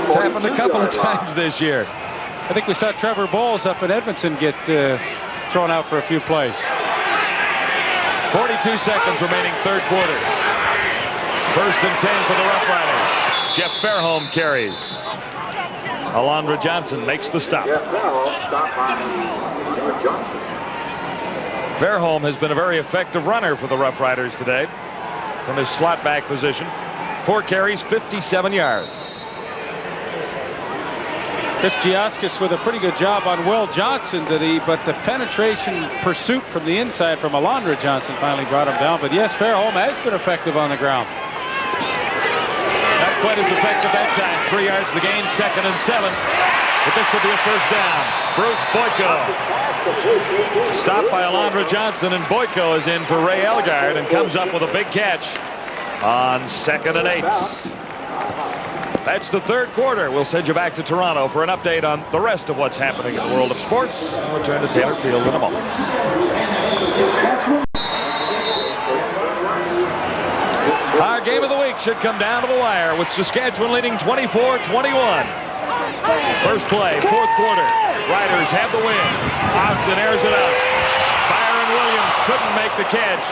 It's happened a couple of times this year. I think we saw Trevor Bowles up in Edmonton get thrown out for a few plays. 42 seconds remaining third quarter. 1st and 10 for the Roughriders. Jeff Fairholm carries. Alondra Johnson makes the stop. Fairholm has been a very effective runner for the Roughriders today from his slot back position. 4 carries, 57 yards. Chris Giaskis with a pretty good job on Will Johnson today, but the penetration pursuit from the inside from Alondra Johnson finally brought him down. But yes, Fairholm has been effective on the ground. Not quite as effective that time. 3 yards the gain, 2nd and 7. But this will be a first down. Bruce Boyko. Stopped by Alondra Johnson, and Boyko is in for Ray Elgard and comes up with a big catch on 2nd and 8. That's the third quarter. We'll send you back to Toronto for an update on the rest of what's happening in the world of sports. We'll return to Taylor Field in a moment. Our game of the week should come down to the wire with Saskatchewan leading 24-21. First play, fourth quarter. Riders have the win. Austin airs it out. Byron Williams couldn't make the catch.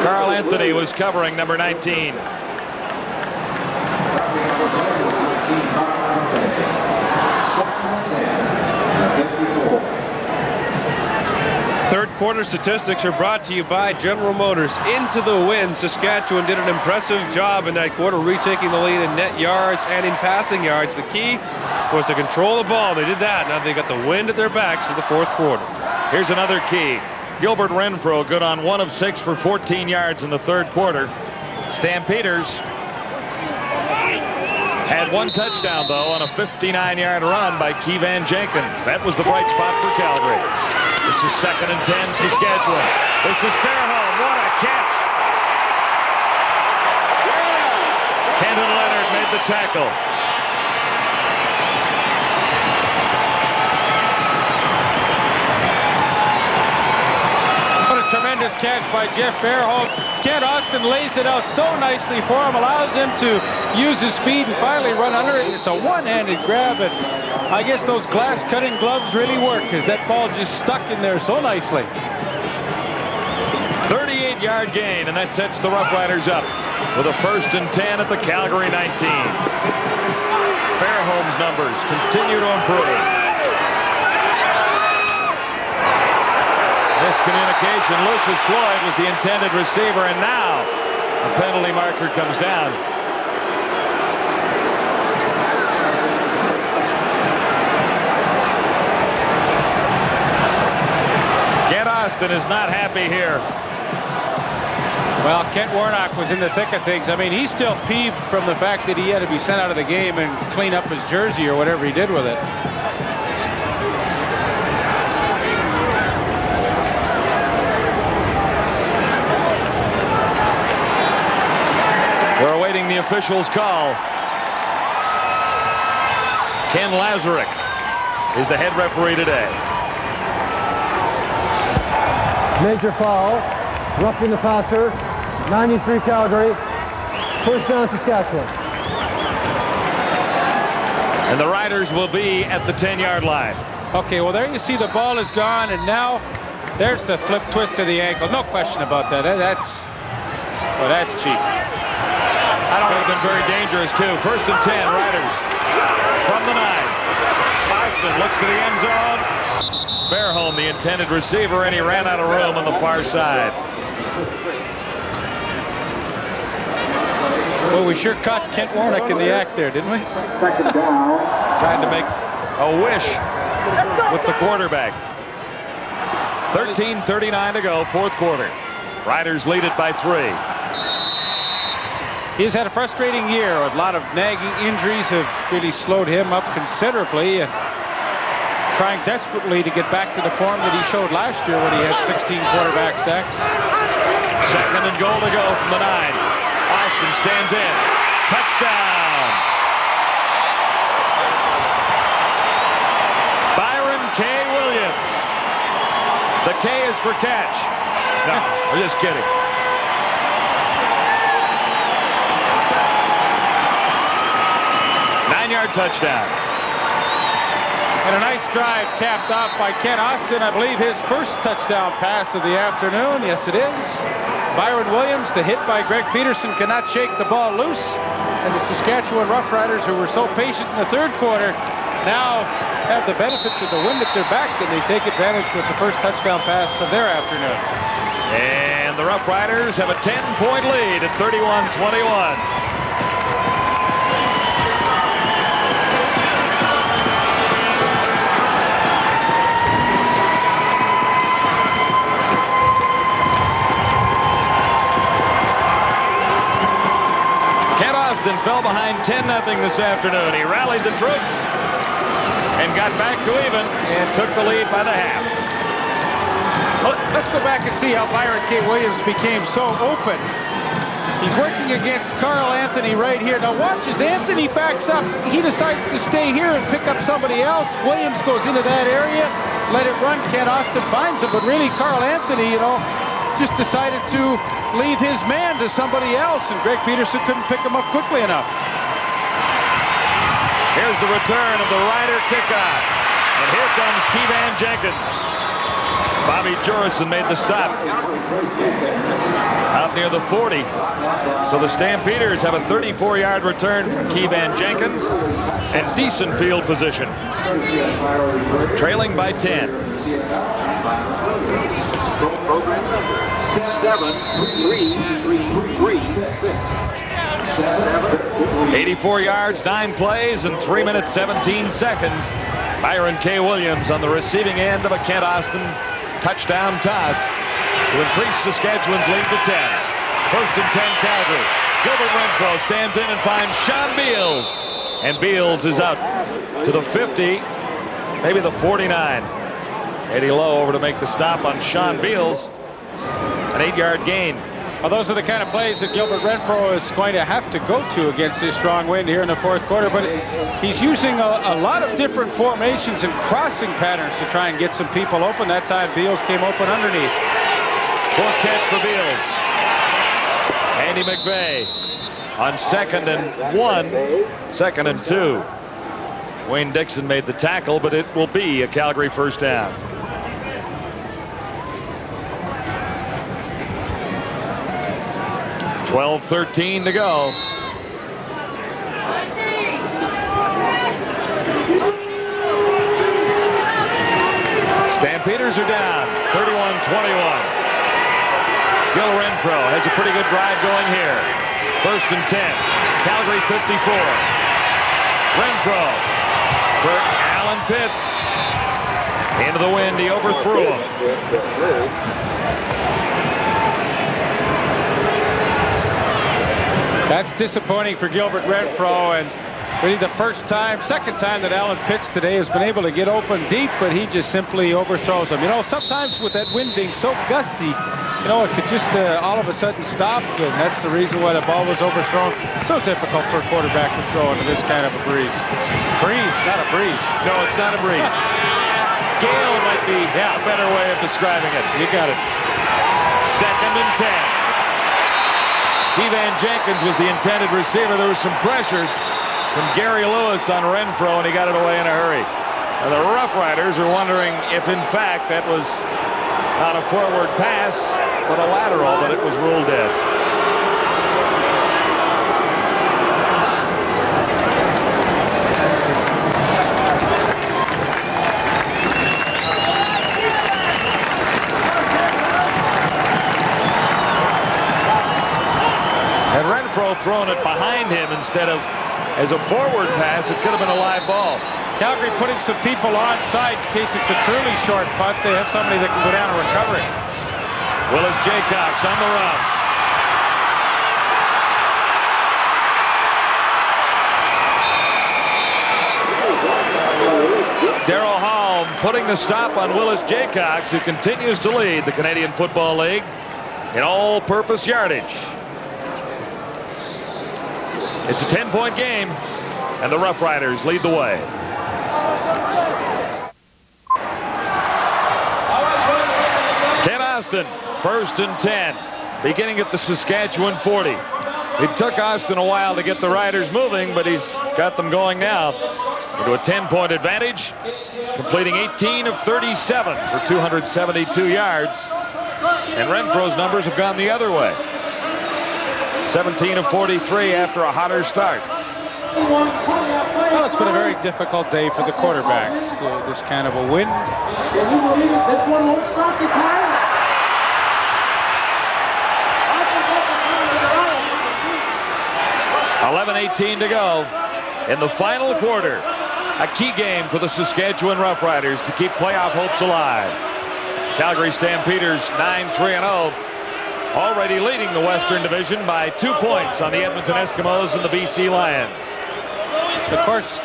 Carl Anthony was covering number 19. Third quarter statistics are brought to you by General Motors. Into the win. Saskatchewan did an impressive job in that quarter, retaking the lead in net yards and in passing yards. The key was to control the ball. They did that. Now they got the wind at their backs for the fourth quarter. Here's another key. Gilbert Renfro good on 1 of 6 for 14 yards in the third quarter. Stampeders had 1 touchdown, though, on a 59-yard run by Keevan Jenkins. That was the bright spot for Calgary. This is 2nd and 10, Saskatchewan. This is Fairholm. What a catch. Kenton Leonard made the tackle. What a tremendous catch by Jeff Fairholm. Kent Austin lays it out so nicely for him, allows him to use his speed and finally run under it. It's a one-handed grab, and I guess those glass cutting gloves really work because that ball just stuck in there so nicely. 38-yard gain, and that sets the Roughriders up with a 1st and 10 at the Calgary 19. Fairholm's numbers continue to improve. Miscommunication. Lucius Floyd was the intended receiver, and now the penalty marker comes down. Kent Austin is not happy here. Well, Kent Warnock was in the thick of things. I mean, he's still peeved from the fact that he had to be sent out of the game and clean up his jersey or whatever he did with it. We're awaiting the official's call. Ken Lazarick is the head referee today. Major foul, roughing the passer, 93 Calgary, 1st down Saskatchewan. And the Riders will be at the 10-yard line. Okay, well, there you see the ball is gone, and now there's the flip twist to the ankle. No question about that. That's cheap. That would have been very dangerous, too. 1st and 10, Riders from the 9. Austin looks to the end zone. Fairholm, the intended receiver, and he ran out of room on the far side. Well, we sure caught Kent Warnock in the act there, didn't we? Trying to make a wish with the quarterback. 13:39 to go, fourth quarter. Riders lead it by 3. He's had a frustrating year. A lot of nagging injuries have really slowed him up considerably, and trying desperately to get back to the form that he showed last year when he had 16 quarterback sacks. 2nd and goal to go from the 9. Austin stands in. Touchdown. Byron K. Williams. The K is for catch. No, we're just kidding. Nine-yard touchdown. And a nice drive capped off by Kent Austin. I believe his first touchdown pass of the afternoon. Yes, it is. Byron Williams, the hit by Greg Peterson, cannot shake the ball loose. And the Saskatchewan Roughriders, who were so patient in the third quarter, now have the benefits of the wind at their back, and they take advantage with the first touchdown pass of their afternoon. And the Roughriders have a 10-point lead at 31-21. Fell behind 10-0 this afternoon. He rallied the troops and got back to even and took the lead by the half. Well, let's go back and see how Byron K. Williams became so open. He's working against Carl Anthony right here. Now watch as Anthony backs up. He decides to stay here and pick up somebody else. Williams goes into that area, let it run. Kent Austin finds him, but really Carl Anthony, just decided to leave his man to somebody else, and Greg Peterson couldn't pick him up quickly enough. Here's the return of the Rider kickoff, and here comes Keevan Jenkins. Bobby Jurison made the stop out near the 40. So the Stampeders have a 34-yard return from Keevan Jenkins and decent field position. Trailing by 10. 84 yards, 9 plays, and 3 minutes 17 seconds. Byron K. Williams on the receiving end of a Kent Austin touchdown toss to increase Saskatchewan's lead to 10. First and 10, Calgary. Gilbert Renfro stands in and finds Sean Beals. And Beals is out to the 50, maybe the 49. Eddie Lowe over to make the stop on Sean Beals. An 8-yard gain. Well, those are the kind of plays that Gilbert Renfro is going to have to go to against this strong wind here in the fourth quarter. But he's using a lot of different formations and crossing patterns to try and get some people open. That time, Beals came open underneath. Fourth catch for Beals. Andy McVeigh on 2nd and 1, 2nd and 2. Wayne Dixon made the tackle, but it will be a Calgary first down. .12:13 to go. Stampeders are down 31-21. Gil Renfro has a pretty good drive going here. First and 10. Calgary 54. Renfro for Alan Pitts. Into the wind, he overthrew him. That's disappointing for Gilbert Renfro, and really the second time that Alan Pitts today has been able to get open deep, but he just simply overthrows him. You know, sometimes with that wind being so gusty, you know, it could just all of a sudden stop, and that's the reason why the ball was overthrown. So difficult for a quarterback to throw into this kind of a breeze. Breeze, not a breeze. No, it's not a breeze. Gale might be a better way of describing it. You got it. 2nd and 10. Keevan Jenkins was the intended receiver. There was some pressure from Gary Lewis on Renfro, and he got it away in a hurry. Now, the Roughriders are wondering if, in fact, that was not a forward pass, but a lateral, but it was ruled dead. Thrown it behind him instead of as a forward pass, it could have been a live ball. Calgary putting some people onside in case it's a truly short punt. They have somebody that can go down and recover it. Willis Jaycox on the run. Darryl Hall putting the stop on Willis Jaycox, who continues to lead the Canadian Football League in all-purpose yardage. It's a 10-point game, and the Roughriders lead the way. Kent Austin, 1st and 10, beginning at the Saskatchewan 40. It took Austin a while to get the Riders moving, but he's got them going now into a 10-point advantage, completing 18 of 37 for 272 yards. And Renfro's numbers have gone the other way. 17 of 43 after a hotter start. Well, it's been a very difficult day for the quarterbacks. This kind of a win. 11:18 to go in the final quarter. A key game for the Saskatchewan Roughriders to keep playoff hopes alive. Calgary Stampeders 9-3-0. Already leading the Western Division by 2 points on the Edmonton Eskimos and the BC Lions. Of course,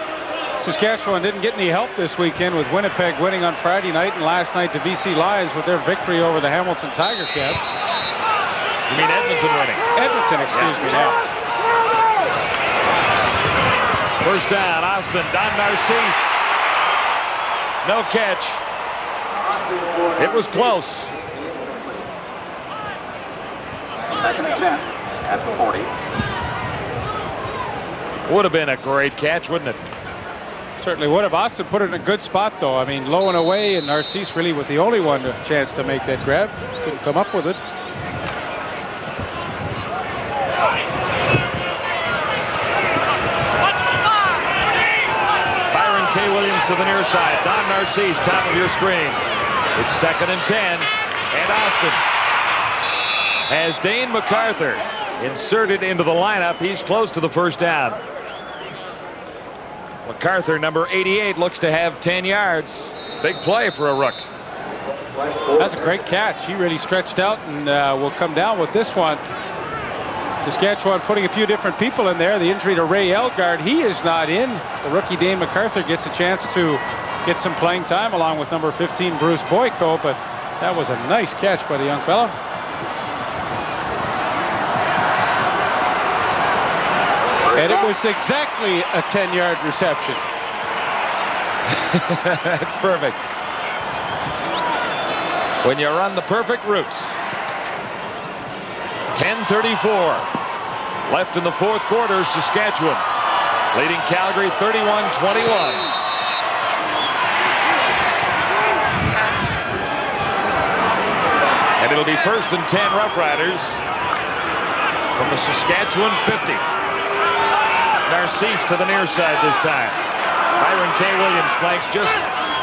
Saskatchewan didn't get any help this weekend with Winnipeg winning on Friday night, and last night the BC Lions with their victory over the Hamilton Tiger Cats. You mean Edmonton winning? Edmonton, excuse me now. First down, Austin, Don Narcisse. No catch. It was close. 2nd and 10 at the 40. Would have been a great catch, wouldn't it? Certainly would have. Austin put it in a good spot, though. I mean, low and away, and Narcisse really was the only one with a chance to make that grab. Couldn't come up with it. Byron K. Williams to the near side. Don Narcisse, top of your screen. It's 2nd and 10. And Austin has Dane MacArthur inserted into the lineup. He's close to the first down. MacArthur, number 88, looks to have 10 yards. Big play for a rook. That's a great catch. He really stretched out and will come down with this one. Saskatchewan putting a few different people in there. The injury to Ray Elgard, he is not in. The rookie Dane MacArthur gets a chance to get some playing time along with number 15 Bruce Boyko, but that was a nice catch by the young fella. And it was exactly a 10-yard reception. That's perfect. When you run the perfect routes. 10:34 left in the fourth quarter. Saskatchewan leading Calgary 31-21. And it'll be 1st and 10 Roughriders from the Saskatchewan 50. Narcisse to the near side this time. Byron K. Williams flanks just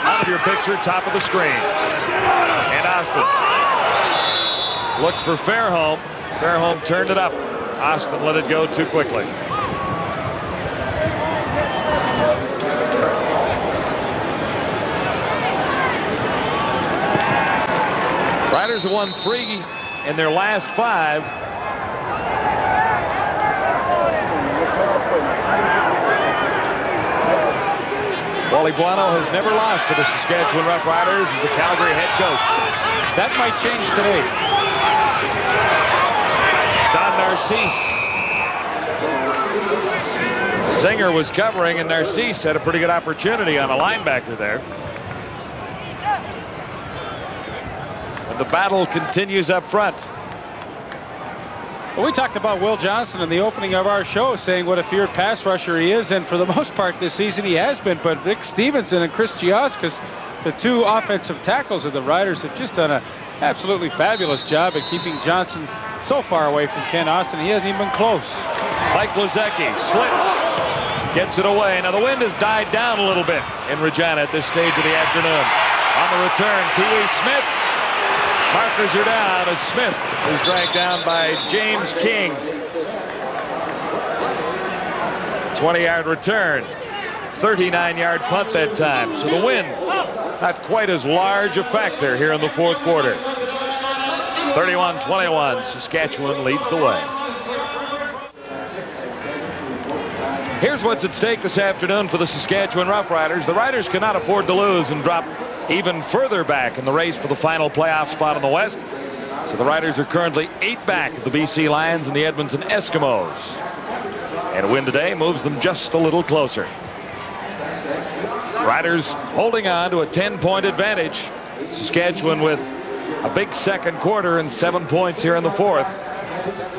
out of your picture, top of the screen. And Austin looked for Fairholm. Fairholm turned it up. Austin let it go too quickly. Riders have won 3 in their last 5. Wally Buono has never lost to the Saskatchewan Roughriders as the Calgary head coach. That might change today. Don Narcisse. Singer was covering, and Narcisse had a pretty good opportunity on a linebacker there. And the battle continues up front. Well, we talked about Will Johnson in the opening of our show, saying what a feared pass rusher he is, and for the most part this season he has been. But Rick Stevenson and Chris Gioskas, the 2 offensive tackles of the Riders, have just done an absolutely fabulous job at keeping Johnson so far away from Ken Austin. He hasn't even been close. Mike Lozecki slips, gets it away. Now the wind has died down a little bit in Regina at this stage of the afternoon. On the return, Pee-wee Smith. Markers are down as Smith is dragged down by James King. 20-yard return. 39-yard punt that time. So the wind, not quite as large a factor here in the fourth quarter. 31-21, Saskatchewan leads the way. Here's what's at stake this afternoon for the Saskatchewan Roughriders. The Riders cannot afford to lose and drop even further back in the race for the final playoff spot in the West. So the Riders are currently 8 back of the BC Lions and the Edmonton Eskimos. And a win today moves them just a little closer. Riders holding on to a 10-point advantage. Saskatchewan with a big second quarter and 7 points here in the fourth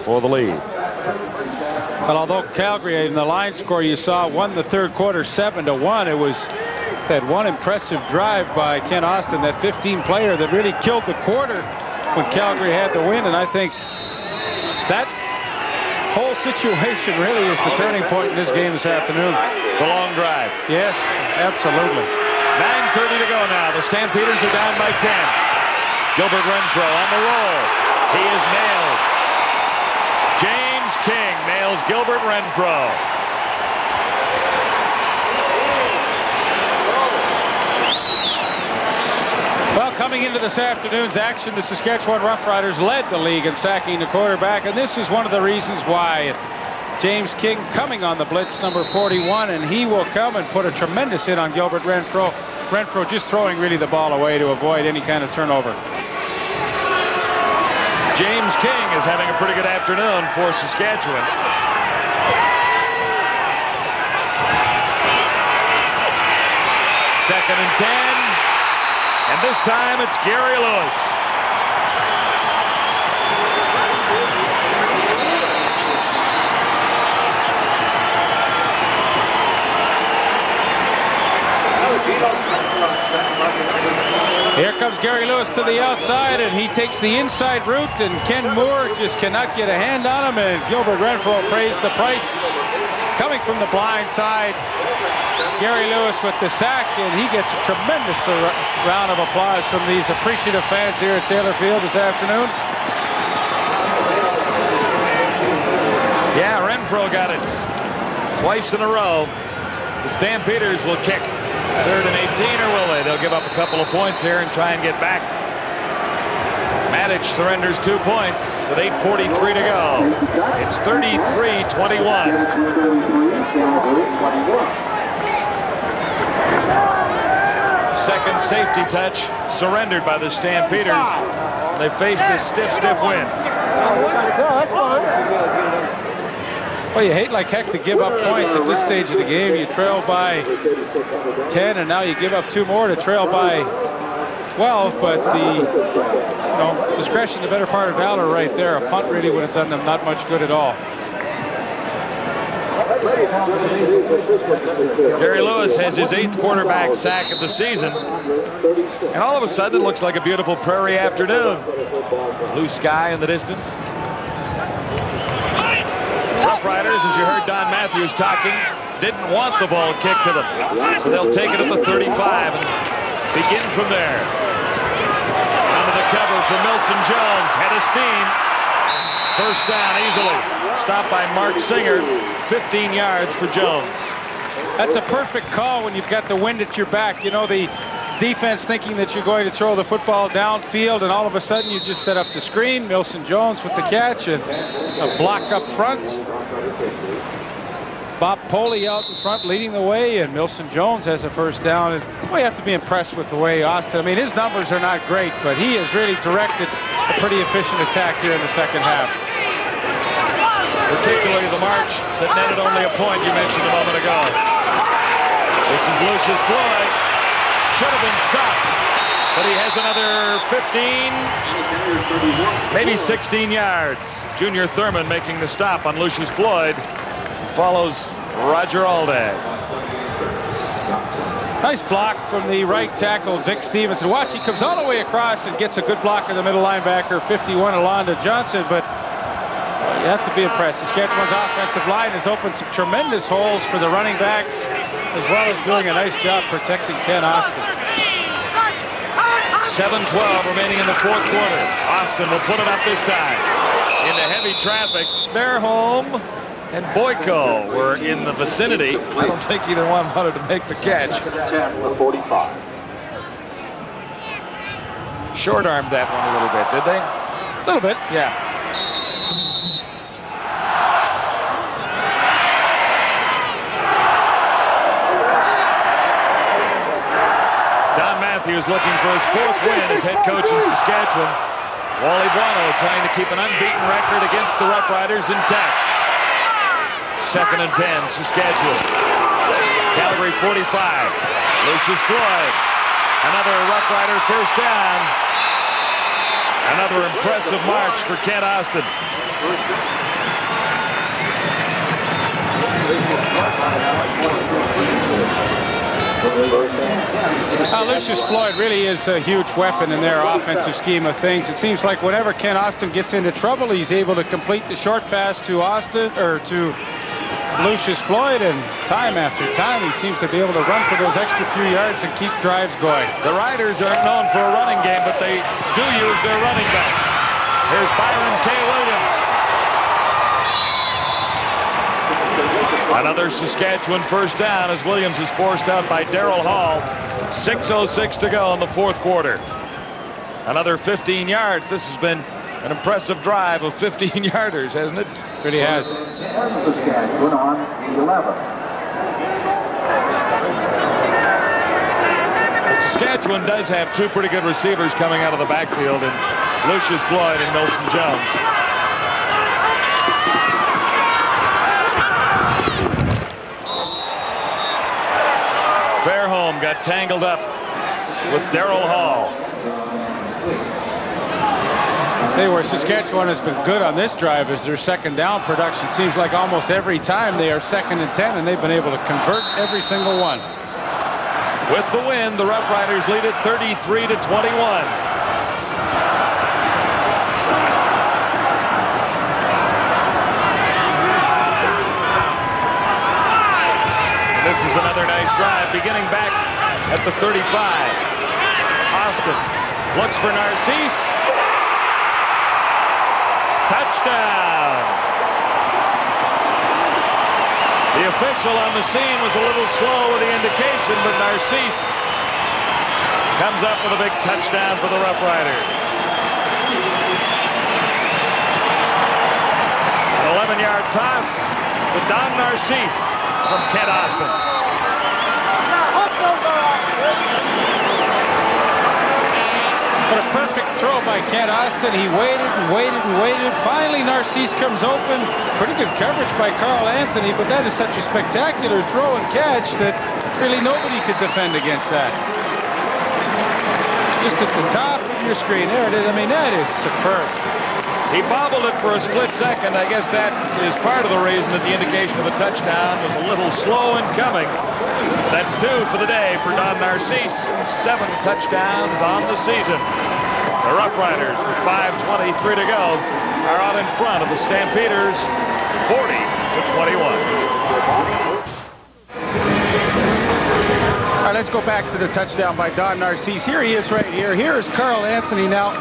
for the lead. But although Calgary in the line score you saw won the third quarter 7-1, it was that one impressive drive by Ken Austin, that 15 player that really killed the quarter when Calgary had the win. And I think that whole situation really is the turning point in this game this afternoon. The long drive. Yes, absolutely. 9:30 to go now. The Stampeders are down by 10. Gilbert Renfro on the roll. He is nailed. James King nails Gilbert Renfro. Well, coming into this afternoon's action, the Saskatchewan Roughriders led the league in sacking the quarterback, and this is one of the reasons why. James King coming on the blitz, number 41, and he will come and put a tremendous hit on Gilbert Renfro. Renfro just throwing really the ball away to avoid any kind of turnover. James King is having a pretty good afternoon for Saskatchewan. Second and 10. And this time it's Gary Lewis. Here comes Gary Lewis to the outside, and he takes the inside route, and Ken Moore just cannot get a hand on him, and Gilbert Renfro pays the price. Coming from the blind side, Gary Lewis with the sack, and he gets a tremendous round of applause from these appreciative fans here at Taylor Field this afternoon. Yeah, Renfro got it twice in a row. The Stampeders will kick 3rd and 18, or will they? They'll give up a couple of points here and try and get back. Matic surrenders 2 points with 8:43 to go. It's 33-21. Second safety touch surrendered by the Stampeders. They face this stiff win. Well, you hate like heck to give up points at this stage of the game. You trail by 10, and now you give up 2 more to trail by 12. But the discretion, the better part of valor right there. A punt really would have done them not much good at all. Gary Lewis has his 8th quarterback sack of the season. And all of a sudden, it looks like a beautiful prairie afternoon. Blue sky in the distance. Roughriders, as you heard Don Matthews talking, didn't want the ball kicked to them. So they'll take it at the 35 and begin from there. Under the cover for Milson Jones. Head of steam. First down easily. Stopped by Mark Singer. 15 yards for Jones. That's a perfect call when you've got the wind at your back. You know, the defense thinking that you're going to throw the football downfield, and all of a sudden you just set up the screen. Milson Jones with the catch, and a block up front. Bob Poley out in front leading the way, and Milson Jones has a first down. And we have to be impressed with the way Austin, I mean, his numbers are not great, but he has really directed a pretty efficient attack here in the second half. Particularly the march that netted only a point you mentioned a moment ago. This is Lucius Floyd. Should have been stopped, but he has another 15, maybe 16 yards. Junior Thurman making the stop on Lucius Floyd. Follows Roger Aldag. Nice block from the right tackle, Vic Stevenson. Watch, he comes all the way across and gets a good block of the middle linebacker, 51, Alonda Johnson, but you have to be impressed. Saskatchewan's offensive line has opened some tremendous holes for the running backs, as well as doing a nice job protecting Ken Austin. 7:12 remaining in the 4th quarter. Austin will put it up this time. Into heavy traffic. They're home, and Boyko were in the vicinity. I don't think either one wanted to make the catch. 45. Short-armed that one a little bit, did they? A little bit. Yeah. Matthews looking for his 4th win as head coach in Saskatchewan. Wally Buono trying to keep an unbeaten record against the Roughriders intact. 2nd and 10, Saskatchewan. Calgary 45. Lucius Floyd. Another Roughrider first down. Another impressive march for Ken Austin. Lucius Floyd really is a huge weapon in their offensive scheme of things. It seems like whenever Ken Austin gets into trouble, he's able to complete the short pass to Austin, or to Lucius Floyd, and time after time he seems to be able to run for those extra few yards and keep drives going. The Riders aren't known for a running game, but they do use their running backs. Here's Byron K. Williams. Another Saskatchewan first down as Williams is forced out by Darrell Hall. 6:06 to go in the 4th quarter. Another 15 yards. This has been an impressive drive of 15-yarders, hasn't it? Really has. Saskatchewan on 11. Saskatchewan does have 2 pretty good receivers coming out of the backfield, and Lucius Floyd and Milson Jones. Fairholm got tangled up with Darrell Hall. Where Saskatchewan has been good on this drive is their second down production. Seems like almost every time they are 2nd and 10, and they've been able to convert every single one. With the win, the Roughriders lead it 33-21. This is another nice drive, beginning back at the 35. Austin looks for Narcisse. Touchdown. The official on the scene was a little slow with the indication, but Narcisse comes up with a big touchdown for the Roughriders. An 11-yard toss to Don Narcisse from Kent Austin. What a perfect throw by Kent Austin. He waited and waited and waited. Finally, Narcisse comes open. Pretty good coverage by Carl Anthony, but that is such a spectacular throw and catch that really nobody could defend against that. Just at the top of your screen. There it is. I mean, that is superb. He bobbled it for a split second. I guess that is part of the reason that the indication of a touchdown was a little slow in coming. That's 2 for the day for Don Narcisse. 7 touchdowns on the season. The Roughriders, with 5:23 to go, are out in front of the Stampeders, 40-21. All right, let's go back to the touchdown by Don Narcisse. Here he is right here. Here is Carl Anthony now.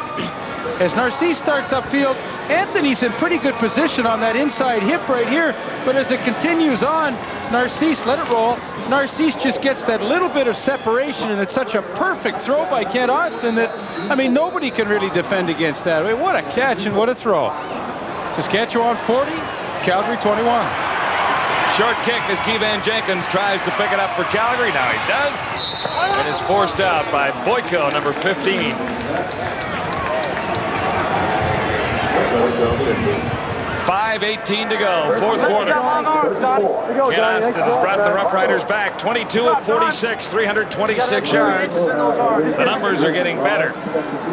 As Narcisse starts upfield, Anthony's in pretty good position on that inside hip right here. But as it continues on, Narcisse, let it roll. Narcisse just gets that little bit of separation, and it's such a perfect throw by Kent Austin that, I mean, nobody can really defend against that. I mean, what a catch and what a throw. Saskatchewan 40, Calgary 21. Short kick as Keevan Jenkins tries to pick it up for Calgary. Now he does, and is forced out by Boyko, number 15. 5:18 to go, fourth quarter. Kent Austin has brought the Roughriders back, 22 of 46, 326 yards. The numbers are getting better.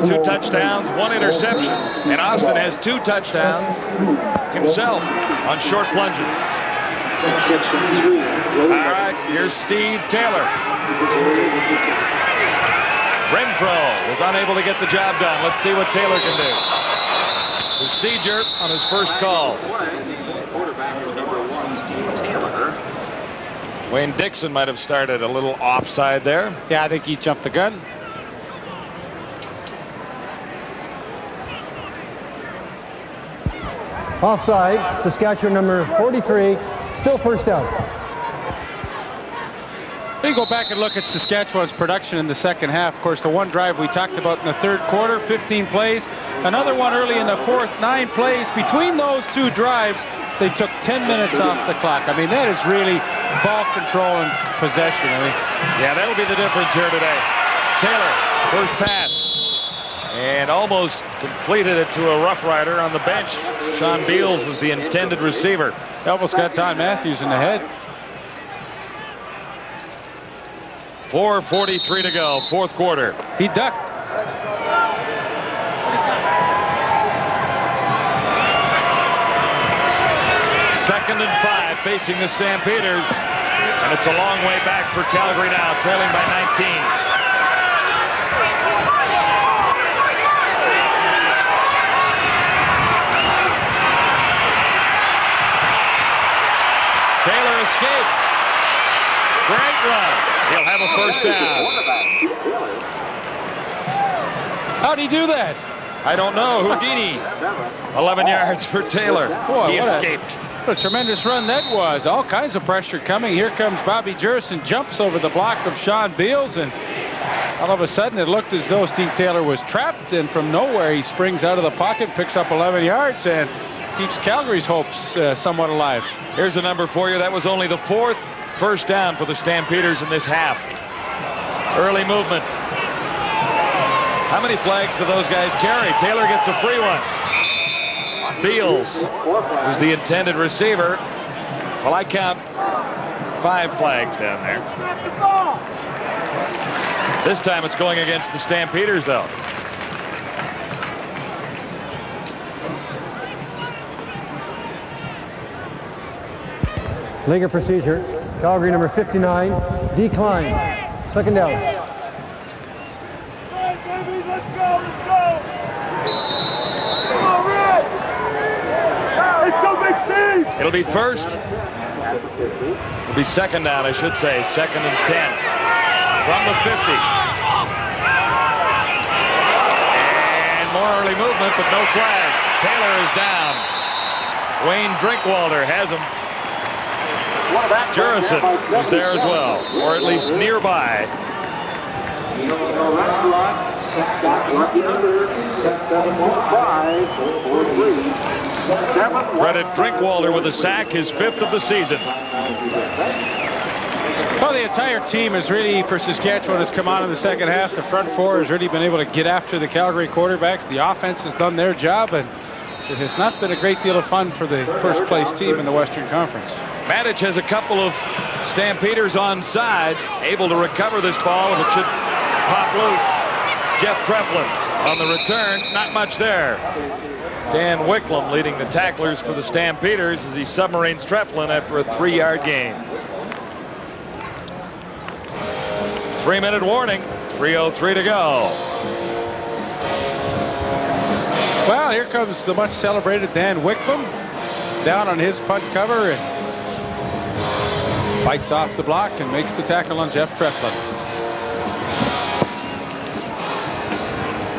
2 touchdowns, 1 interception, and Austin has 2 touchdowns himself on short plunges. All right, here's Steve Taylor. Renfro was unable to get the job done. Let's see what Taylor can do. Procedure on his first call. Wayne Dixon might have started a little offside there. Yeah, I think he jumped the gun. Offside, Saskatchewan number 43, still first down. We go back and look at Saskatchewan's production in the second half. Of course, the one drive we talked about in the third quarter, 15 plays. Another one early in the fourth, 9 plays. Between those 2 drives, they took 10 minutes off the clock. I mean, that is really ball control and possession. I mean, yeah, that'll be the difference here today. Taylor, first pass, and almost completed it to a Rough Rider on the bench. Sean Beals was the intended receiver. Almost got Don Matthews in the head. 4:43 to go, fourth quarter. He ducked. Second and 5 facing the Stampeders. And it's a long way back for Calgary now, trailing by 19. Taylor escapes. Great run. He'll have a first down. How'd he do that? I don't know. Houdini. 11 yards for Taylor. Boy, he escaped. What a tremendous run that was. All kinds of pressure coming. Here comes Bobby Jerson, jumps over the block of Sean Beals, and all of a sudden it looked as though Steve Taylor was trapped, and from nowhere he springs out of the pocket, picks up 11 yards, and keeps Calgary's hopes somewhat alive. Here's a number for you. That was only the 4th first down for the Stampeders in this half. Early movement. How many flags do those guys carry? Taylor gets a free one. Beals was the intended receiver. Well, I count 5 flags down there. This time it's going against the Stampeders, though. Legal procedure. Calgary number 59, decline. Second down. Let's go! Come on, Red! Let's go, Big Steve! It'll be first. It'll be second down, I should say. 2nd and 10 from the 50. And more early movement, but no flags. Taylor is down. Wayne Drinkwalder has him. Jurison is there as well, or at least nearby. Credit Drinkwalder with a sack, his 5th of the season. Well, the entire team has really, for Saskatchewan, has come on in the second half. The front four has really been able to get after the Calgary quarterbacks. The offense has done their job, and it has not been a great deal of fun for the first place team in the Western Conference. Matic has a couple of Stampeders onside, able to recover this ball if it should pop loose. Jeff Treflin on the return, not much there. Dan Wicklum leading the tacklers for the Stampeders as he submarines Treflin after a 3-yard gain. 3-minute warning, 3:03 to go. Well, here comes the much celebrated Dan Wicklum down on his punt cover and fights off the block and makes the tackle on Jeff Treflin.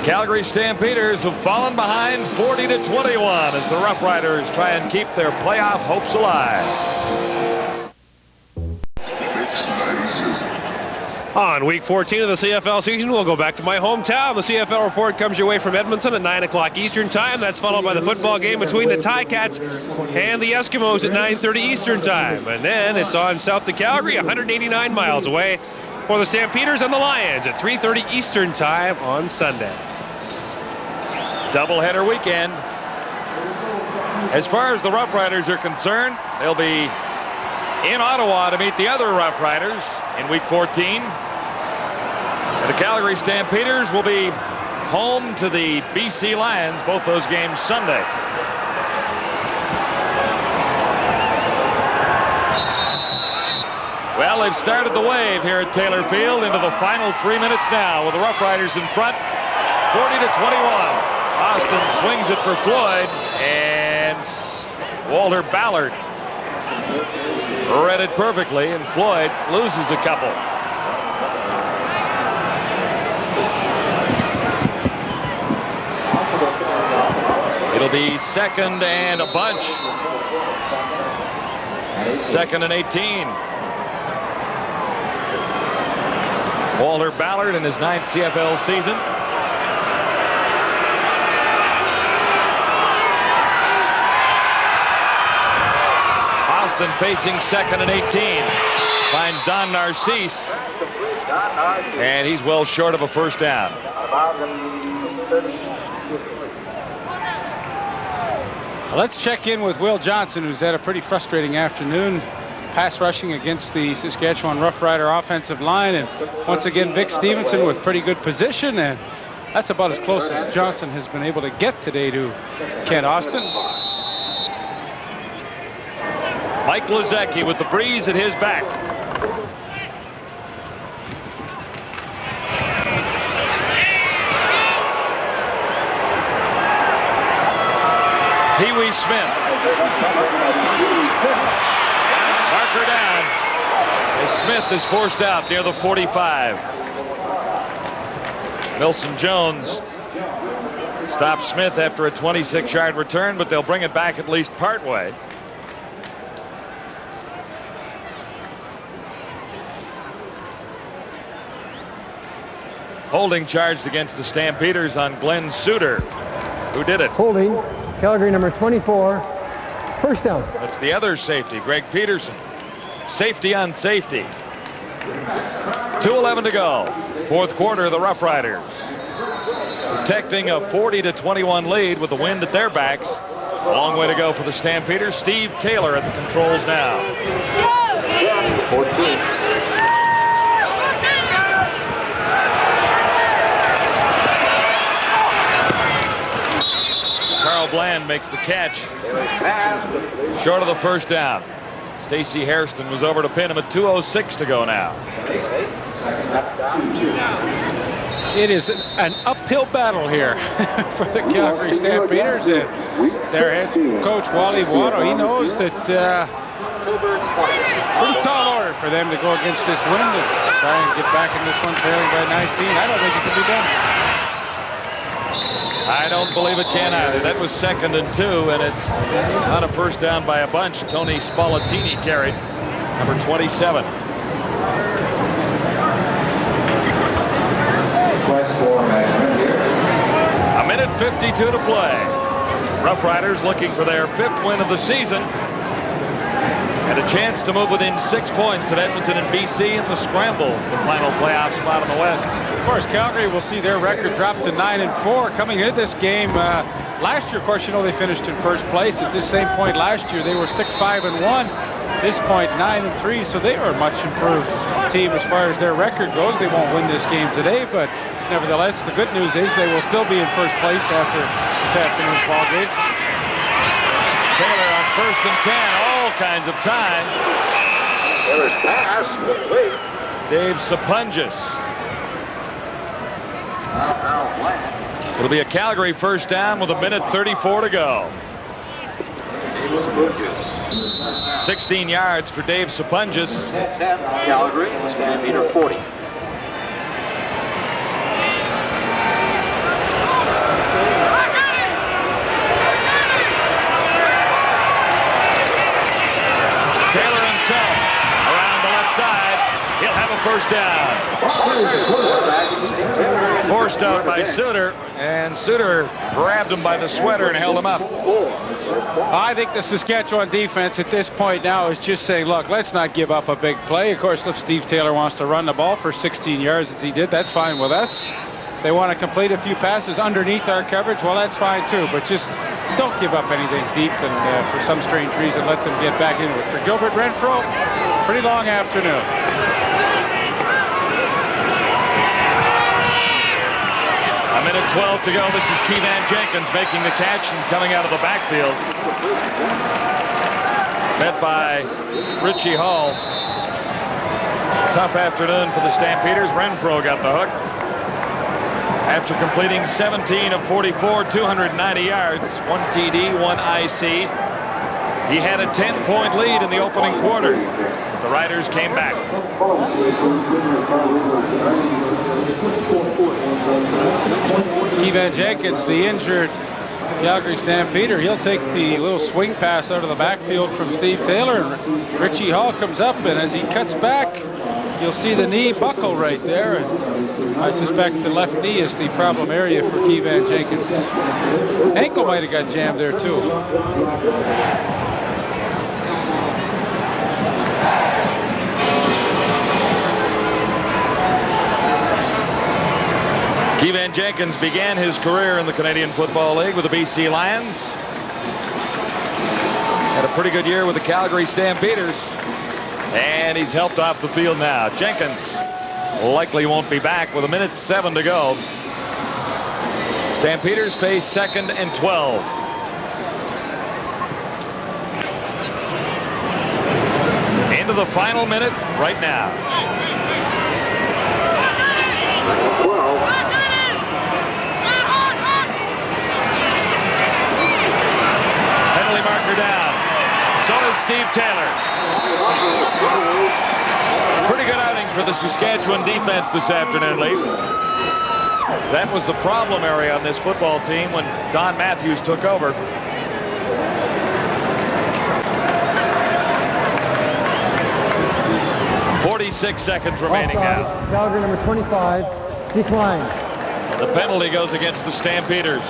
Calgary Stampeders have fallen behind 40-21 as the Roughriders try and keep their playoff hopes alive. On week 14 of the CFL season, we'll go back to my hometown. The CFL report comes your way from Edmonton at 9 o'clock Eastern time. That's followed by the football game between the Ticats and the Eskimos at 9:30 Eastern time. And then it's on south to Calgary, 189 miles away, for the Stampeders and the Lions at 3:30 Eastern time on Sunday. Doubleheader weekend. As far as the Roughriders are concerned, they'll be in Ottawa to meet the other Roughriders in week 14. And the Calgary Stampeders will be home to the BC Lions, both those games Sunday. Well, they've started the wave here at Taylor Field into the final 3 minutes now with the Roughriders in front, 40-21. Austin swings it for Floyd, and Walter Ballard read it perfectly, and Floyd loses a couple. It'll be 2nd and a bunch. 2nd and 18. Walter Ballard in his 9th CFL season. Austin facing 2nd and 18. Finds Don Narcisse. And he's well short of a first down. Let's check in with Will Johnson, who's had a pretty frustrating afternoon pass rushing against the Saskatchewan Roughrider offensive line. And once again, Vic Stevenson with pretty good position. And that's about as close as Johnson has been able to get today to Kent Austin. Mike Lozecki with the breeze at his back. Pee-wee Smith. Marker down as Smith is forced out near the 45. Milson Jones stops Smith after a 26-yard return, but they'll bring it back at least partway. Holding charged against the Stampeders on Glenn Suter. Who did it? Holding, Calgary number 24, first down. That's the other safety, Greg Peterson. Safety on safety. 2:11 to go. Fourth quarter, the Roughriders protecting a 40-21 lead with the wind at their backs. A long way to go for the Stampeders. Steve Taylor at the controls now. 14. Carl Bland makes the catch. Short of the first down. Stacey Hairston was over to pin him at 2:06 to go now. It is an uphill battle here for the Calgary Stampeders. And their head coach, Wally Watto, he knows that pretty tall order for them to go against this wind and try and get back in this one trailing by 19. I don't think it can be done. I don't believe it can either. That was 2nd and 2, and it's not a first down by a bunch. Tony Spallettini carried, number 27. A minute 52 to play. Roughriders looking for their 5th win of the season. And a chance to move within 6 points of Edmonton and BC in the scramble for the final playoff spot in the West. Of course, Calgary will see their record drop to 9-4 coming into this game. Last year, of course, you know, they finished in first place. At this same point last year, they were 6-5-1. This point, 9-3, so they are a much improved team as far as their record goes. They won't win this game today, but nevertheless, the good news is they will still be in first place after this afternoon's ball game. Taylor on 1st and 10, all kinds of time. Taylor's pass, complete. Dave Sapungis. It'll be a Calgary first down with a minute 34 to go. 16 yards for Dave Sapungis. 10, Calgary, Stampeder 40. Taylor himself around the left side. He'll have a first down. Forced out by Suter, and Suter grabbed him by the sweater and held him up. I think the Saskatchewan defense at this point now is just saying, look, let's not give up a big play. Of course, if Steve Taylor wants to run the ball for 16 yards as he did, that's fine with us. They want to complete a few passes underneath our coverage, well, that's fine too, but just don't give up anything deep, and for some strange reason, let them get back into it. For Gilbert Renfro, pretty long afternoon. A minute 12 to go. This is Keevan Jenkins making the catch and coming out of the backfield. Met by Richie Hall. Tough afternoon for the Stampeders. Renfro got the hook. After completing 17 of 44, 290 yards, 1 TD, 1 IC. He had a 10-point lead in the opening quarter. The Riders came back. Keevan Jenkins, the injured Calgary Stampeder, he'll take the little swing pass out of the backfield from Steve Taylor, and Richie Hall comes up, and as he cuts back, you'll see the knee buckle right there, and I suspect the left knee is the problem area for Keevan Jenkins. Ankle might have got jammed there too. Keevan Jenkins began his career in the Canadian Football League with the BC Lions. Had a pretty good year with the Calgary Stampeders. And he's helped off the field now. Jenkins likely won't be back with a minute 7 to go. Stampeders face 2nd and 12. Into the final minute right now. Penalty marker down. So is Steve Taylor. Pretty good outing for the Saskatchewan defense this afternoon, Leaf. That was the problem area on this football team when Don Matthews took over. .46 seconds remaining now. Calgary number 25 declined. The penalty goes against the Stampeders.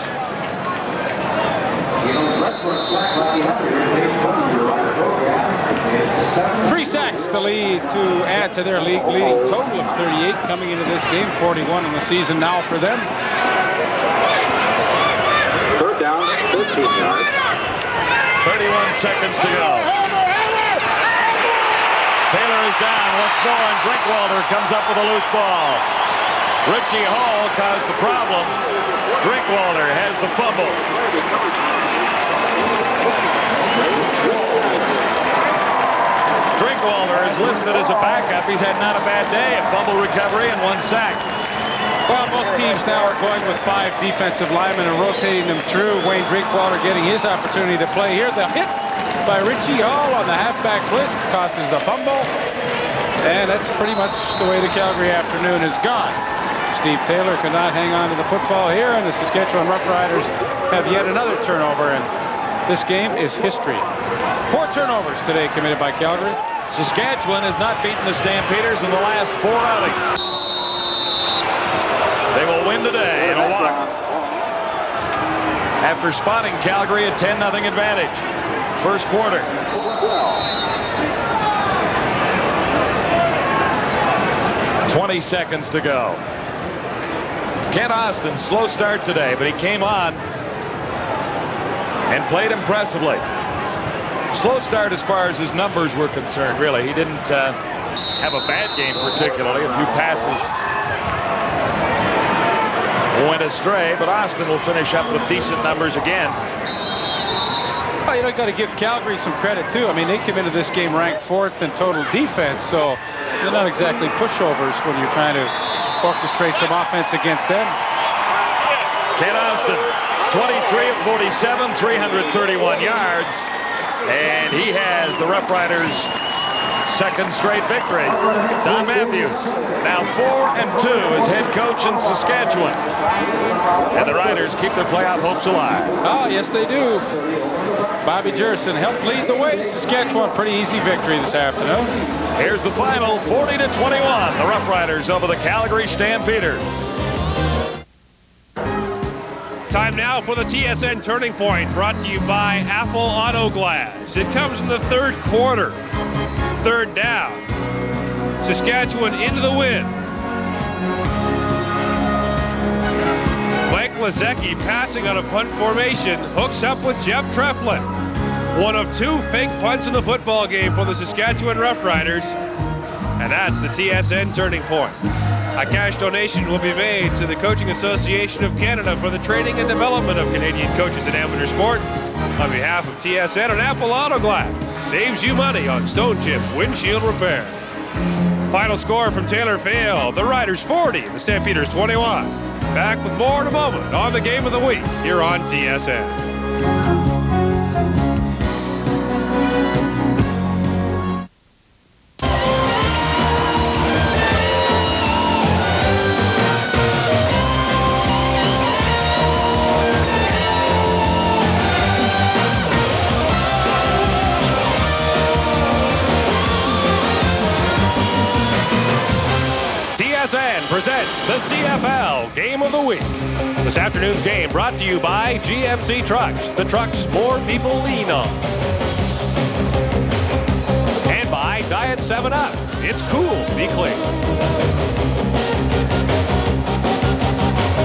3 sacks to lead to add to their league leading total of 38 coming into this game. 41 in the season now for them. 3rd down, 13 yards. 31 seconds to go. Taylor is down once more, and Drinkwalder comes up with a loose ball. Richie Hall caused the problem. Drinkwalder has the fumble. Drinkwalder is listed as a backup. He's had not a bad day, a fumble recovery and 1 sack. Well, most teams now are going with 5 defensive linemen and rotating them through. Wayne Drinkwalder getting his opportunity to play here. The hit by Richie Hall on the halfback blitz causes the fumble. And that's pretty much the way the Calgary afternoon is gone. Steve Taylor could not hang on to the football here, and the Saskatchewan Roughriders have yet another turnover, and this game is history. 4 turnovers today committed by Calgary. Saskatchewan has not beaten the Stampeders in the last 4 outings. They will win today in a walk after spotting Calgary a 10-0 advantage. First quarter. 20 seconds to go. Kent Austin, slow start today, but he came on and played impressively. Slow start as far as his numbers were concerned, really. He didn't have a bad game particularly. A few passes went astray, but Austin will finish up with decent numbers again. Well, you know, you got to give Calgary some credit, too. I mean, they came into this game ranked 4th in total defense, so they're not exactly pushovers when you're trying to orchestrate some offense against them. Kent Austin, 23 of 47, 331 yards, and he has the Roughriders' 2nd straight victory. Don Matthews, now 4-2 as head coach in Saskatchewan. And the Riders keep their playoff hopes alive. Oh, yes, they do. Bobby Jerson helped lead the way. Saskatchewan, pretty easy victory this afternoon. Here's the final, 40-21. The Roughriders over the Calgary Stampeders. Time now for the TSN Turning Point, brought to you by Apple Auto Glass. It comes in the 3rd quarter. 3rd down. Saskatchewan into the win. Mike Lazecki passing on a punt formation, hooks up with Jeff Treflin. One of 2 fake punts in the football game for the Saskatchewan Roughriders. And that's the TSN Turning Point. A cash donation will be made to the Coaching Association of Canada for the training and development of Canadian coaches in amateur sport. On behalf of TSN and Apple Auto Glass, saves you money on stone chip windshield repair. Final score from Taylor Field, the Riders 40, the Stampeders 21. Back with more in a moment on the Game of the Week here on TSN. Presents the CFL Game of the Week. This afternoon's game brought to you by GMC Trucks, the trucks more people lean on. And by Diet 7-Up. It's cool to be clean.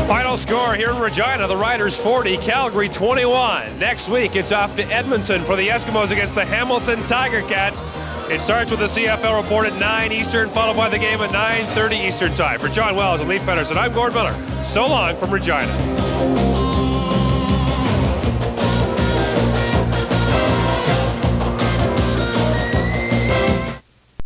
Final score here in Regina, the Riders 40, Calgary 21. Next week, it's off to Edmonton for the Eskimos against the Hamilton Tiger Cats. It starts with the CFL report at 9 Eastern, followed by the game at 9:30 Eastern time. For John Wells and Leaf Pedersen, I'm Gord Miller. So long from Regina.